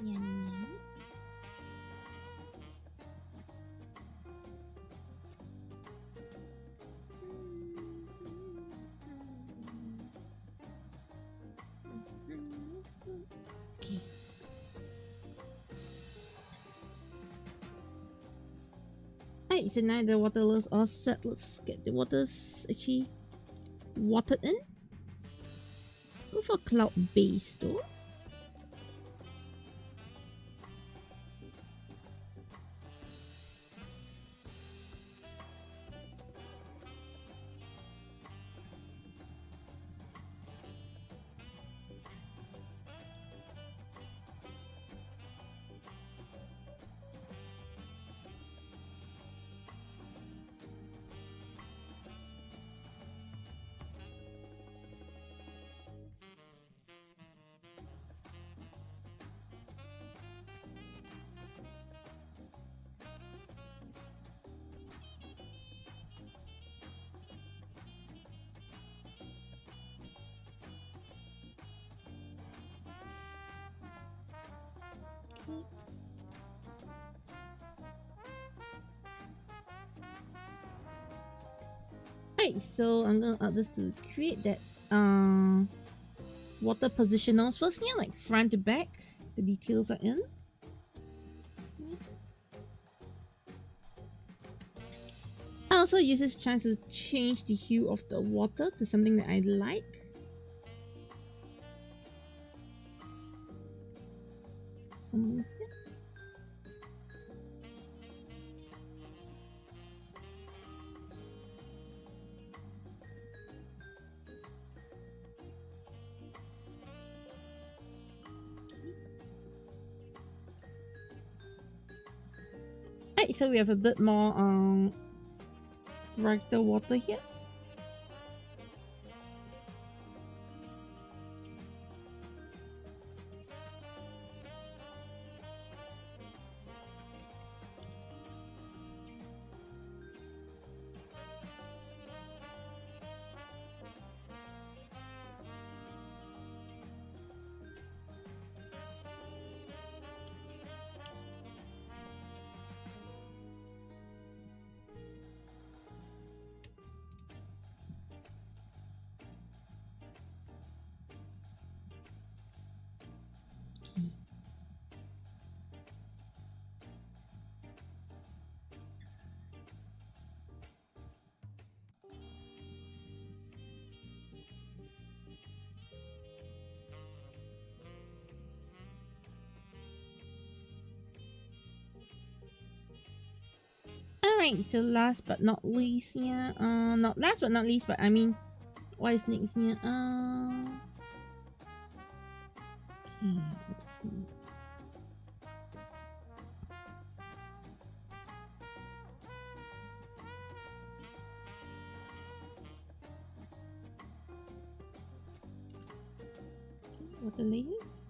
Yum, yum. Okay. Alright, so now the water levels are set. Let's get the waters actually watered in. Go for cloud base though. Alright, so I'm gonna add this to create that water positionals first here, like front to back. The details are in. I also use this chance to change the hue of the water to something that I like. Somewhere here. Alright, so we have a bit more brighter water here. Alright, so last but not least, yeah. Not last but not least, but I mean, what is next here? Okay, let's see. What the layers?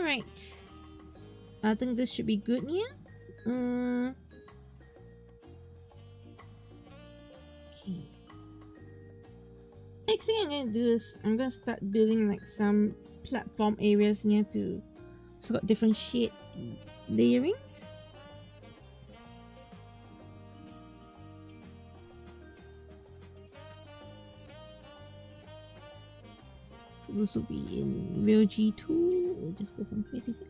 Alright. I think this should be good, yeah? Okay. Next thing I'm gonna do is I'm gonna start building like some platform areas here to so got different shade layerings. This will be in real G2. We'll just go from here to here.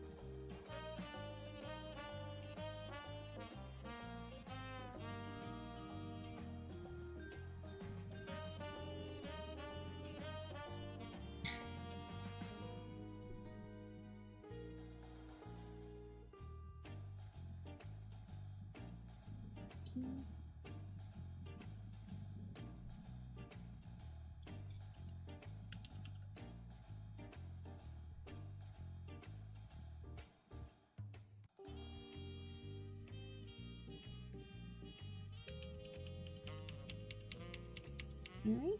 Alright.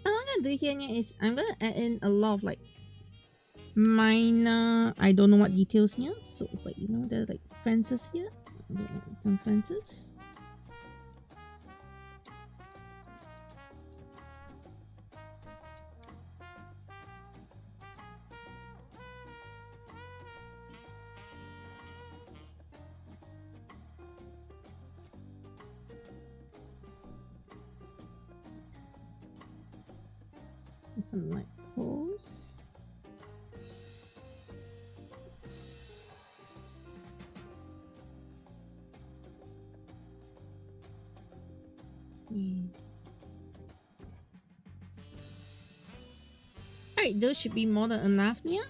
What I'm gonna do here is I'm gonna add in a lot of like minor, I don't know what details here. So it's like, you know, there are like fences here. I'm gonna add some fences. Some light poles. Alright, those should be more than enough here.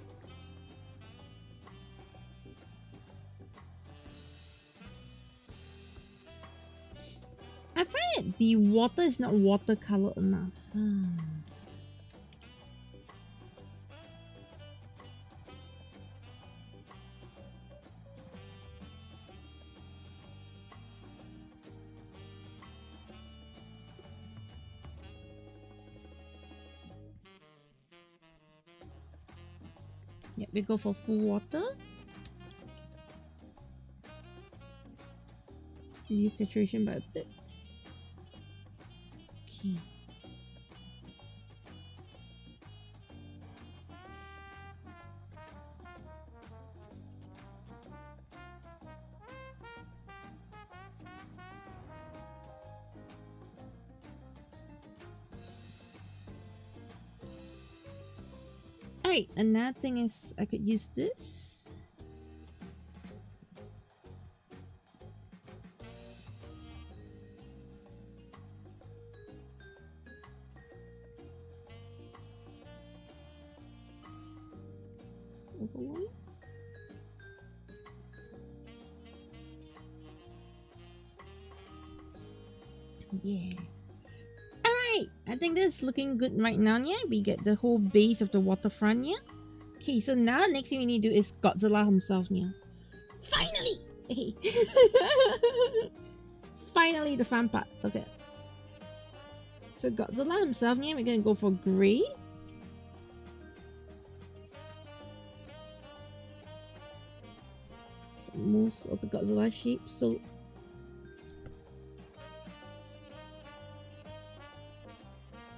I find that the water is not watercolor enough. Yep, we go for full water. Reduce saturation by a bit. Okay. Alright, another thing is I could use this. Overlay. Yeah. I think this is looking good right now, yeah? We get the whole base of the waterfront, yeah? Okay, so now next thing we need to do is Godzilla himself, yeah? Finally! Okay. Finally, the fun part. Okay. So Godzilla himself, yeah? We're gonna go for grey. Most of the Godzilla shapes, so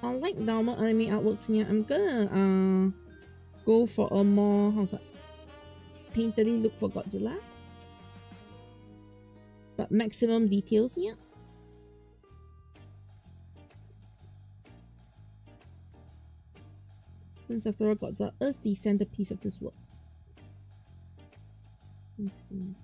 unlike normal anime artworks here, I'm gonna go for a more painterly look for Godzilla, but maximum details here. Since after all, Godzilla is the centerpiece of this work. Let's see.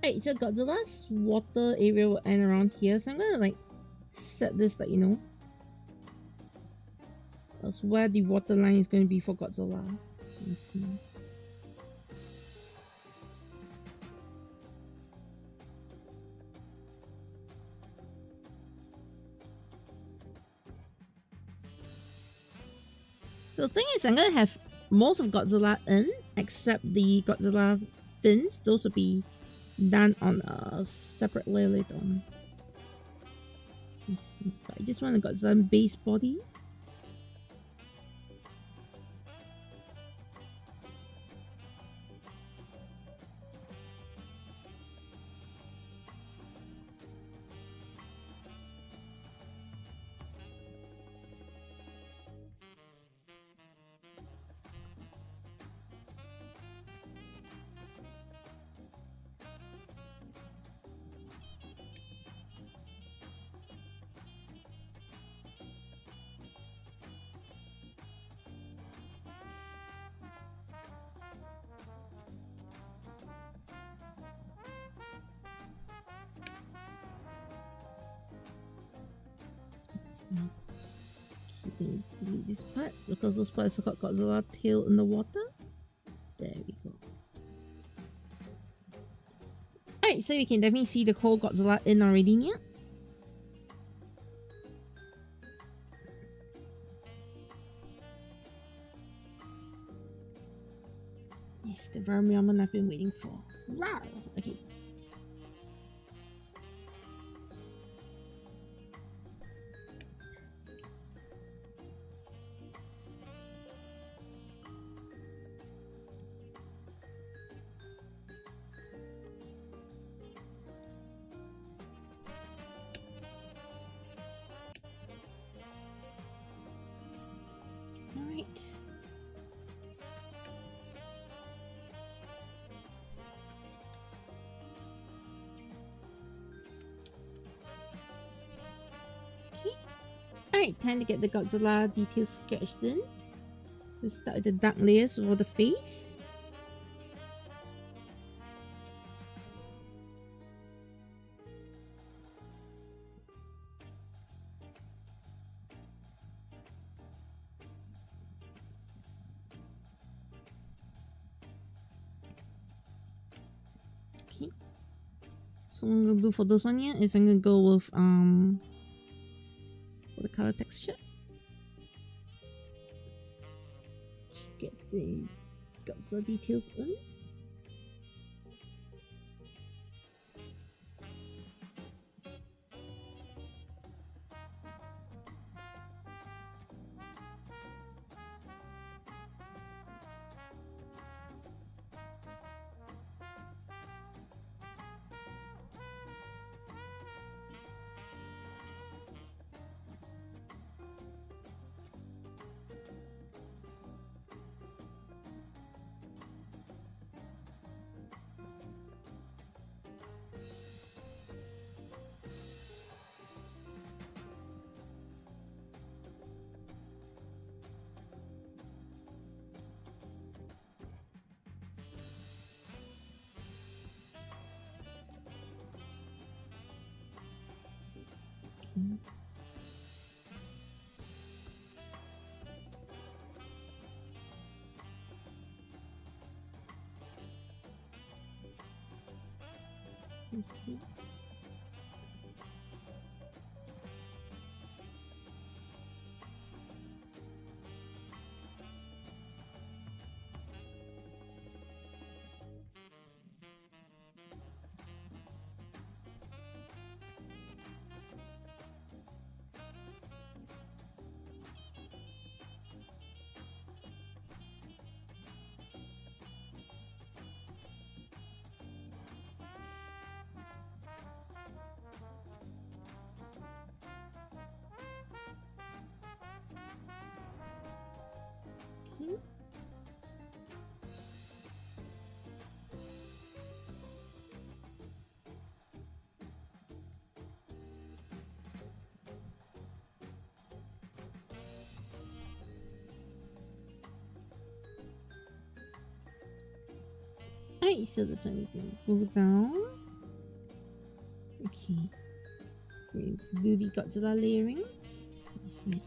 Right, so Godzilla's water area will end around here, so I'm gonna like set this like, you know, That's where the water line is going to be for Godzilla. Let me see. So the thing is, I'm going to have most of Godzilla in, except the Godzilla fins. Those will be done on a separate layer later on. Let's see. But I just want a Godzilla base body. Delete this part because those parts have got Godzilla tail in the water. There we go. Alright, so you can definitely see the whole Godzilla in already now. Yes, the Avermedia I've been waiting for. Wow. Okay. Alright, time to get the Godzilla details sketched in. We'll start with the dark layers for the face. Okay. So what I'm gonna do for this one here is I'm gonna go with for the color texture. Get the Godzilla details in. Let's see. Alright, so this one we can go down. Okay. We do the Godzilla layerings. Let's see.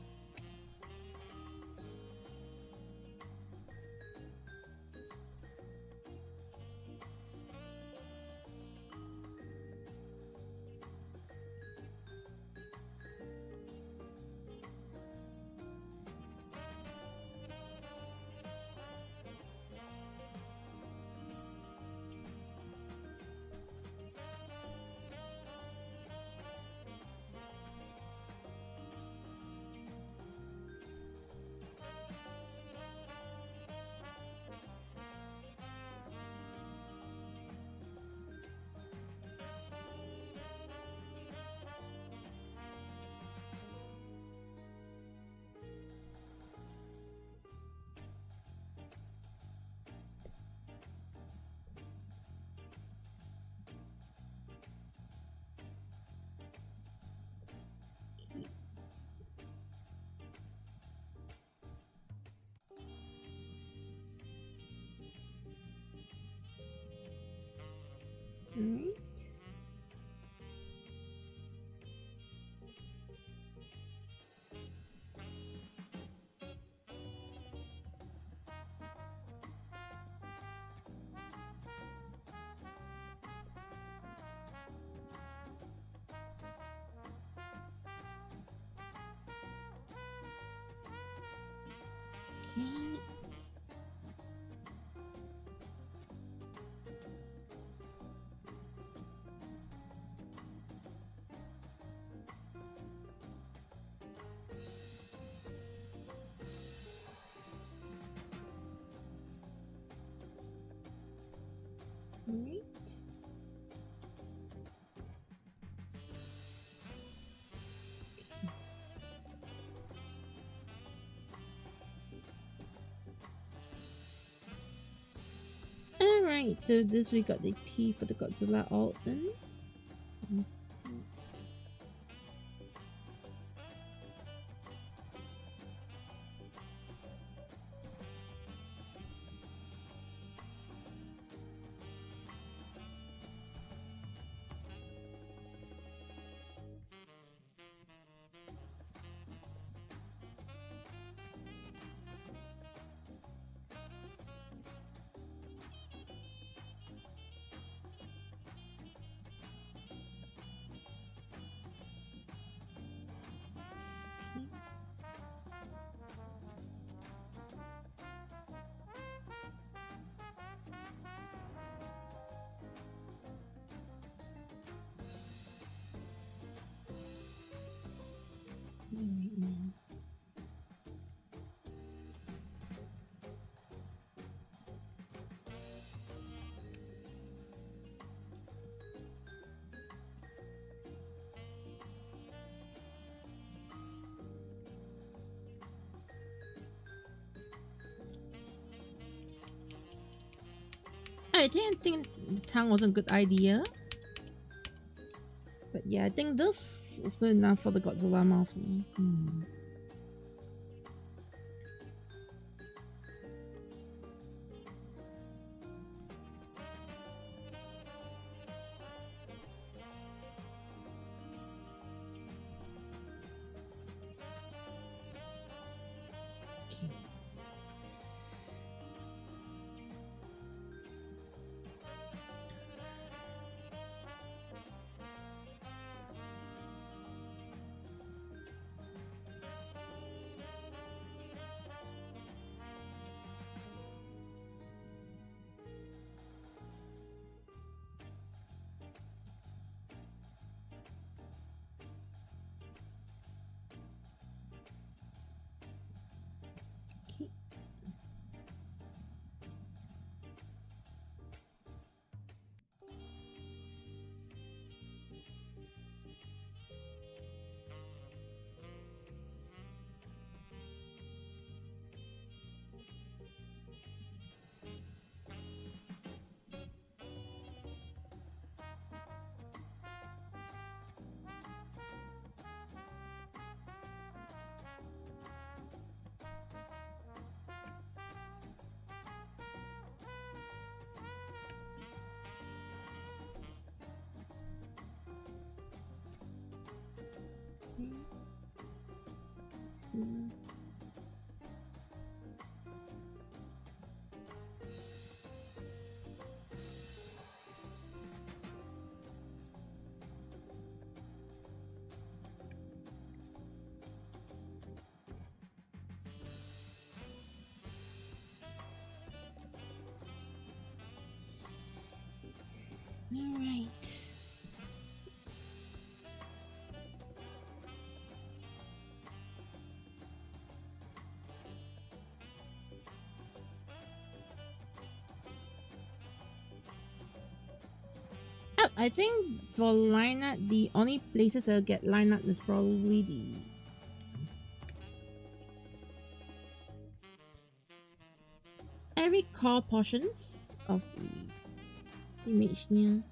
Alright. Okay. Right. Alright, so this we got the T for the Godzilla alt then. I didn't think the tongue was a good idea. But yeah, I think this is good enough for the Godzilla mouth. Alright. Oh, I think for lineup, the only places I'll get lineup is probably the every core portions of the image near.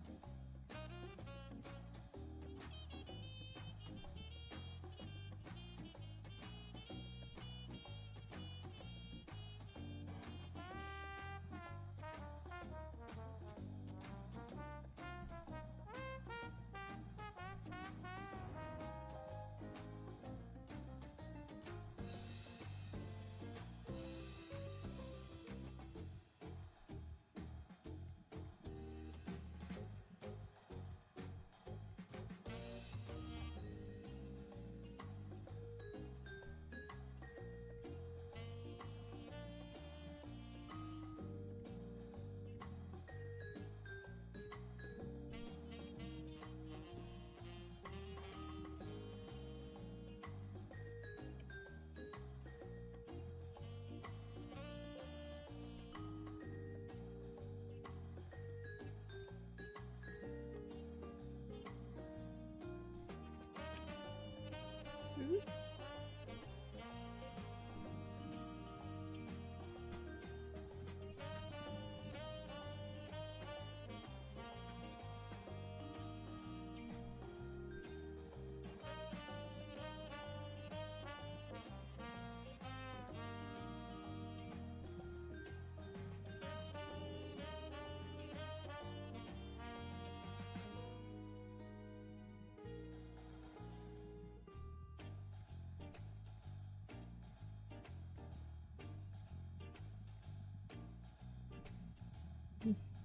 Yes.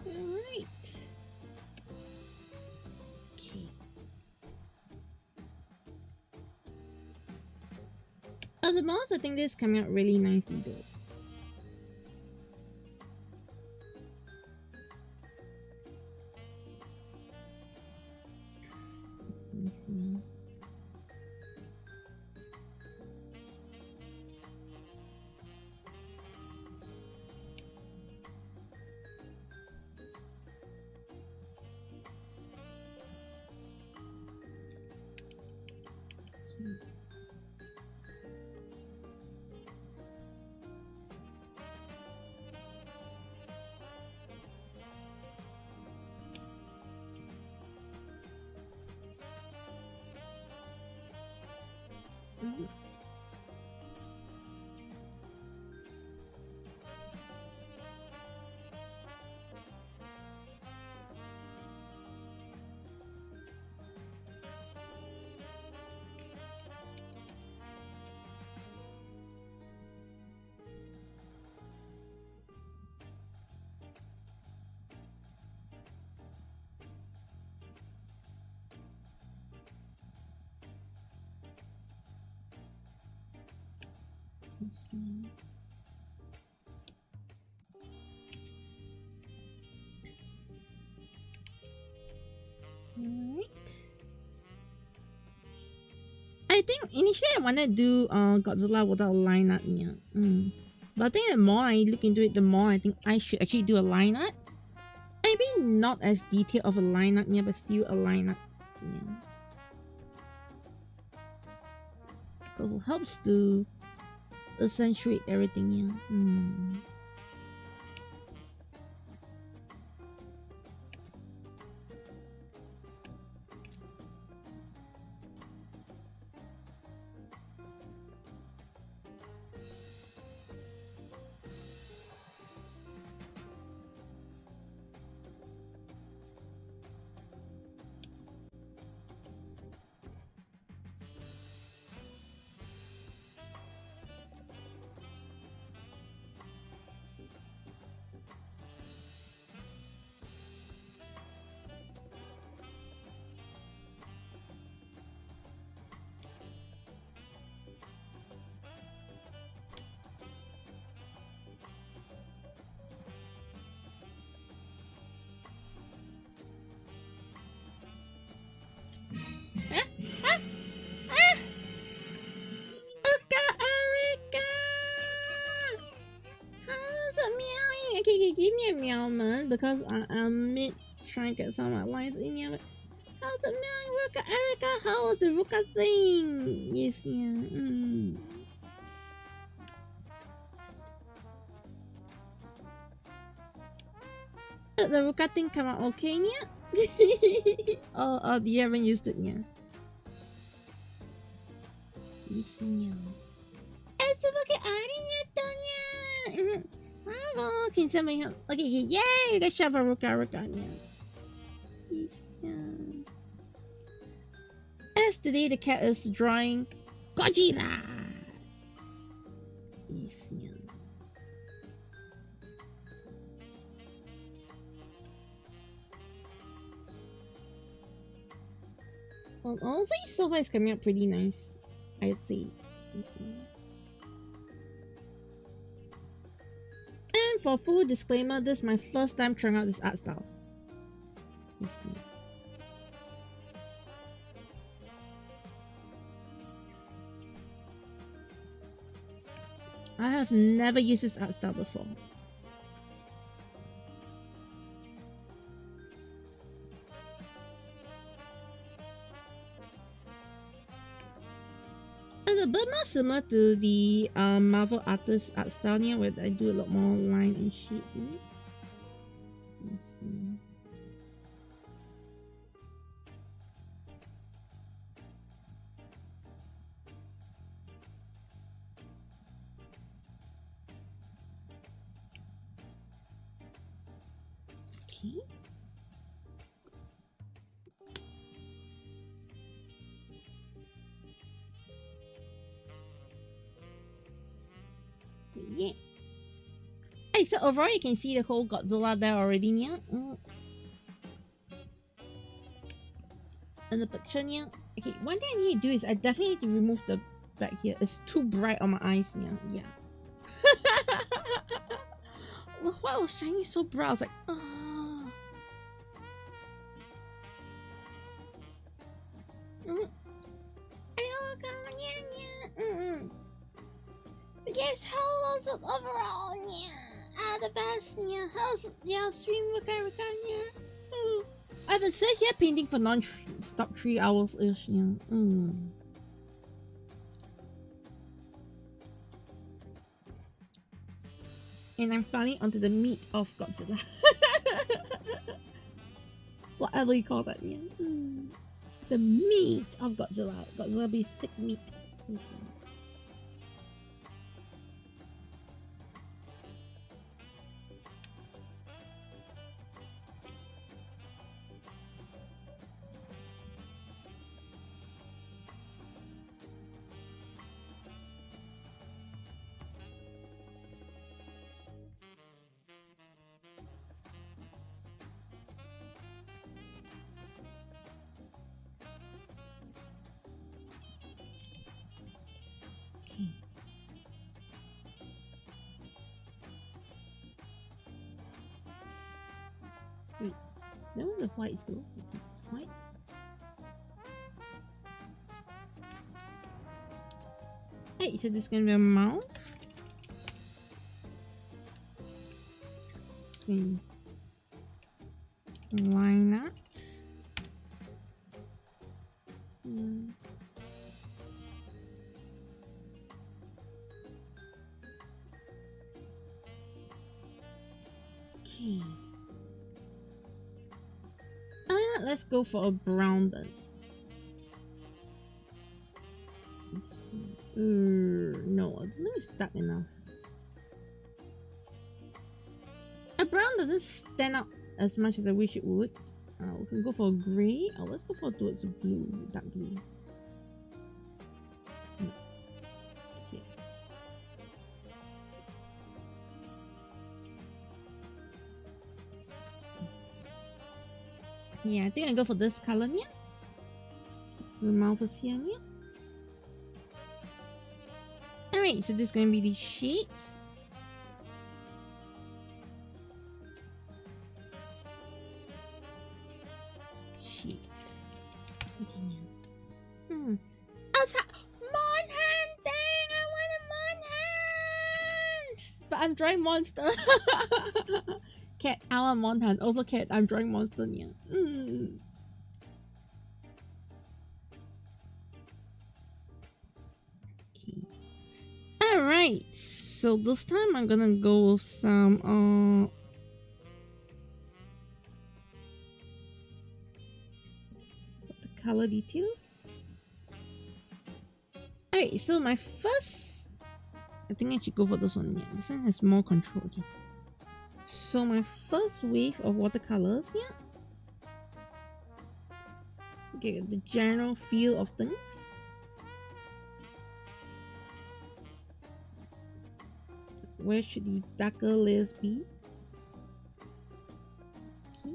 Alright. Okay. The most, I think this is coming out really nicely though. Let me see. Let's see. Alright. I think initially I wanted to do Godzilla without a line art, yeah. But I think the more I look into it, the more I think I should actually do a line art. Maybe not as detailed of a line art, yeah, but still a line art, yeah. Because it helps to accentuate everything, yeah. Okay, give me a meowman because I'm mid trying to get some of my lines in here. How's it man? Ruka Erica, how's the Ruka thing? Yes, yeah. Did the Ruka thing come out okay, yeah? Oh, you haven't used it yet. Yes, yeah. Let's look at AriNyaTou, yeah. Bravo, can somebody help? Okay, yay! Let's shove a Ruka, yeah. Yes, yeah. As today the cat is drawing Godzilla. Yes, yeah. Honestly, so far it's coming out pretty nice, I'd say. Yes, yeah. And for full disclaimer, this is my first time trying out this art style. Yes, yeah. I have never used this art style before. It's a bit more similar to the Marvel artist art style here, where I do a lot more line and shades in it. Let's see. Okay. Yeah. Hey, so overall you can see the whole Godzilla there already, yeah? And the picture, yeah? Okay, one thing I need to do is I definitely need to remove the back here. It's too bright on my eyes, yeah. Why was shiny so bright? I was like, oh. Yes, how was it overall? Yeah, the best. Yeah, how's stream working? Yeah. I've been sitting here painting for non-stop 3 hours ish. Yeah. And I'm finally onto the meat of Godzilla. Whatever you call that, yeah. The meat of Godzilla. Godzilla be thick meat. Wait, where was the whites though? Okay, it's whites. Hey, so this is gonna be a mouth. It's gonna line up. Okay. Let's go for a brown then. No, I don't think it's dark enough. A brown doesn't stand out as much as I wish it would. We can go for a grey. Let's go for towards blue, dark blue. No. Okay. Yeah, I think I go for this color here. So the mouth is here. Alright, so this is going to be the shades. Shades. Okay, now. Mon hand thing! I want a Mon hands! But I'm drawing monster. Cat, our Montan. Also cat, I'm drawing monster. Yeah. Okay. Alright. So this time I'm gonna go with some the color details. Alright, so my first, I think I should go for this one. Yeah, this one has more control. Okay. So my first wave of watercolors here. Okay, the general feel of things. Where should the darker layers be? Okay.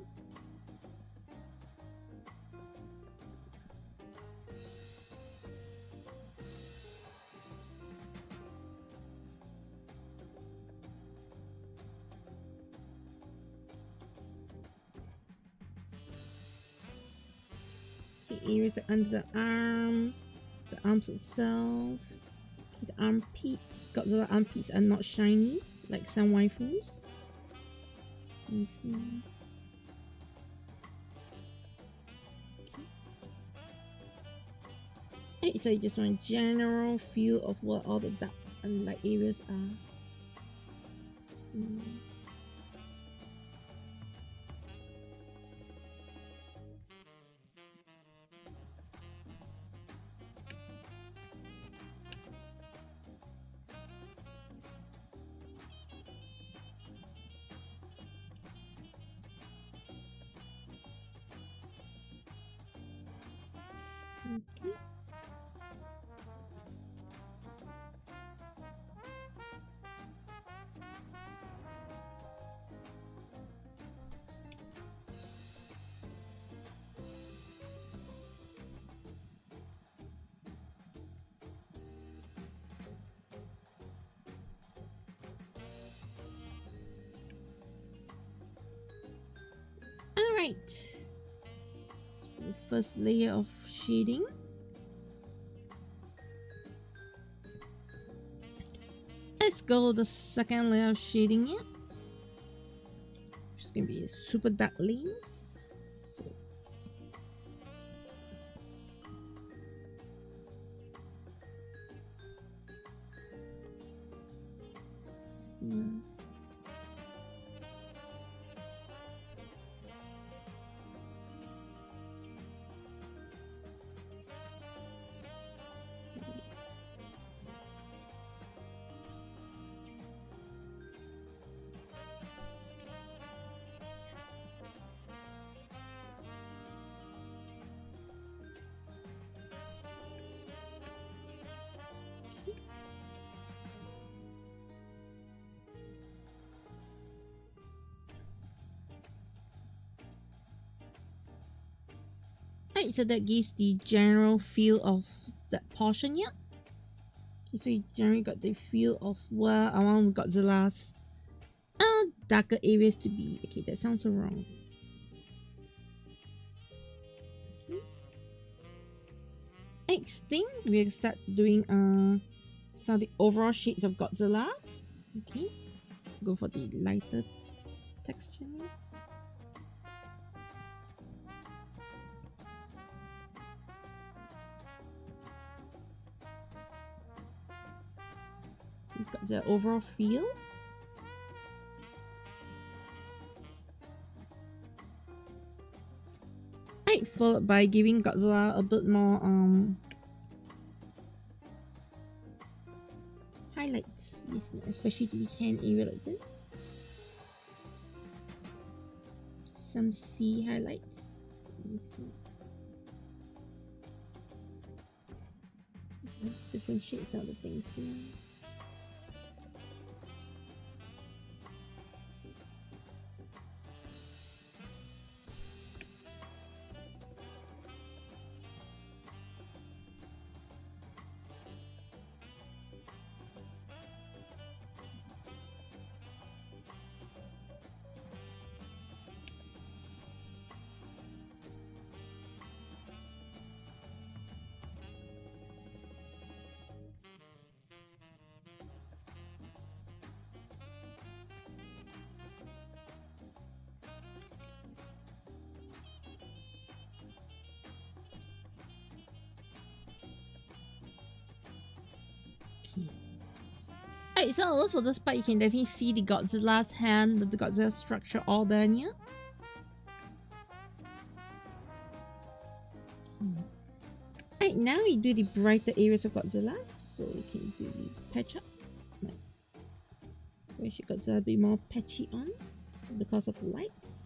Areas like under the arms itself. Okay, the armpits. Godzilla armpits are not shiny like some waifus. You see. Okay. So you just want a general feel of what all the dark and light areas are. See. Okay. All right. So the first layer of shading. Let's go with the second layer of shading here. Just gonna be a super dark lanes. So right, so that gives the general feel of that portion here. Okay, so you generally got the feel of where I want Godzilla's darker areas to be. Okay, that sounds so wrong. Okay. Next thing, we'll start doing some of the overall shades of Godzilla. Okay, go for the lighter texture. We've got the overall feel. Right, followed by giving Godzilla a bit more highlights, yes, especially the hand area like this. Some sea highlights. Let me see. Just have different shades of the things here. Alright, so also this part you can definitely see the Godzilla's hand, the Godzilla structure all there. Alright, now we do the brighter areas of Godzilla. So we can do the patch up. Where should Godzilla be more patchy on because of the lights?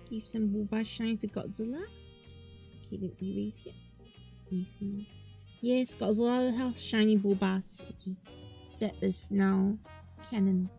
Give some booba shine to Godzilla. Okay, then erase it. Erase now. Yes, Godzilla has shiny boobas. Okay, that is now canon.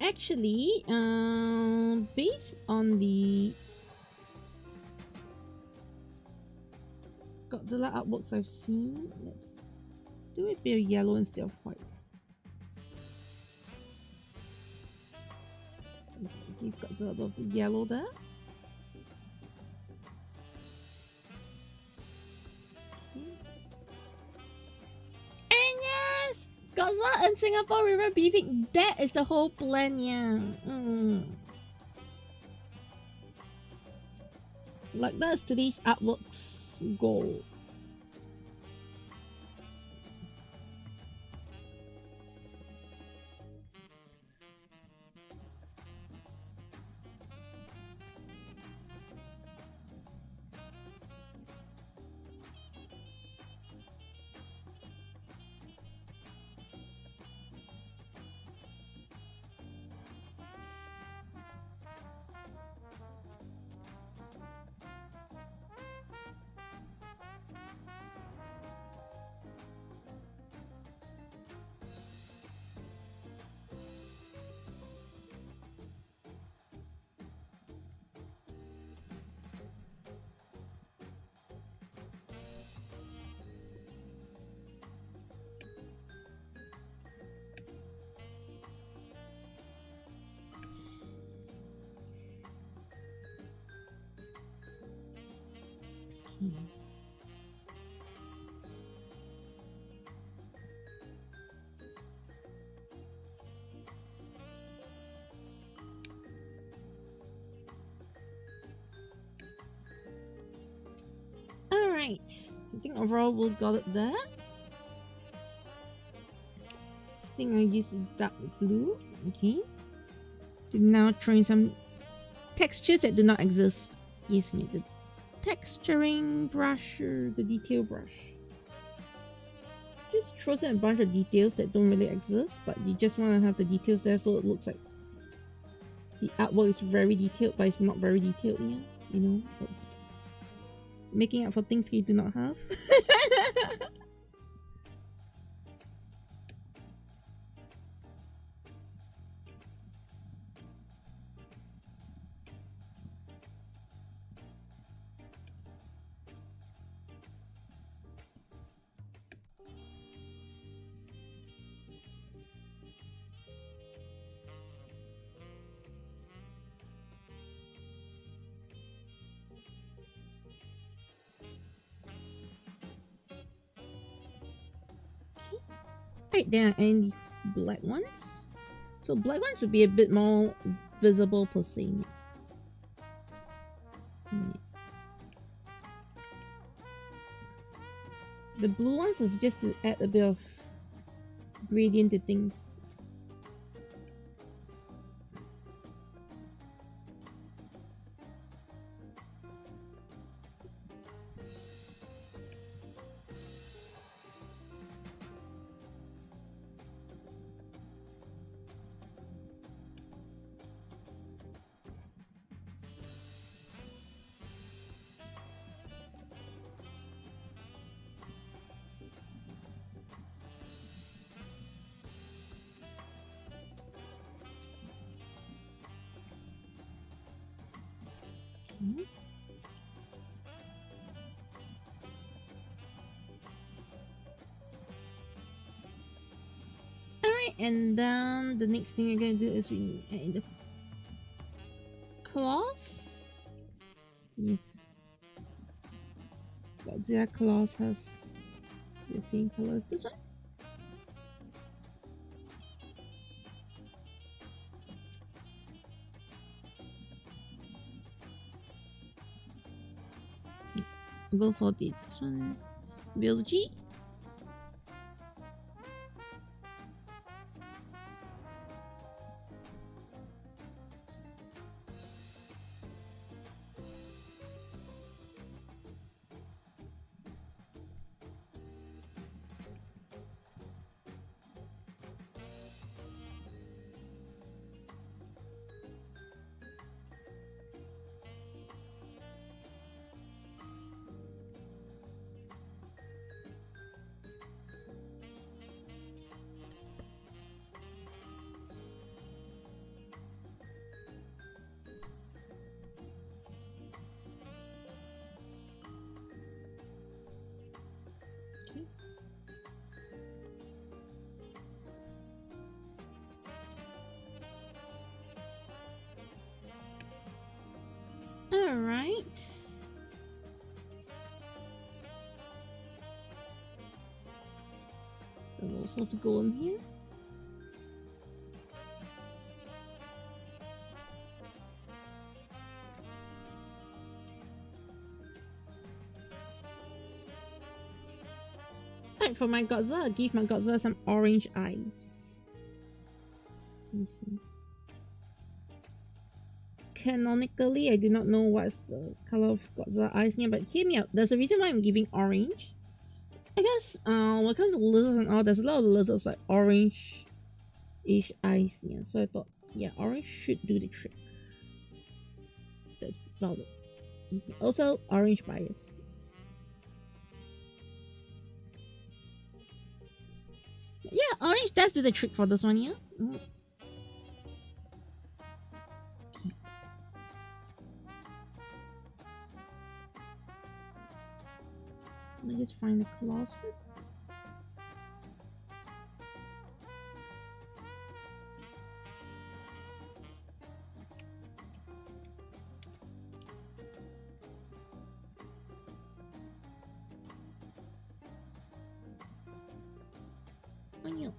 Actually, based on the Godzilla artworks I've seen, let's do a bit of yellow instead of white. Give Godzilla a bit of the yellow there. Godzilla and Singapore River beefing, that is the whole plan, yeah. Like that's today's artwork's goal. Alright, I think overall we got it there. This thing I use dark blue, okay. To now throw in some textures that do not exist. Yes, need the texturing brush or the detail brush. Just throws in a bunch of details that don't really exist, but you just want to have the details there so it looks like the artwork is very detailed, but it's not very detailed. Yeah, you know, it's making up for things you do not have. Right, then I end the black ones. So black ones would be a bit more visible per se. The blue ones is just to add a bit of gradient to things. Alright, and then the next thing we're gonna do is we need to add in the claws. Yes. Godzilla claws has the same color as this one. Go for this one. Biology. Alright. And also to go in here. Right, for my Godzilla, I'll give my Godzilla some orange eyes. Let me see. Canonically, I do not know what's the color of Godzilla eyes here, but hear me out. There's a reason why I'm giving orange. I guess when it comes to lizards and all, there's a lot of lizards like orange-ish eyes. Yeah, so I thought, yeah, orange should do the trick. That's about it. Also, orange bias. Yeah, orange does do the trick for this one, yeah. Let me just find the claws first. On you.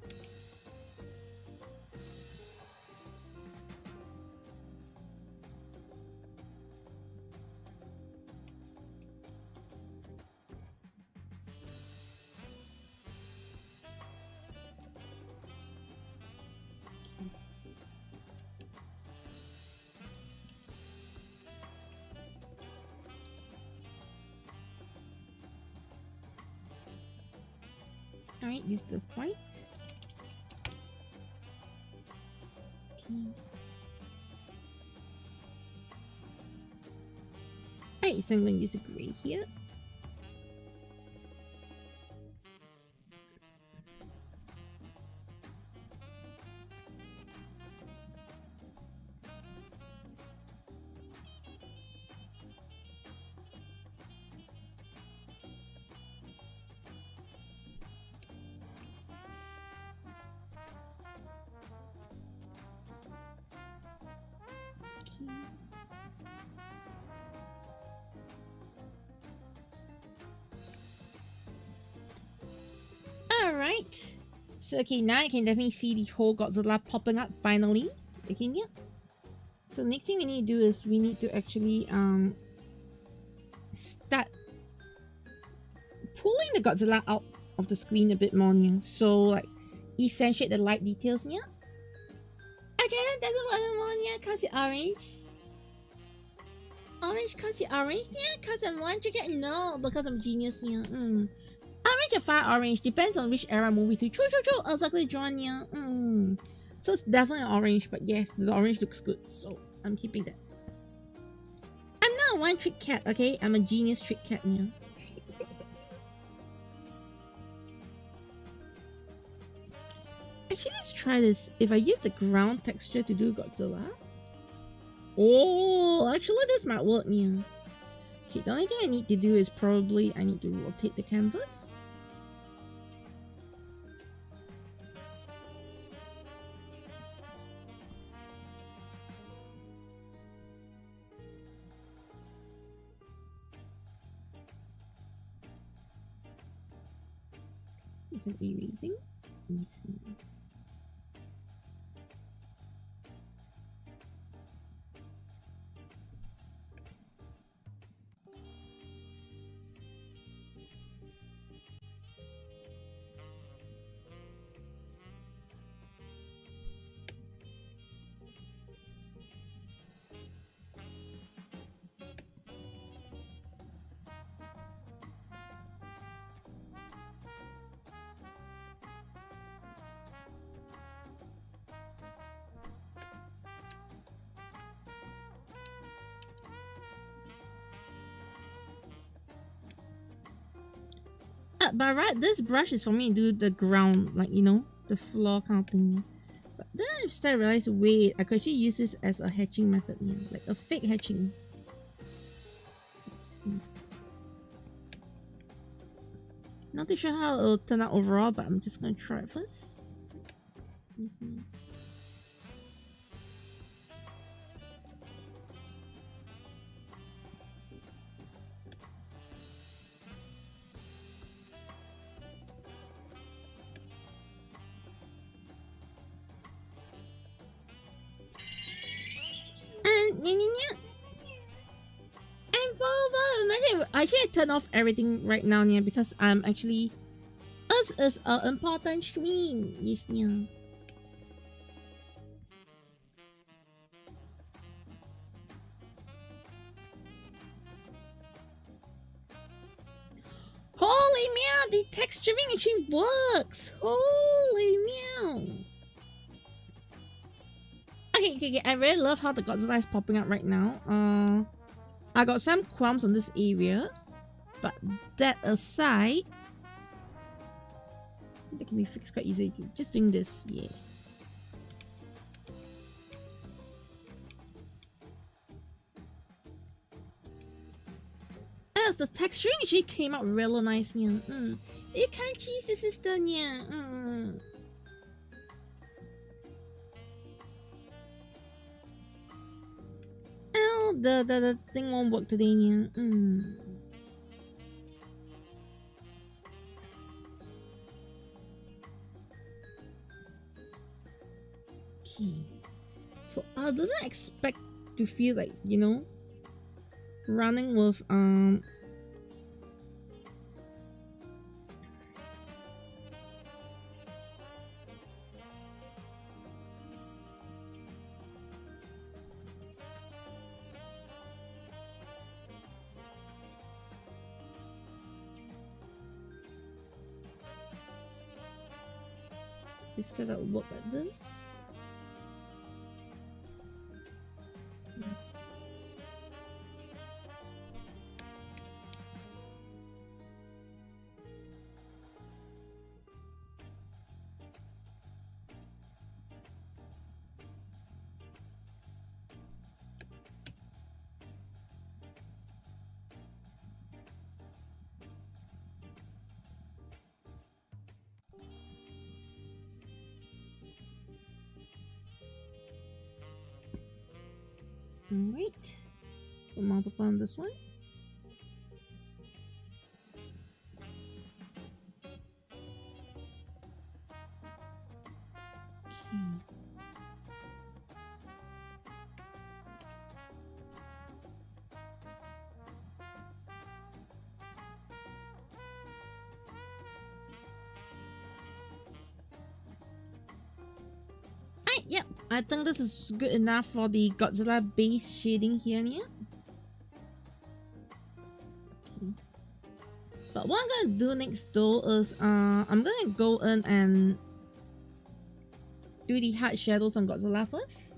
Alright, these are the whites. Okay. Alright, so I'm going to use the grey here. Alright. So okay, now I can definitely see the whole Godzilla popping up finally. Okay, yeah. So next thing we need to do is we need to actually start pulling the Godzilla out of the screen a bit more, yeah. So like accentuate the light details, yeah. Okay, that doesn't want more, yeah, cause it's orange. Orange cause it's orange, yeah, cause I'm one to get no, because I'm genius, yeah. Orange or fire orange, depends on which era movie to. True, exactly drawn, yeah. So it's definitely orange, but yes, the orange looks good, so I'm keeping that. I'm not a one trick cat, okay? I'm a genius trick cat, yeah. Actually, let's try this. If I use the ground texture to do Godzilla. Oh, actually this might work, yeah. Okay, the only thing I need to do is probably I need to rotate the canvas. Some erasing. Let me see. But right, this brush is for me to do the ground, like, you know, the floor kind of thing. But then I started to realize, wait, I could actually use this as a hatching method, yeah, like a fake hatching. Let's see. Not too sure how it'll turn out overall, but I'm just gonna try it first. Let's see. Actually, I turn off everything right now, yeah, because I'm actually us is an important stream, yes, yeah. Holy meow, the texturing actually works. Holy meow. Okay, I really love how the Godzilla is popping up right now. I got some crumbs on this area, but that aside, that can be fixed quite easily. Just doing this, yeah. As the texturing actually came out really nice, yeah. You can't cheese the system, yeah. Oh, the thing won't work today, yeah. Okay. So I didn't expect to feel like, you know, running with this setup work like this. Alright, we'll multiply on this one. Yep, I think this is good enough for the Godzilla base shading here. Yeah. Okay. But what I'm gonna do next though is I'm gonna go in and do the hard shadows on Godzilla first.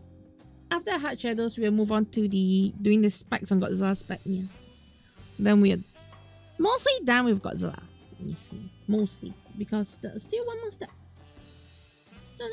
After hard shadows, we'll move on to doing the spikes on Godzilla spec. Yeah. Then we're mostly done with Godzilla. Let me see. Mostly. Because there's still one more step. Ta-da!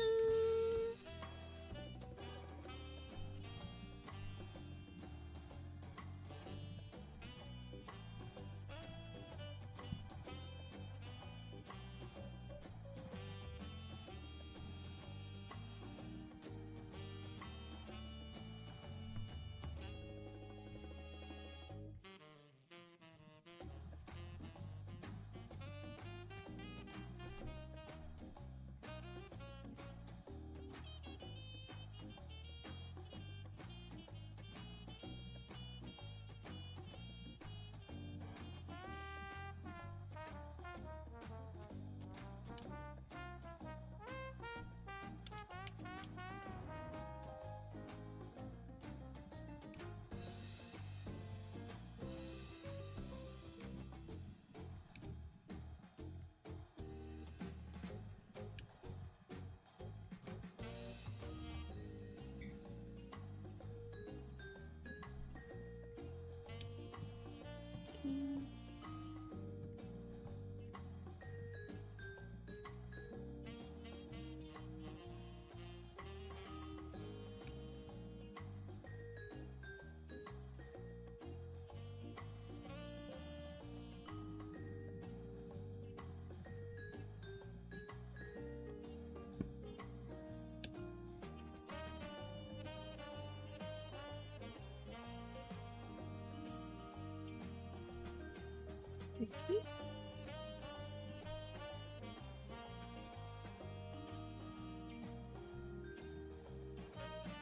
Okay.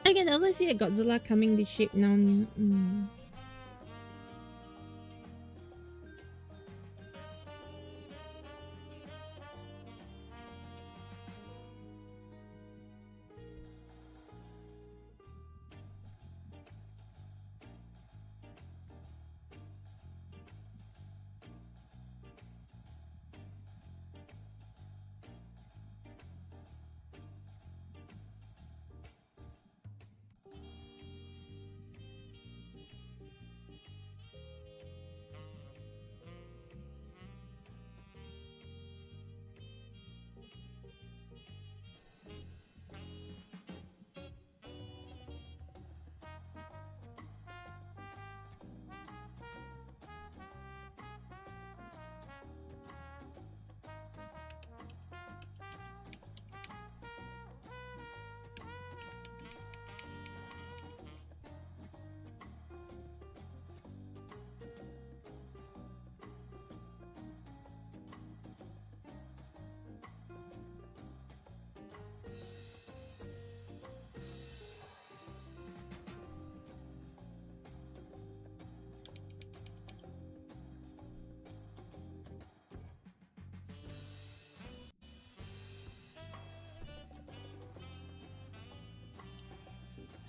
I can always see a Godzilla coming this shape now.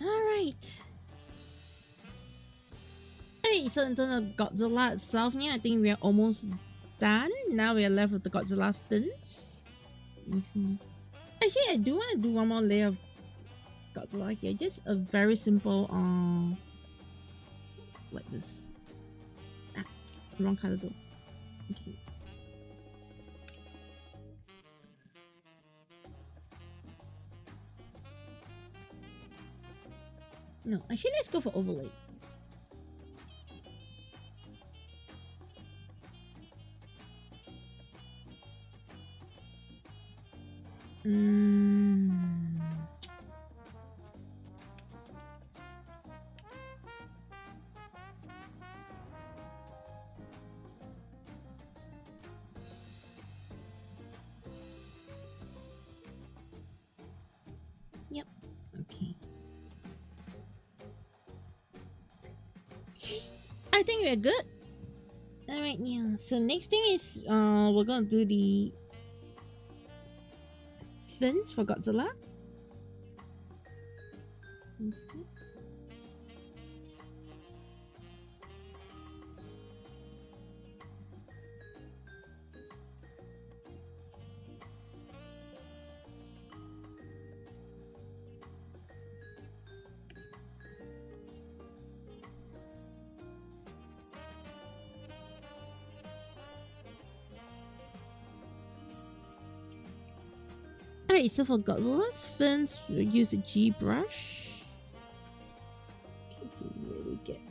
Alright. Okay, so in terms of Godzilla itself, yeah, I think we are almost done. Now we are left with the Godzilla fins. Let me see. Actually, I do want to do one more layer of Godzilla here. Just a very simple, like this. Ah, wrong color though. Okay. No, actually, let's go for overlay. think we're good. Alright, yeah. So next thing is we're gonna do the fins for Godzilla. Alright, so for Godzilla's fins, we'll use a G brush. Really get.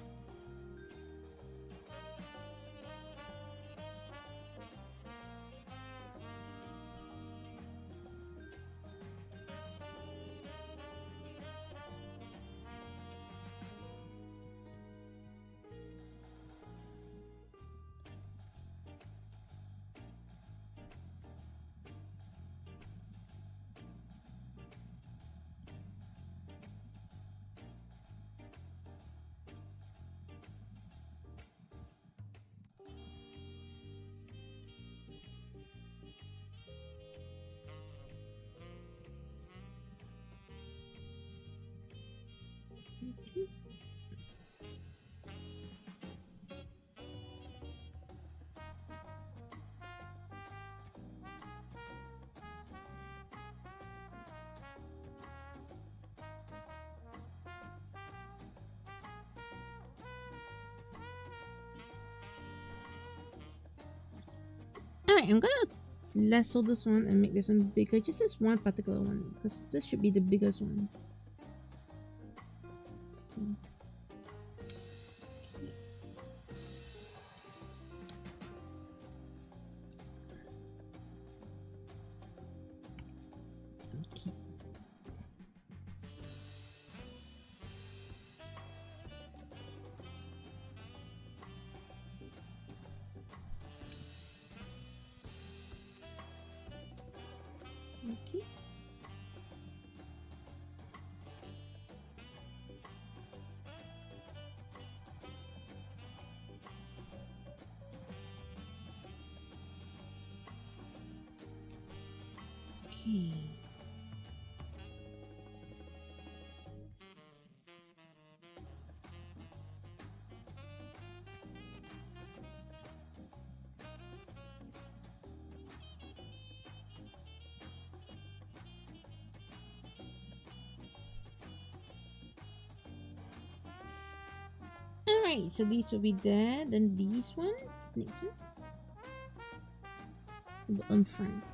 Alright, I'm gonna lasso this one and make this one bigger. Just this one particular one, because this should be the biggest one. So. Okay. Okay. Okay. Alright, so these will be there, then these ones, next one, on front.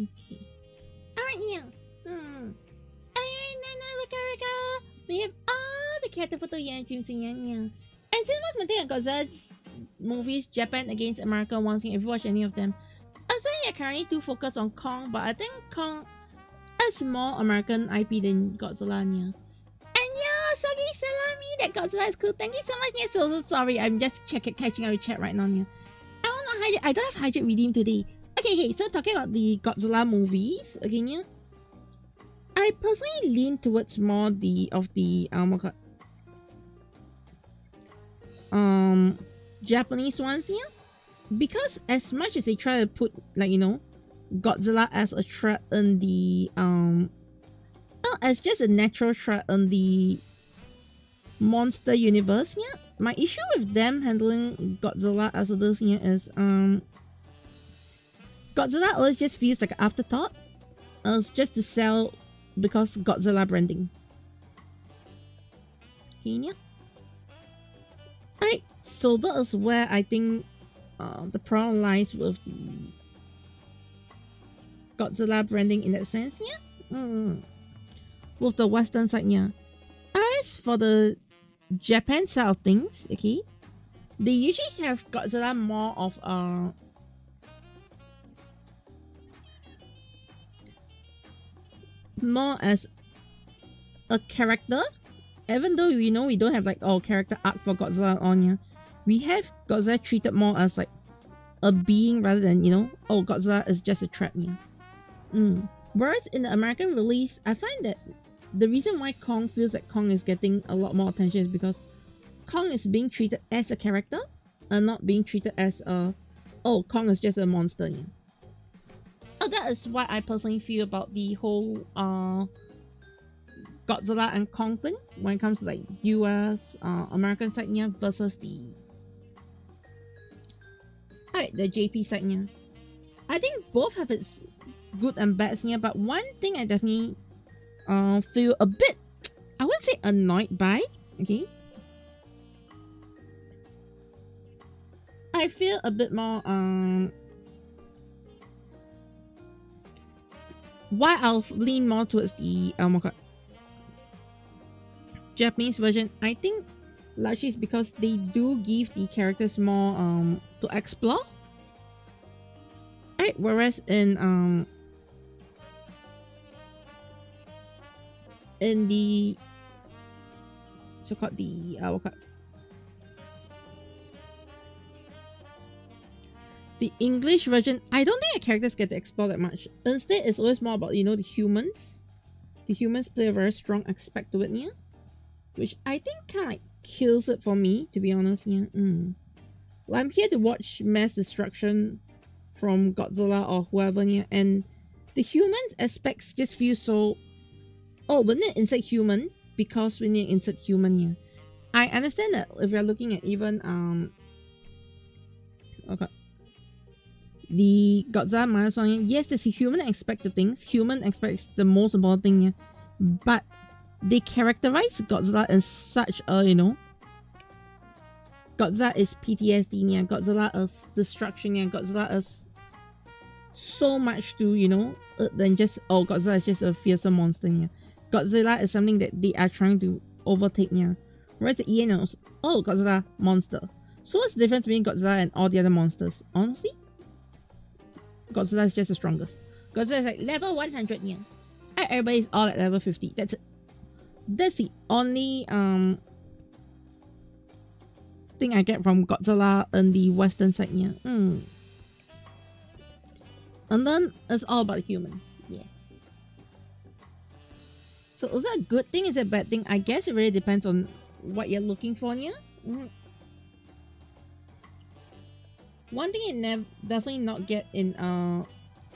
Okay. Alright, yeah. We have all the character photo here and dreams in yeah. And since most maintain Godzilla's movies, Japan against America once again, if you watch any of them, I'd say I currently do focus on Kong, but I think Kong is more American IP than Godzilla. Yeah. that Godzilla is cool. Thank you so much. Yeah, so sorry. I'm just catching our chat right now. Yeah. I want to hydrate. I don't have hydrate redeem today. Okay, so talking about the Godzilla movies again, yeah. I personally lean towards more the Japanese ones, yeah. Because as much as they try to put like, you know, Godzilla as a threat in the as just a natural threat in the monster universe, yeah. My issue with them handling Godzilla as it is, yeah, is Godzilla always just feels like an afterthought. It's just to sell because Godzilla branding. Okay, yeah. Alright, so that is where I think the problem lies with the Godzilla branding in that sense, yeah. With the Western side, yeah. As for the Japan side of things, okay, they usually have Godzilla more of more as a character, even though we know we don't have like character arc for Godzilla on here. We have Godzilla treated more as like a being rather than, you know, Godzilla is just a threat. Whereas in the American release, I find that the reason why Kong feels like Kong is getting a lot more attention is because Kong is being treated as a character and not being treated as a Kong is just a monster. Yeah. That is what I personally feel about the whole Godzilla and Kong thing when it comes to like US American side, yeah, versus the JP side, yeah. I think both have its good and bad, yeah, but one thing I definitely feel a bit, I wouldn't say annoyed by, okay, I feel a bit more why I'll lean more towards the Japanese version, I think largely is because they do give the characters more to explore. Right, whereas in the so-called the English version, I don't think the characters get to explore that much. Instead, it's always more about, you know, the humans. The humans play a very strong aspect to it, yeah, which I think kind of like kills it for me, to be honest, yeah. Well, I'm here to watch mass destruction from Godzilla or whoever, yeah, and the humans aspects just feel so, we need to insert human because we need to insert human, yeah. I understand that if you're looking at even the Godzilla minus one, yes, there's a human aspect to things. Human aspect is the most important thing, yeah. But they characterize Godzilla in such a, you know, Godzilla is PTSD, yeah. Godzilla is destruction, yeah. Godzilla is so much to, you know, than just, Godzilla is just a fearsome monster, yeah. Godzilla is something that they are trying to overtake, yeah. Whereas the EN knows, Godzilla, monster. So what's the difference between Godzilla and all the other monsters? Honestly, Godzilla is just the strongest. Godzilla is like level 100, yeah. Everybody's all at level 50. That's it. That's the only thing I get from Godzilla on the Western side, yeah. And then it's all about humans, yeah. So is that a good thing? Is it a bad thing? I guess it really depends on what you're looking for, yeah. One thing you definitely not get in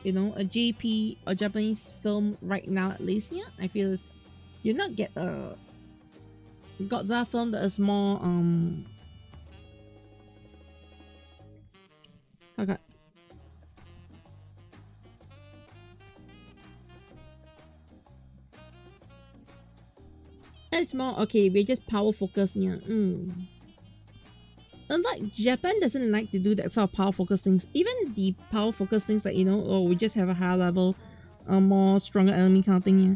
you know, a JP or Japanese film right now, at least, yeah, I feel is you not get a Godzilla film that is more it's more we're just power focused, yeah. Unlike Japan doesn't like to do that sort of power focus things. Even the power focus things like, you know, we just have a higher level, more stronger enemy kind of thing, yeah.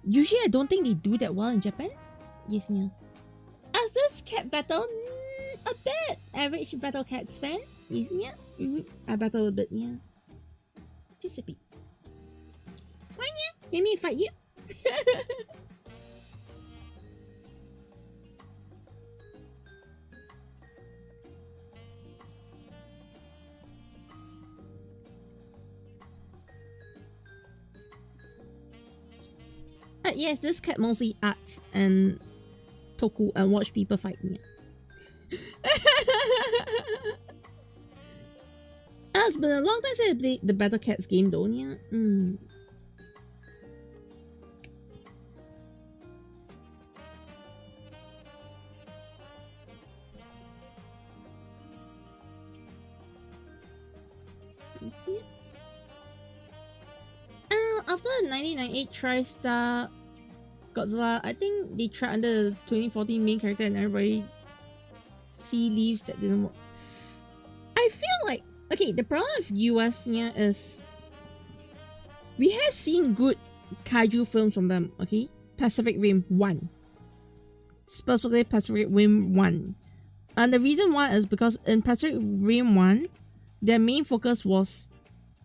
Usually I don't think they do that well in Japan. Yes, yeah. As this cat battle, a bit average battle cats fan. Yes, yeah. I battle a bit, yeah. Just a bit. Fine, yeah. Let me fight you. But yes, this cat mostly arts and Toku and watch people fight me. It's been a long time since I played the Battle Cats game though, yeah. You see it? After the 1998 TriStar Godzilla, I think they tried under the 2014 main character and everybody see leaves that didn't work. I feel like, okay, the problem with US here is we have seen good kaiju films from them, okay? Pacific Rim 1. Specifically Pacific Rim 1. And the reason why is because in Pacific Rim 1, their main focus was,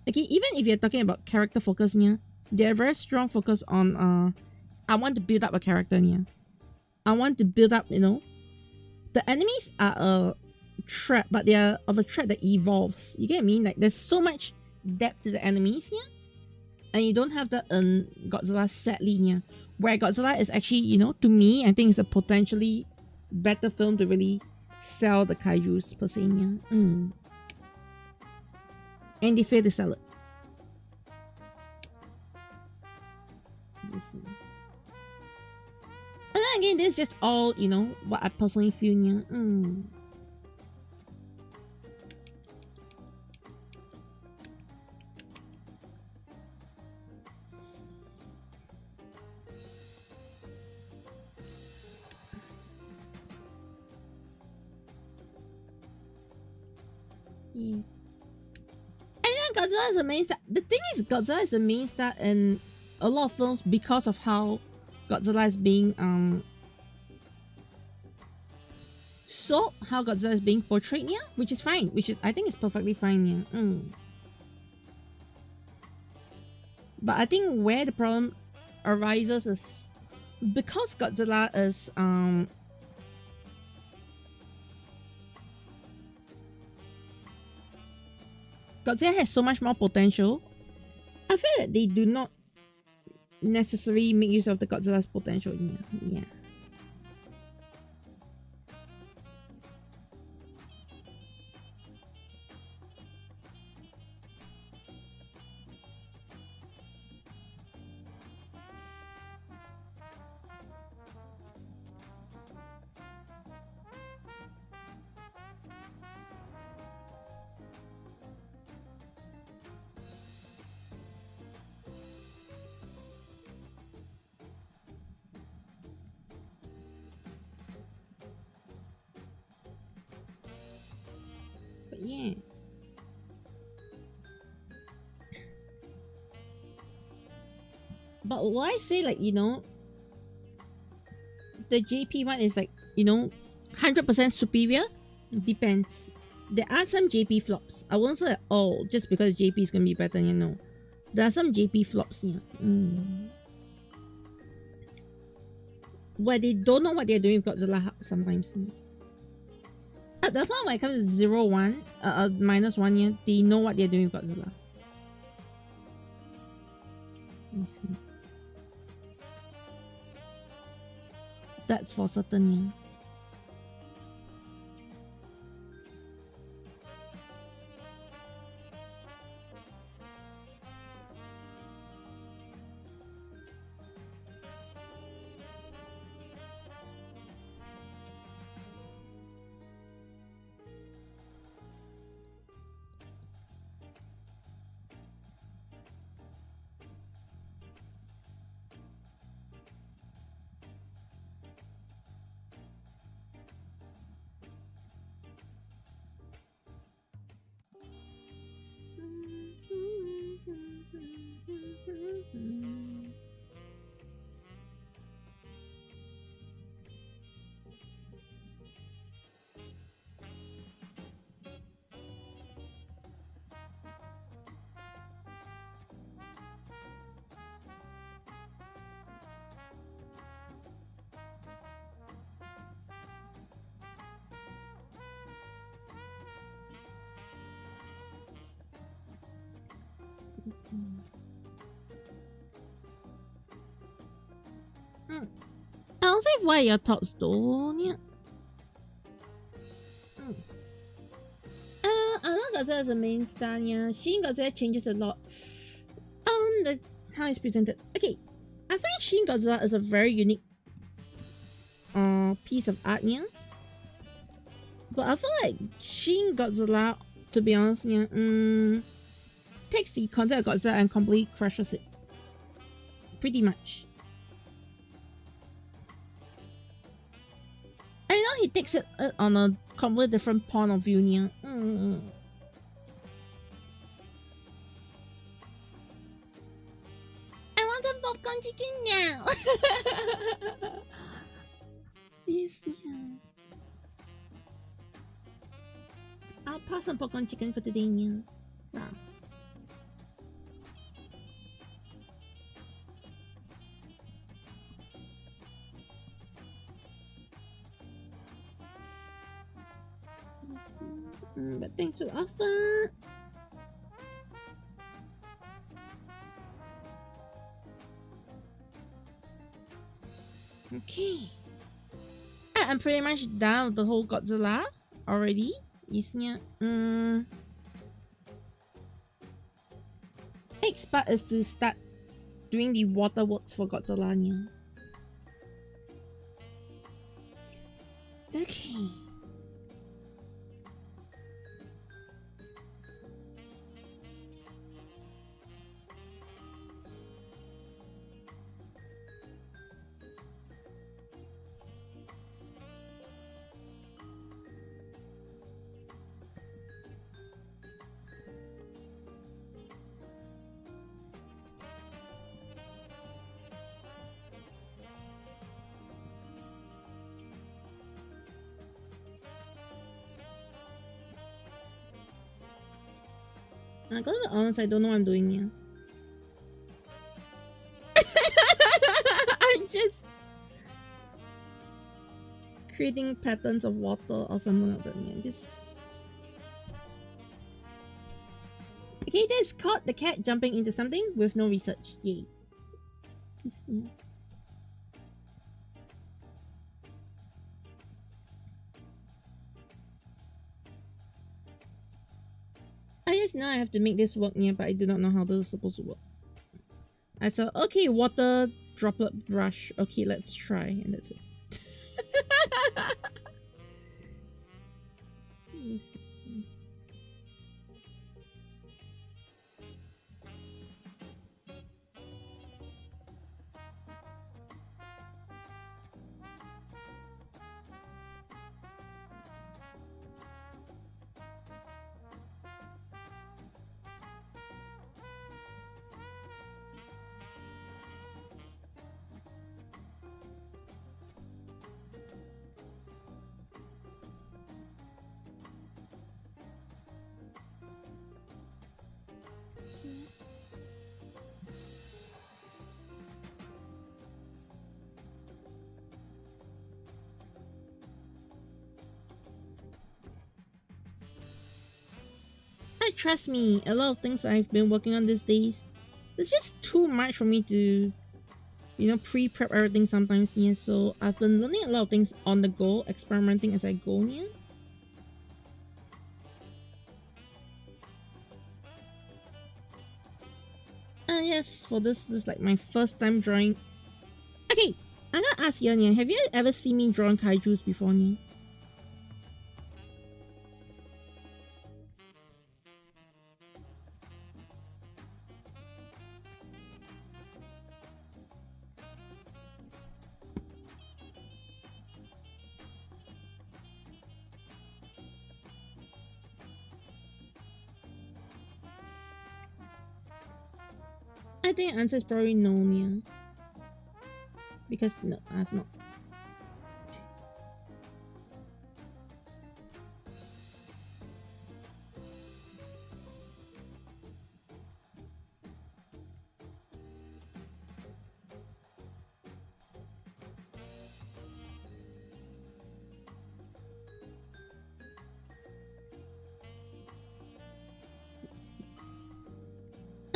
okay, even if you're talking about character focus here, they're very strong focus on I want to build up a character here. I want to build up, you know, the enemies are a threat, but they are of a threat that evolves. You get what I mean? Like there's so much depth to the enemies here, and you don't have that in Godzilla, sadly here. Where Godzilla is actually, you know, to me, I think it's a potentially better film to really sell the kaijus per se here. And they fail to sell it. Listen. But then again, this is just all, you know, what I personally feel here. Yeah. And then Godzilla is the main star. The thing is, Godzilla is the main star in a lot of films because of how Godzilla is being sold, how Godzilla is being portrayed here, which is fine, which is, I think it's perfectly fine here. But I think where the problem arises is because Godzilla is Godzilla has so much more potential. I feel that they do not necessarily make use of the Godzilla's potential in here. Yeah. Yeah. But why I say, like, you know, the JP one is like, you know, 100% superior? Depends. There are some JP flops. I won't say that, oh, just because JP is gonna be better, you know. There are some JP flops here. Where they don't know what they're doing with Godzilla sometimes. At the point when it comes to 0, 1, -1 here, they know what they're doing with Godzilla. Let me see. That's for certain, yeah. I'll say why your thoughts though. Yeah. I love Godzilla as the main star. Yeah, Shin Godzilla changes a lot on the how it's presented. Okay, I find Shin Godzilla is a very unique piece of art. Yeah, but I feel like Shin Godzilla, to be honest, yeah, takes the concept of Godzilla and completely crushes it. Pretty much. I know he takes it on a completely different point of view. Yeah. I want a popcorn chicken now. Yes, yeah. I'll pass on popcorn chicken for today. Yeah. Wow. But thanks for the offer. Okay. I'm pretty much done with the whole Godzilla already. Isinya. Next part is to start doing the waterworks for Godzilla. Okay. I gotta be honest, I don't know what I'm doing here. I'm just creating patterns of water or something like that. Yeah, just okay. That's called the cat jumping into something with no research. Yay! Just, yeah. I just know I have to make this work, yeah, but I do not know how this is supposed to work. I said, okay, water droplet brush. Okay, let's try, and that's it. Trust me, a lot of things I've been working on these days, it's just too much for me to, you know, pre-prep everything sometimes. Yeah, so I've been learning a lot of things on the go, experimenting as I go. Yeah. Yes, for this is like my first time drawing. Okay, I'm gonna ask you, Nia, have you ever seen me drawing kaijus before, Nia? I think the answer is probably no, Nia. Because no, I have not.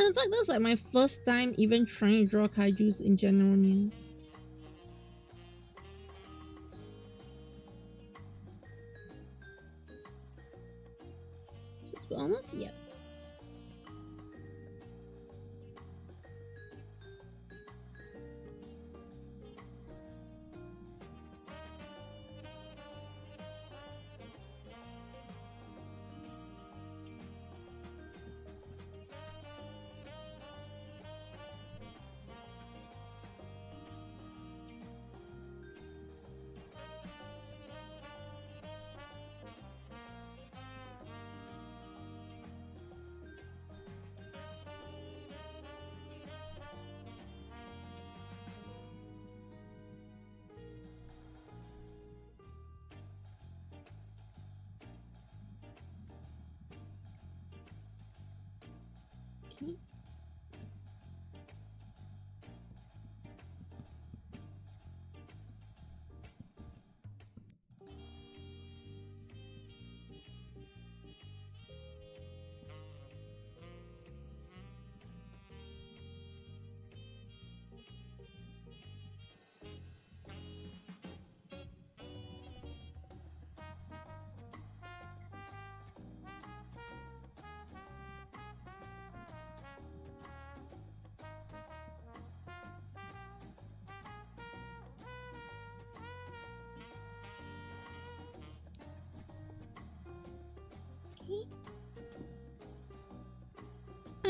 In fact, that's like my first time even trying to draw kaijus in general. Yeah. almost, yeah. Okay.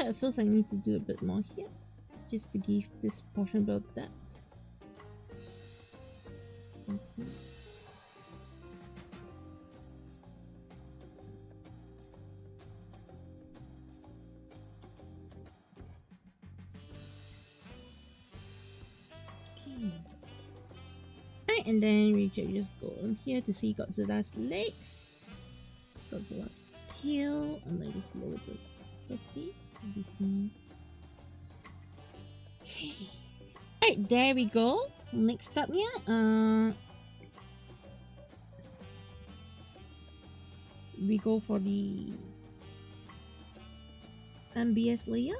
It feels like I need to do a bit more here, just to give this portion a bit of depth. Okay. Alright, and then we just go on here to see Godzilla's legs, Godzilla's tail, and then just lower the firstly. Okay. Alright, there we go. Next up, yeah, we go for the MBS layer.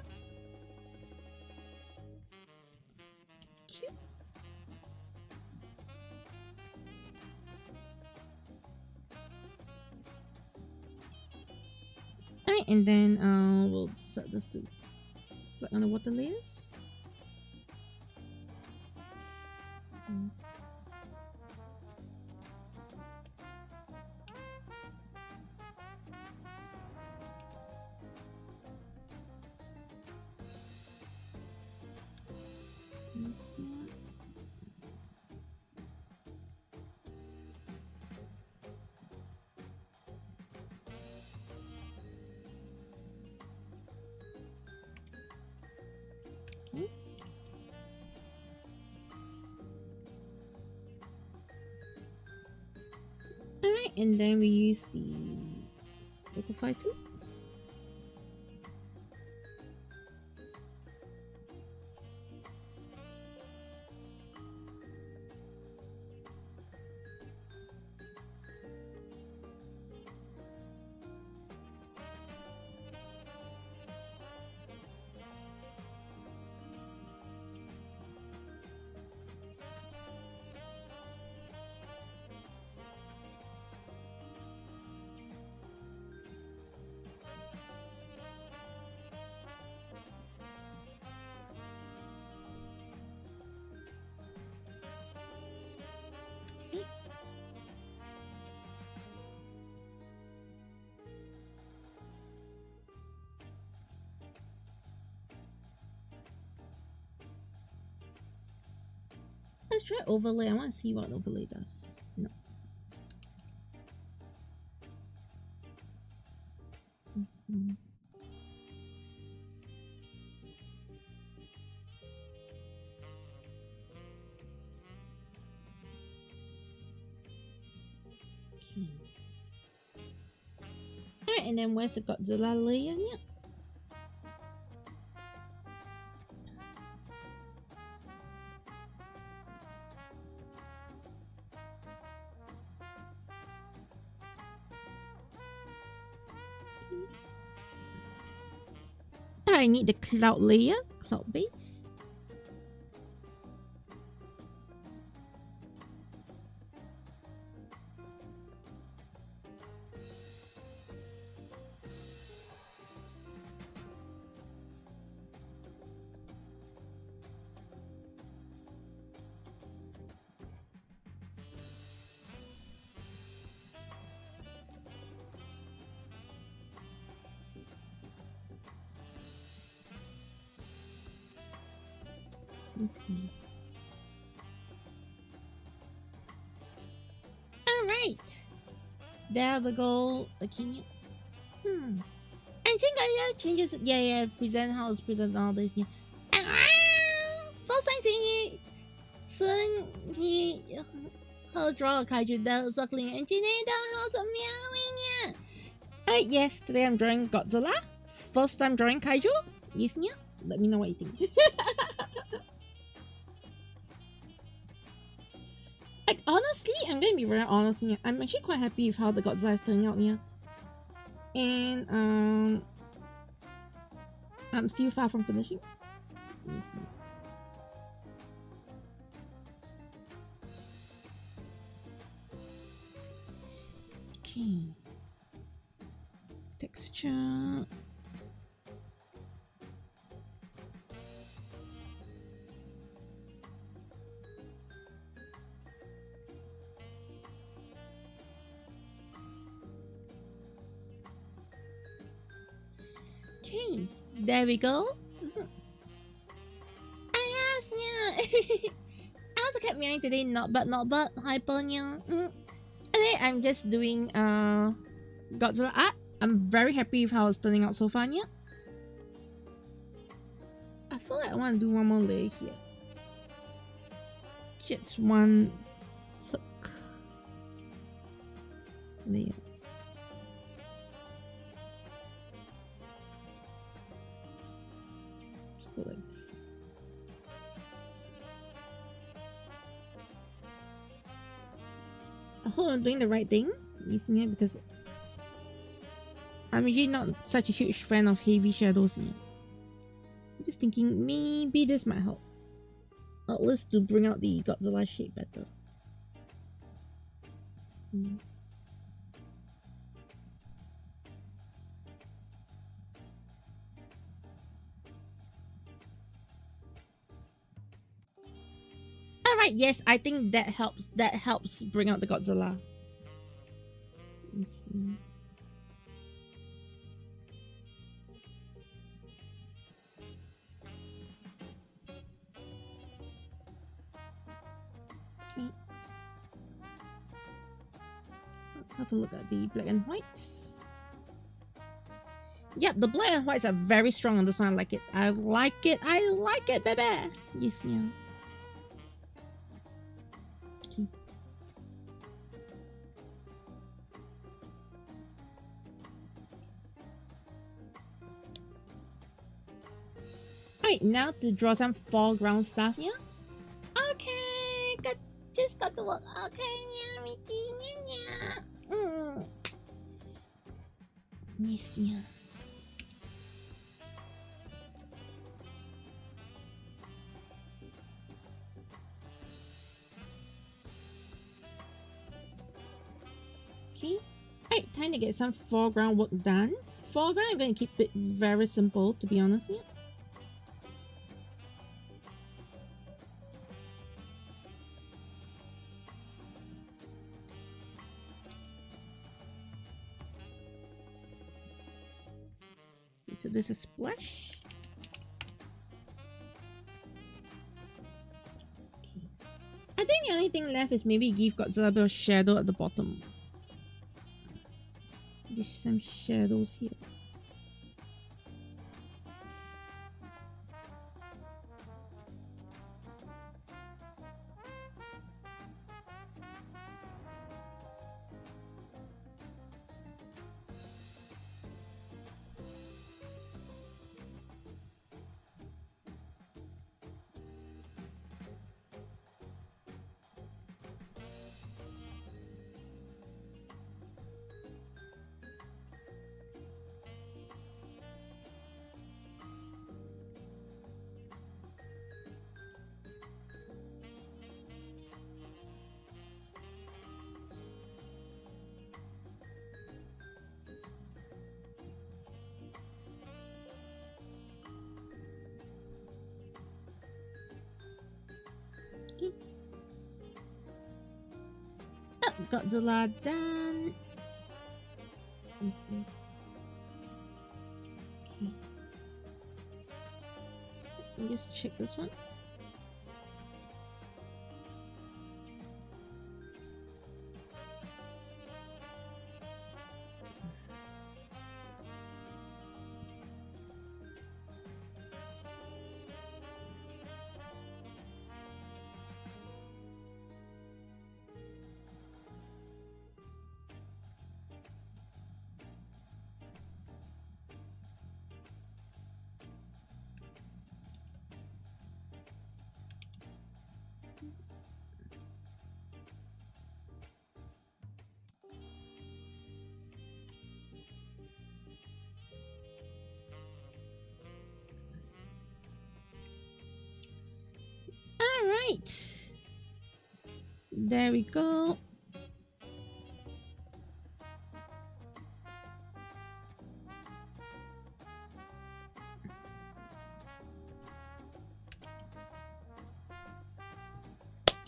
Cute. Alright, and then we'll set this to flat on the water layers. Alright, and then we use the Liquify tool. Let's try overlay. I want to see what overlay does. No. Let's see. Okay. Alright, and then where's the Godzilla layer? Yeah. I need the cloud layer, cloud base. Let's see. Alright. There we go. Okay. And changes. Yeah. Present house, present all this. Yeah. First time seeing you. Soon he draw a kaiju that suckling engineer the house of meowing. Yeah. Yes, today I'm drawing Godzilla. First time drawing kaiju. Yes, yeah. Let me know what you think. Like, honestly, I'm gonna be very honest here. I'm actually quite happy with how the Godzilla is turning out here. And I'm still far from finishing. Let me see. Okay. Texture. Okay, there we go. Yes, yeah. I also kept meowing today, not but hyper, yeah. Today I'm just doing Godzilla art. I'm very happy with how it's turning out so far, yeah. I feel like I want to do one more layer here. Just one thick layer. Like this. I hope I'm doing the right thing using it because I'm usually not such a huge fan of heavy shadows here. I'm just thinking maybe this might help. At least to bring out the Godzilla shape better. Alright, yes, I think that helps. That helps bring out the Godzilla. Let me see. Okay. Let's have a look at the black and whites. Yep, the black and whites are very strong on this one. I like it. I like it. I like it, baby. Yes, yeah. Alright, now to draw some foreground stuff, yeah? Okay, just got to work. Okay, yeah. Yes, yeah. Okay. Alright, time to get some foreground work done. Foreground, I'm going to keep it very simple, to be honest, yeah? So this is splash. Okay. I think the only thing left is maybe give Godzilla a bit of shadow at the bottom. Maybe some shadows here. Okay. Oh, Godzilla done. Let's see. Okay. Let me just check this one. Alright. There we go.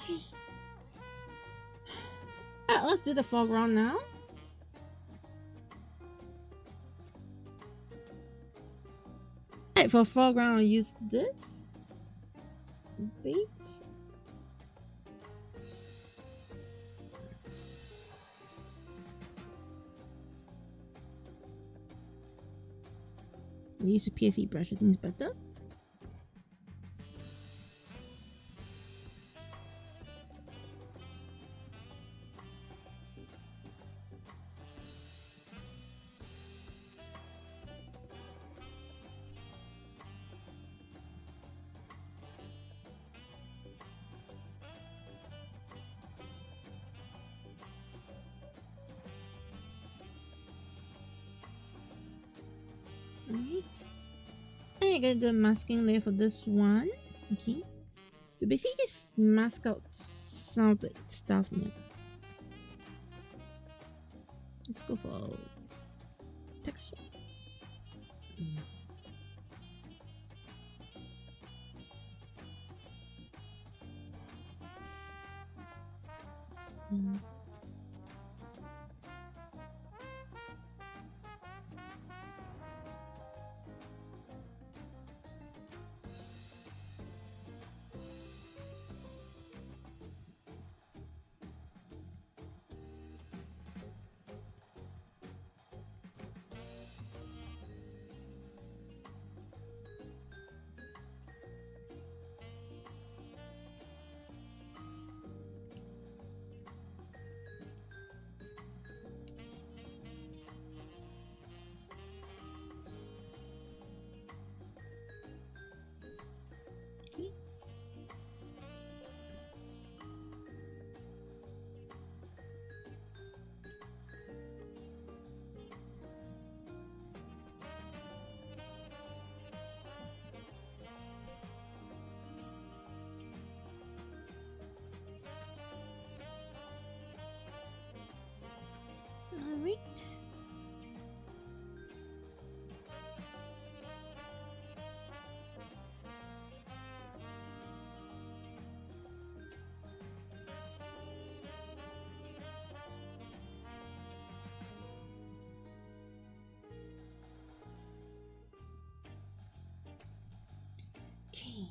Okay. Alright, let's do the foreground now. Alright, for foreground I'll use this base. I'll use a PSE brush, I think it's better. Alright. And I'm gonna do a masking layer for this one. Okay. To basically just mask out some of the stuff here. Let's go for texture. Alright. Okay.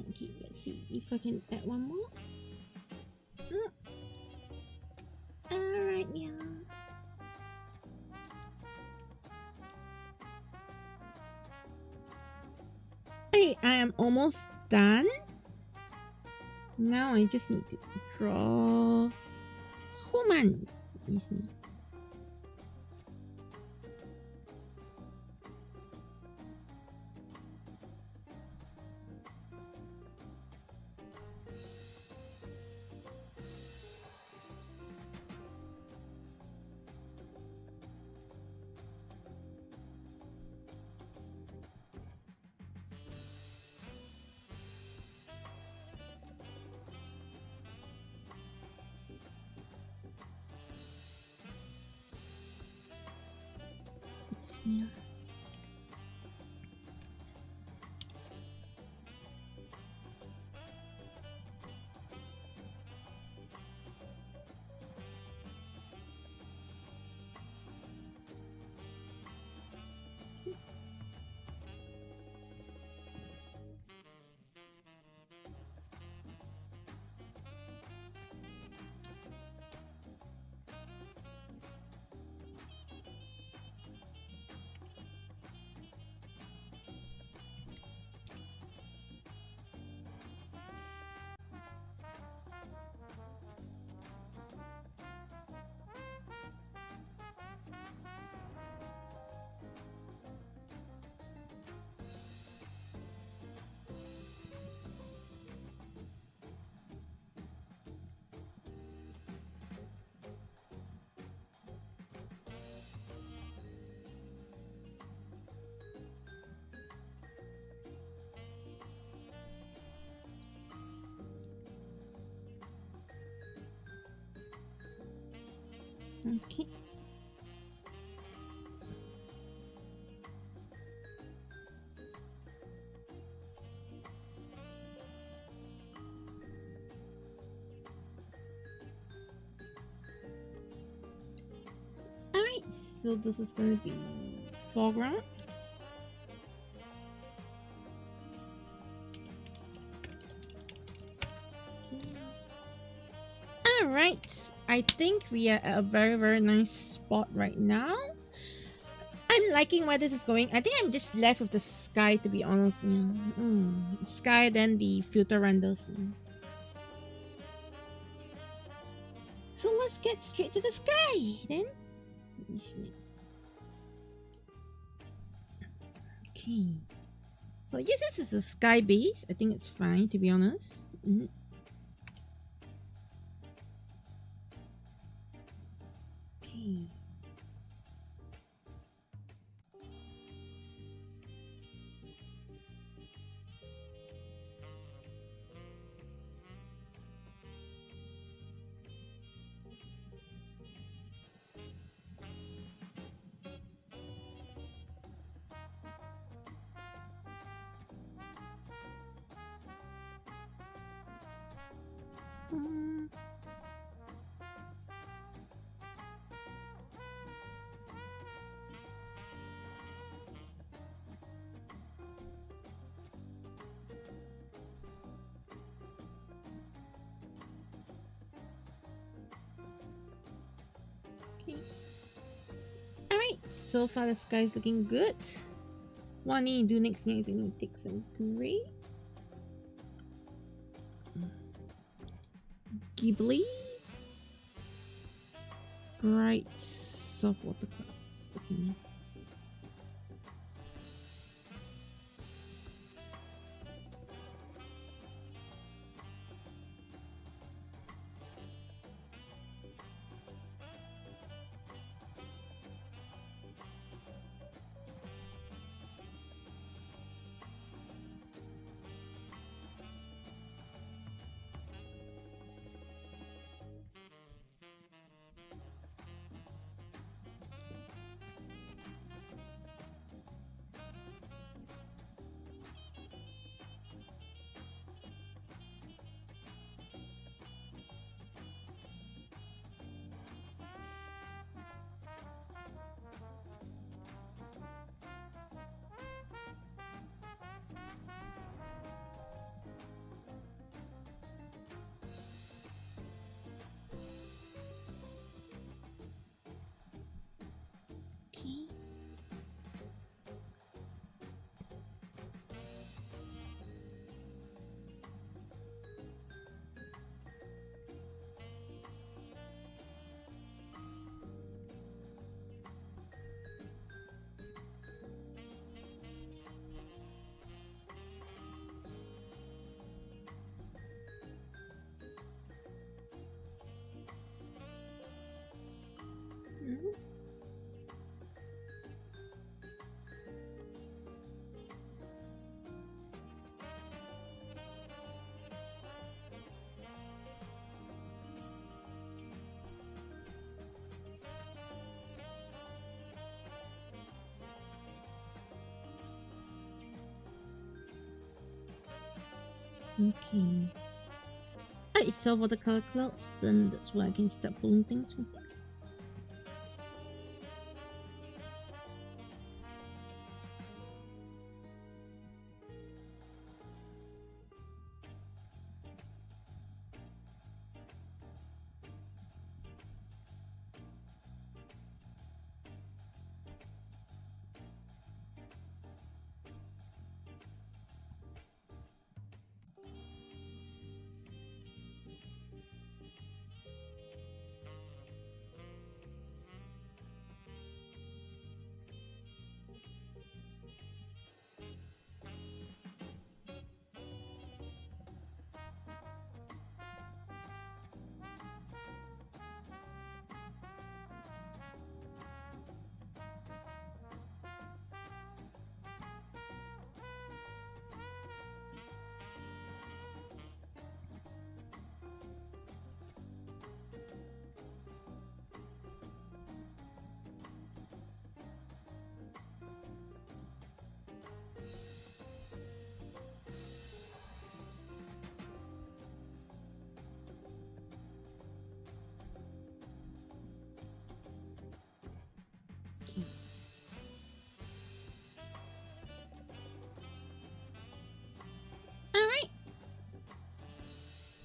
Okay, let's see if I can add one more. Alright, yeah. Okay, I am almost done. Now I just need to draw human. Is me. Yeah. Okay. Alright, so this is going to be foreground. Alright, I think we are at a very nice spot right now. I'm liking where this is going. I think I'm just left with the sky, to be honest. Sky, then the filter renders. So let's get straight to the sky then. Okay. So yes, this is a sky base. I think it's fine, to be honest. Okay. Alright, so far the sky is looking good. What I need to do next is I need to take some gray. Ghibli. Bright soft watercolors. Okay. Okay. I saw watercolor clouds, then that's where I can start pulling things from here.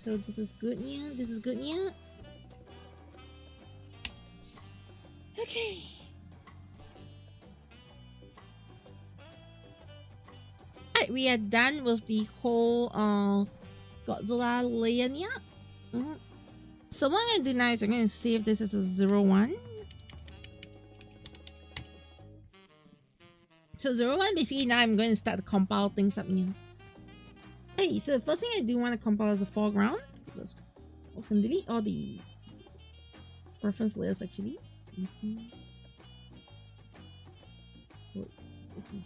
So this is good, yeah. This is good, yeah. Okay. Alright, we are done with the whole Godzilla layer, yeah. So what I'm gonna do now is I'm gonna save this as a 01. So 01, basically now I'm going to start to compile things up here. Hey, so the first thing I do want to compile is the foreground. Let's open, delete all the reference layers actually. Let's see. Oops, okay.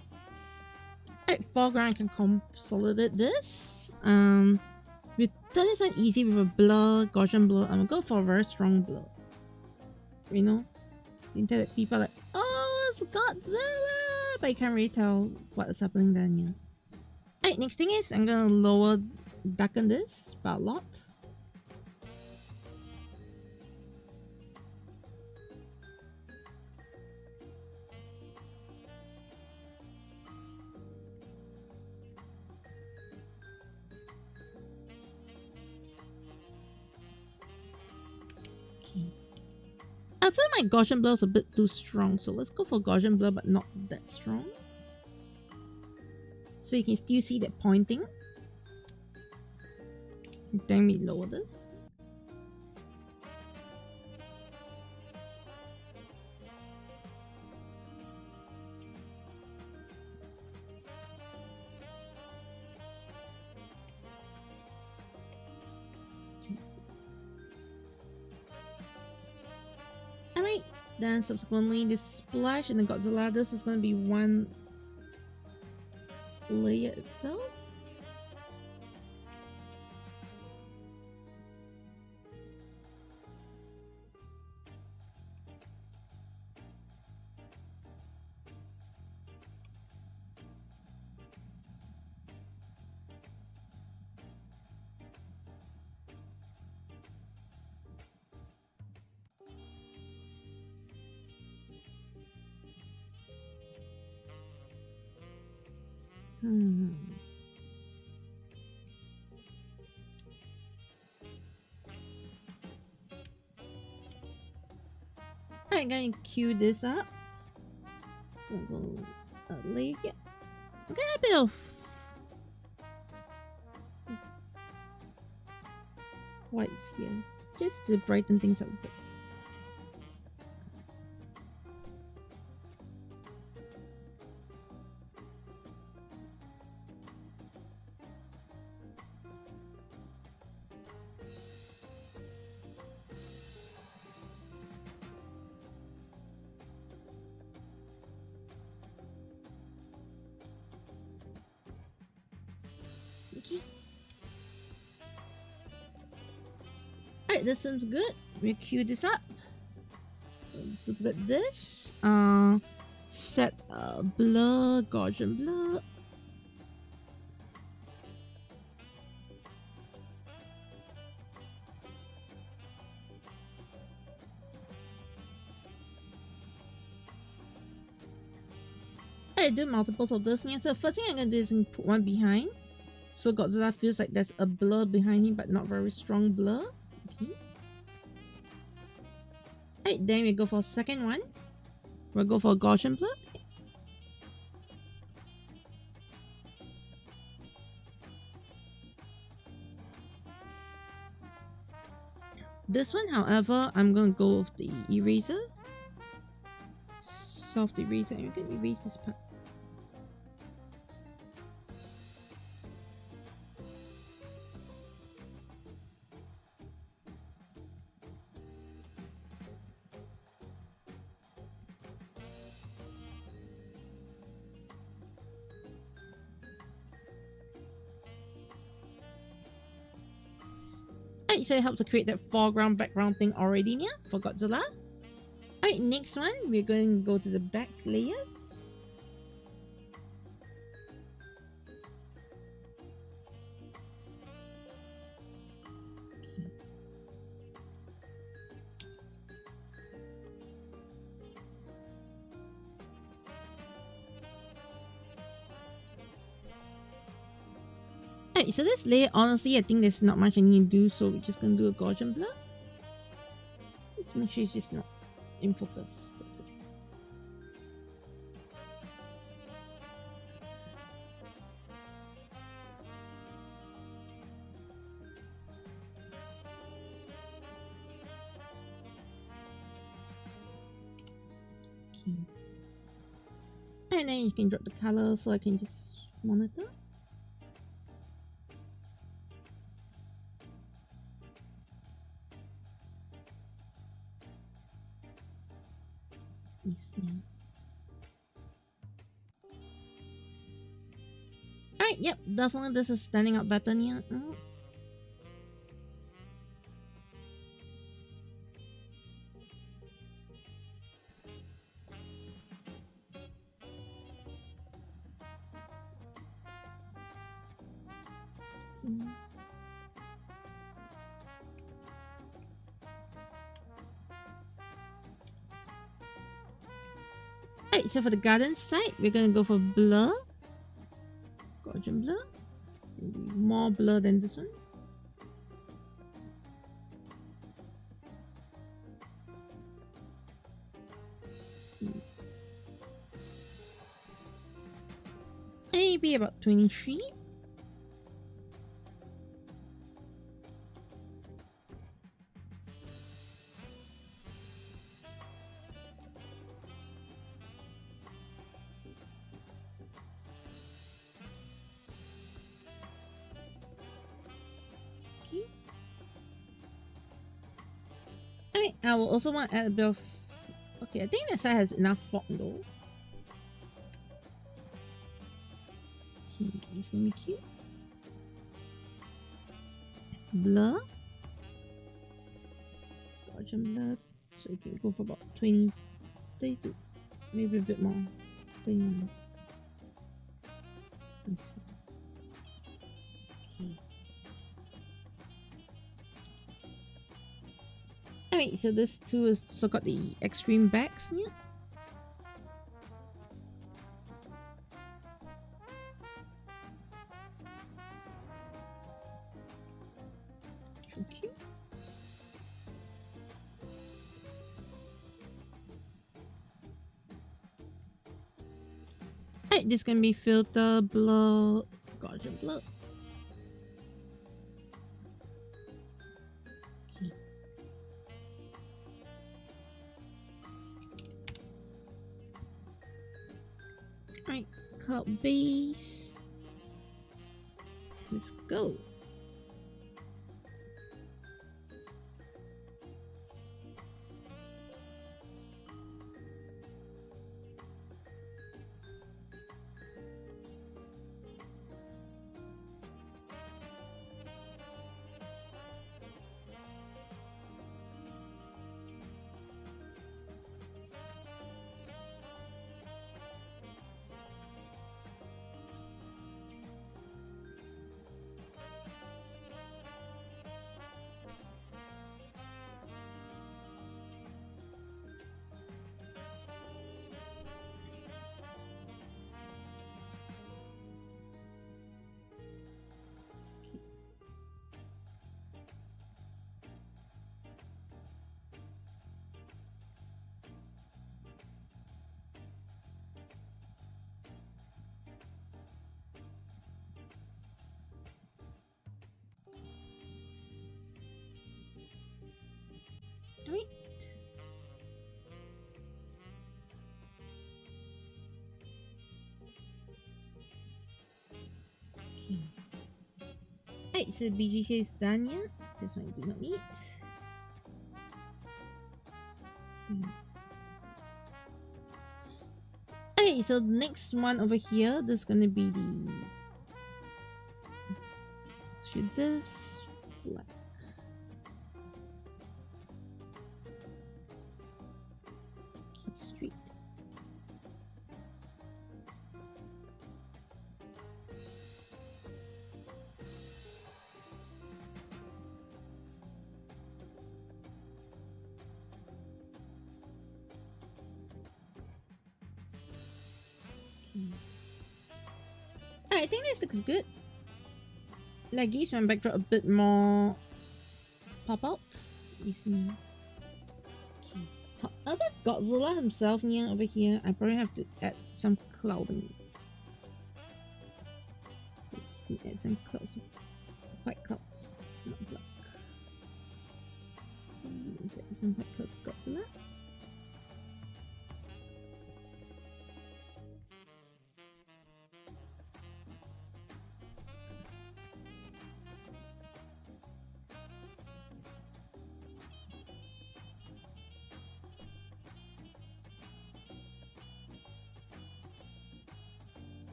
Alright, foreground, I can consolidate this. We turn this on easy with a blur, Gaussian blur. I'm gonna go for a very strong blur. You know? The internet people are like, oh, it's Godzilla! But you can't really tell what is happening then, yeah. Alright, next thing is I'm gonna darken this by a lot. Okay. I feel my Gaussian blur is a bit too strong, so let's go for Gaussian blur but not that strong. So you can still see that pointing. Then we lower this. Alright, then subsequently this splash and the Godzilla, this is going to be one layer itself. I'm going to queue this up. We'll go layer here. Okay, a bit of whites here, just to brighten things up a bit. Okay. Alright, this seems good. We'll queue this up. Duplicate this. Set blur, Gaussian blur. I do multiples of this. Yeah, so first thing I'm gonna do is put one behind. So Godzilla feels like there's a blur behind him, but not very strong blur. Okay. Alright, then we go for second one. We'll go for Gaussian blur. This one, however, I'm gonna go with the eraser. Soft eraser, and you can erase this part. Alright, so it helps to create that foreground background thing already, yeah, for Godzilla. Alright, next one, we're going to go to the back layers. Alright, so this layer, honestly, I think there's not much I need to do, so we're just gonna do a Gaussian blur. Let's make sure it's just not in focus. That's it. Okay. And then you can drop the color so I can just monitor. Alright, yep, definitely this is standing out better here. Alright, so for the garden side, we're gonna go for blur. Gaussian blur. Maybe more blur than this one. Let's see. Maybe about 23. I will also want to add a bit of... Okay, I think that side has enough fog though. Okay, this is gonna be cute. Blur. Gaussian blur. So you can go for about 20, 32. Maybe a bit more. 30. Let's see. Okay. Alright, so this too is so got the extreme backs here. Okay. Alright, this can be filter, blur, Gaussian blur. Cloud base. Let's go. Right. Okay. Right, so BGK is done here. This one I do not need. Okay, so the next one over here, this is gonna be the... Should this black? Street. Okay. I think this looks good. laggy, so my backdrop a bit more pop out. Okay. However, Godzilla himself near over here, I probably have to add some clouding. Just need to add some clouds, white clouds, not black. Need to add some white clouds of Godzilla.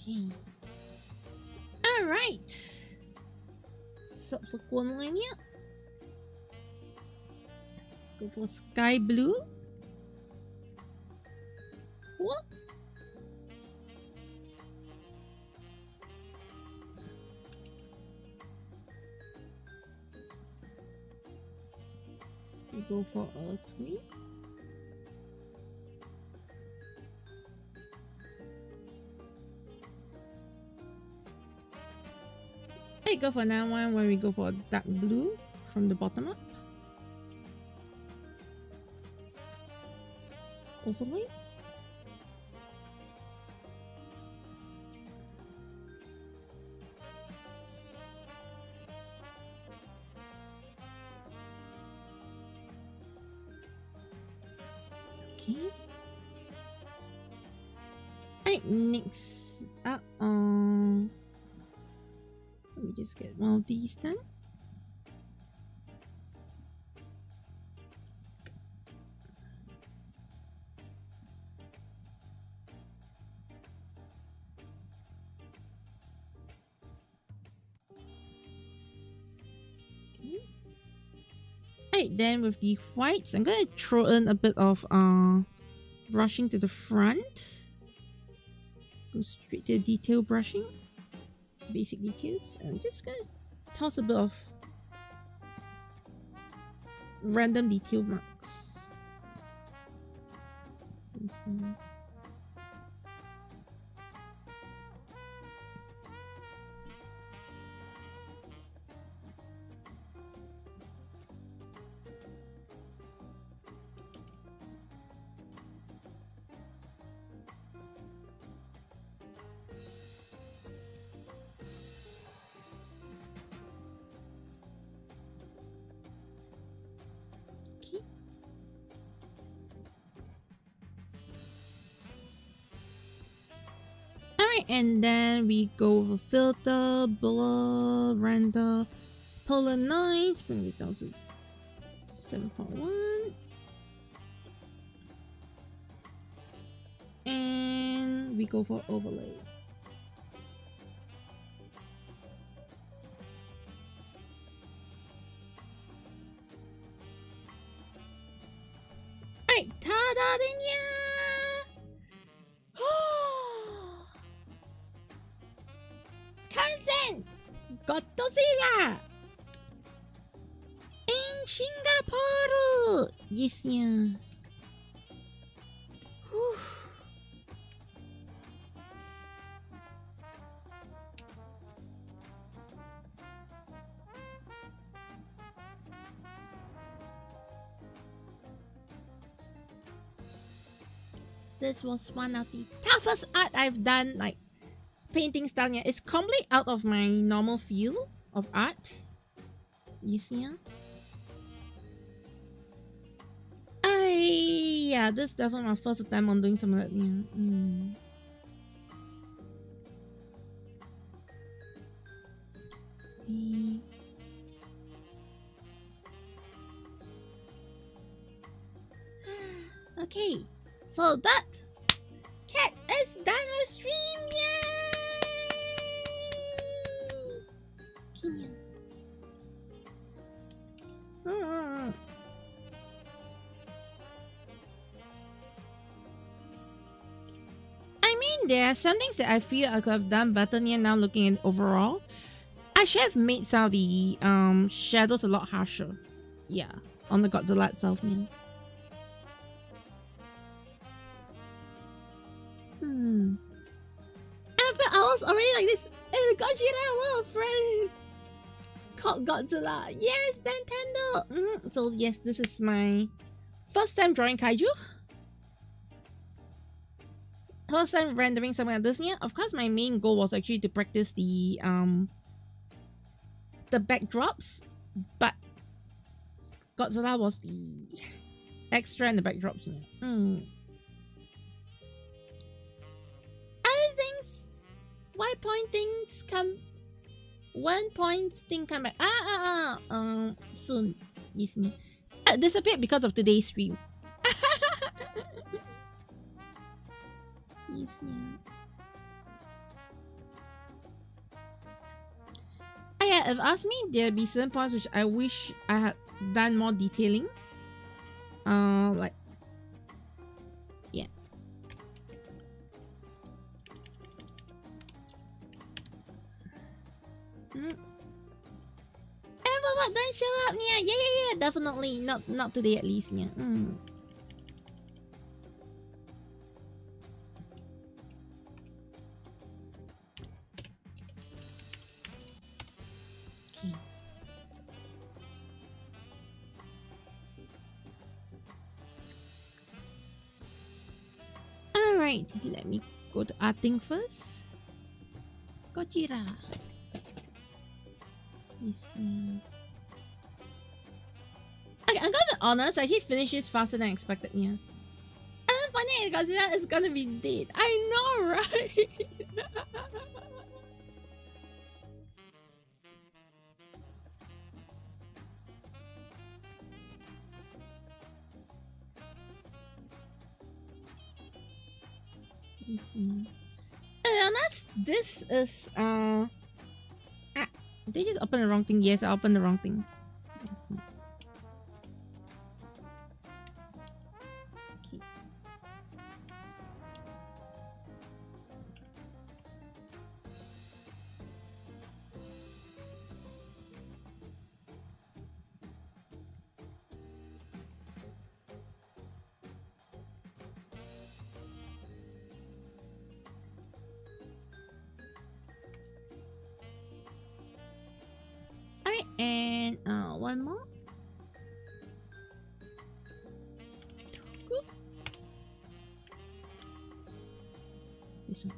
Okay. Alright. Subsequently, let's go for sky blue. What? We go for a screen. I go for another one where we go for dark blue from the bottom up. Overlay. Okay. Alright, next up let me just get one of these done. Okay. Alright, then with the whites, I'm gonna throw in a bit of brushing to the front. Go straight to detail brushing. Basic details. I'm just gonna toss a bit of random detail marks. And then we go over filter, blur, render, polar lines, bring it down to 7.1. And we go for overlay. Alright, ta-da! Godzilla in Singapore. Yes, yeah. Whew. This was one of the toughest art I've done, like painting style. Yeah, it's completely out of my normal field of art. You see, yeah? Yeah, this is definitely my first attempt on doing some of that. Yeah. Okay, so that cat is done with stream. Yay! think there are some things that I feel I could have done better here now looking at overall. I should have made some of the shadows a lot harsher. Yeah, on the Godzilla itself here. And I was already like this. Godzilla, what a friend called Godzilla. Yes, Ben Tendo. So yes, this is my first time drawing kaiju. First time rendering something like this here. Of course, my main goal was actually to practice the backdrops, but Godzilla was the extra in the backdrops here. Other things, why point things come? One point thing come back. Soon. Yes, disappeared because of today's stream. Yes, yeah, if asked me, there'll be certain points which I wish I had done more detailing. Like, yeah. What? Don't show up, yeah, definitely not today at least, yeah. Alright, let me go to arting first. Gojira. Let's see. Okay, I'm gonna be honest, I actually finished this faster than I expected, yeah. And the funny is Godzilla is gonna be dead. I know, right? To be honest, this is did I just open the wrong thing? Yes, I opened the wrong thing. Let's see. Okay. And one more. Toku. This one.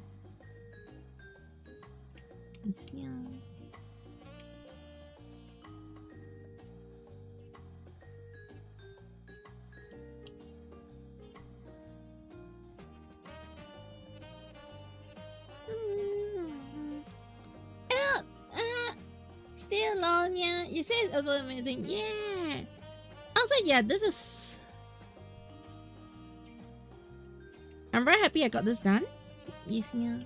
This one. Still alone, yeah. You say it's also amazing, yeah. Also, yeah, this is. I'm very happy I got this done. Yes, yeah.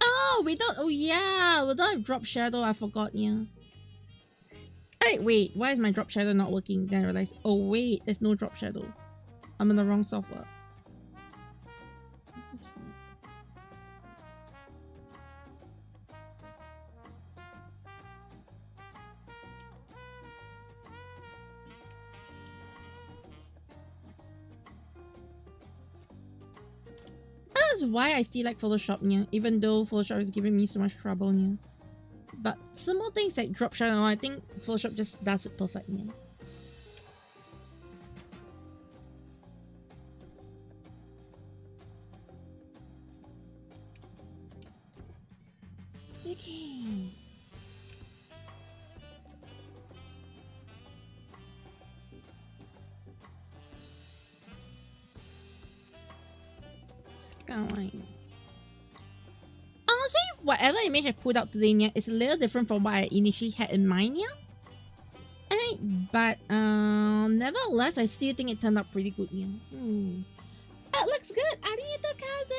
Oh, we don't. Oh, yeah. We don't have drop shadow. I forgot. Yeah. Hey, wait. Why is my drop shadow not working? Then I realized. Oh, wait. There's no drop shadow. I'm in the wrong software. That's why I still like Photoshop, yeah, even though Photoshop is giving me so much trouble, yeah. But simple things like drop shadow, I think Photoshop just does it perfect, yeah. Okay. Skyline. Honestly, whatever image I put out today yeah, is a little different from what I initially had in mind. Yeah. Alright, but nevertheless, I still think it turned out pretty good. Yeah. That looks good. AriNyaTou kaze.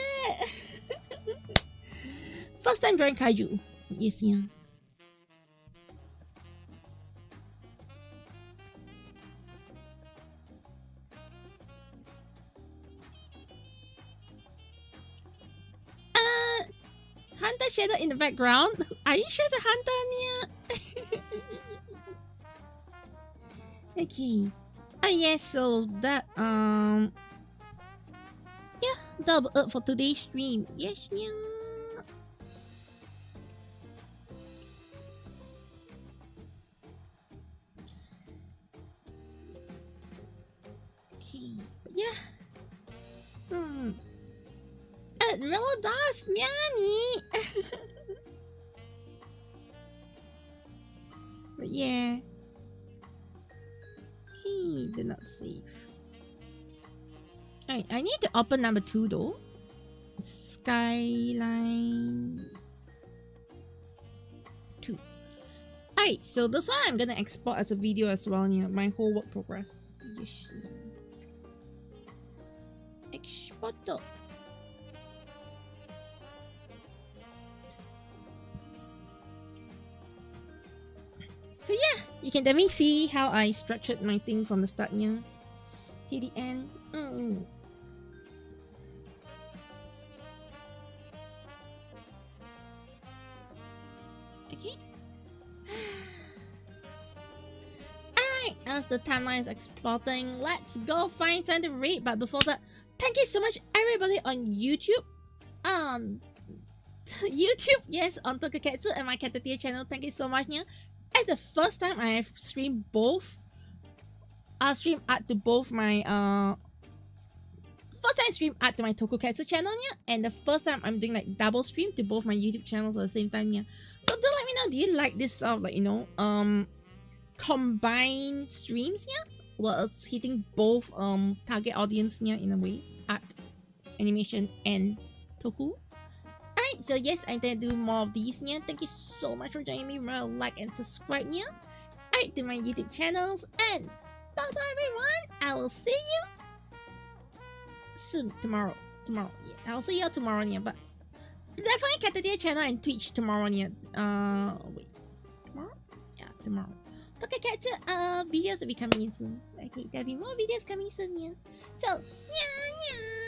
First time drawing kaiju. Yes, yeah. Hunter shadow in the background. Are you sure it's a hunter, Nia? Okay. Yes, so that yeah, double up for today's stream. Yes, Nia. Okay. Yeah. It really does, Nyani. But yeah. He did not save. Alright, I need to open number 2 though. Skyline 2. Alright, so this one I'm gonna export as a video as well, yeah. My whole work progress. Yes. Export. So yeah, you can definitely see how I structured my thing from the start here to the end. Okay. Alright, as the timeline is exporting, let's go find something to read. But before that, thank you so much everybody on YouTube. YouTube, yes, on TokuCatSu and my Caturteer channel. Thank you so much, yeah. It's the first time I have streamed both. Stream art to both my first time stream art to my TokuCatSu channel, yeah, and the first time I'm doing like double stream to both my YouTube channels at the same time, yeah. So do let me know, do you like this sort of like, you know, combined streams, yeah? Well, it's hitting both target audience, yeah, in a way, art, animation, and Toku. Alright, so yes, I intend to do more of these, yeah. Thank you so much for joining me. Remember to like and subscribe, yeah. Alright, to my YouTube channels, and bye bye everyone. I will see you soon, tomorrow, yeah. I'll see you tomorrow, yeah, but definitely Caturteer channel and Twitch tomorrow, yeah. Wait, tomorrow? Yeah, tomorrow. TokuCatSu, videos will be coming in soon. Okay, there'll be more videos coming soon, yeah. So, yeah.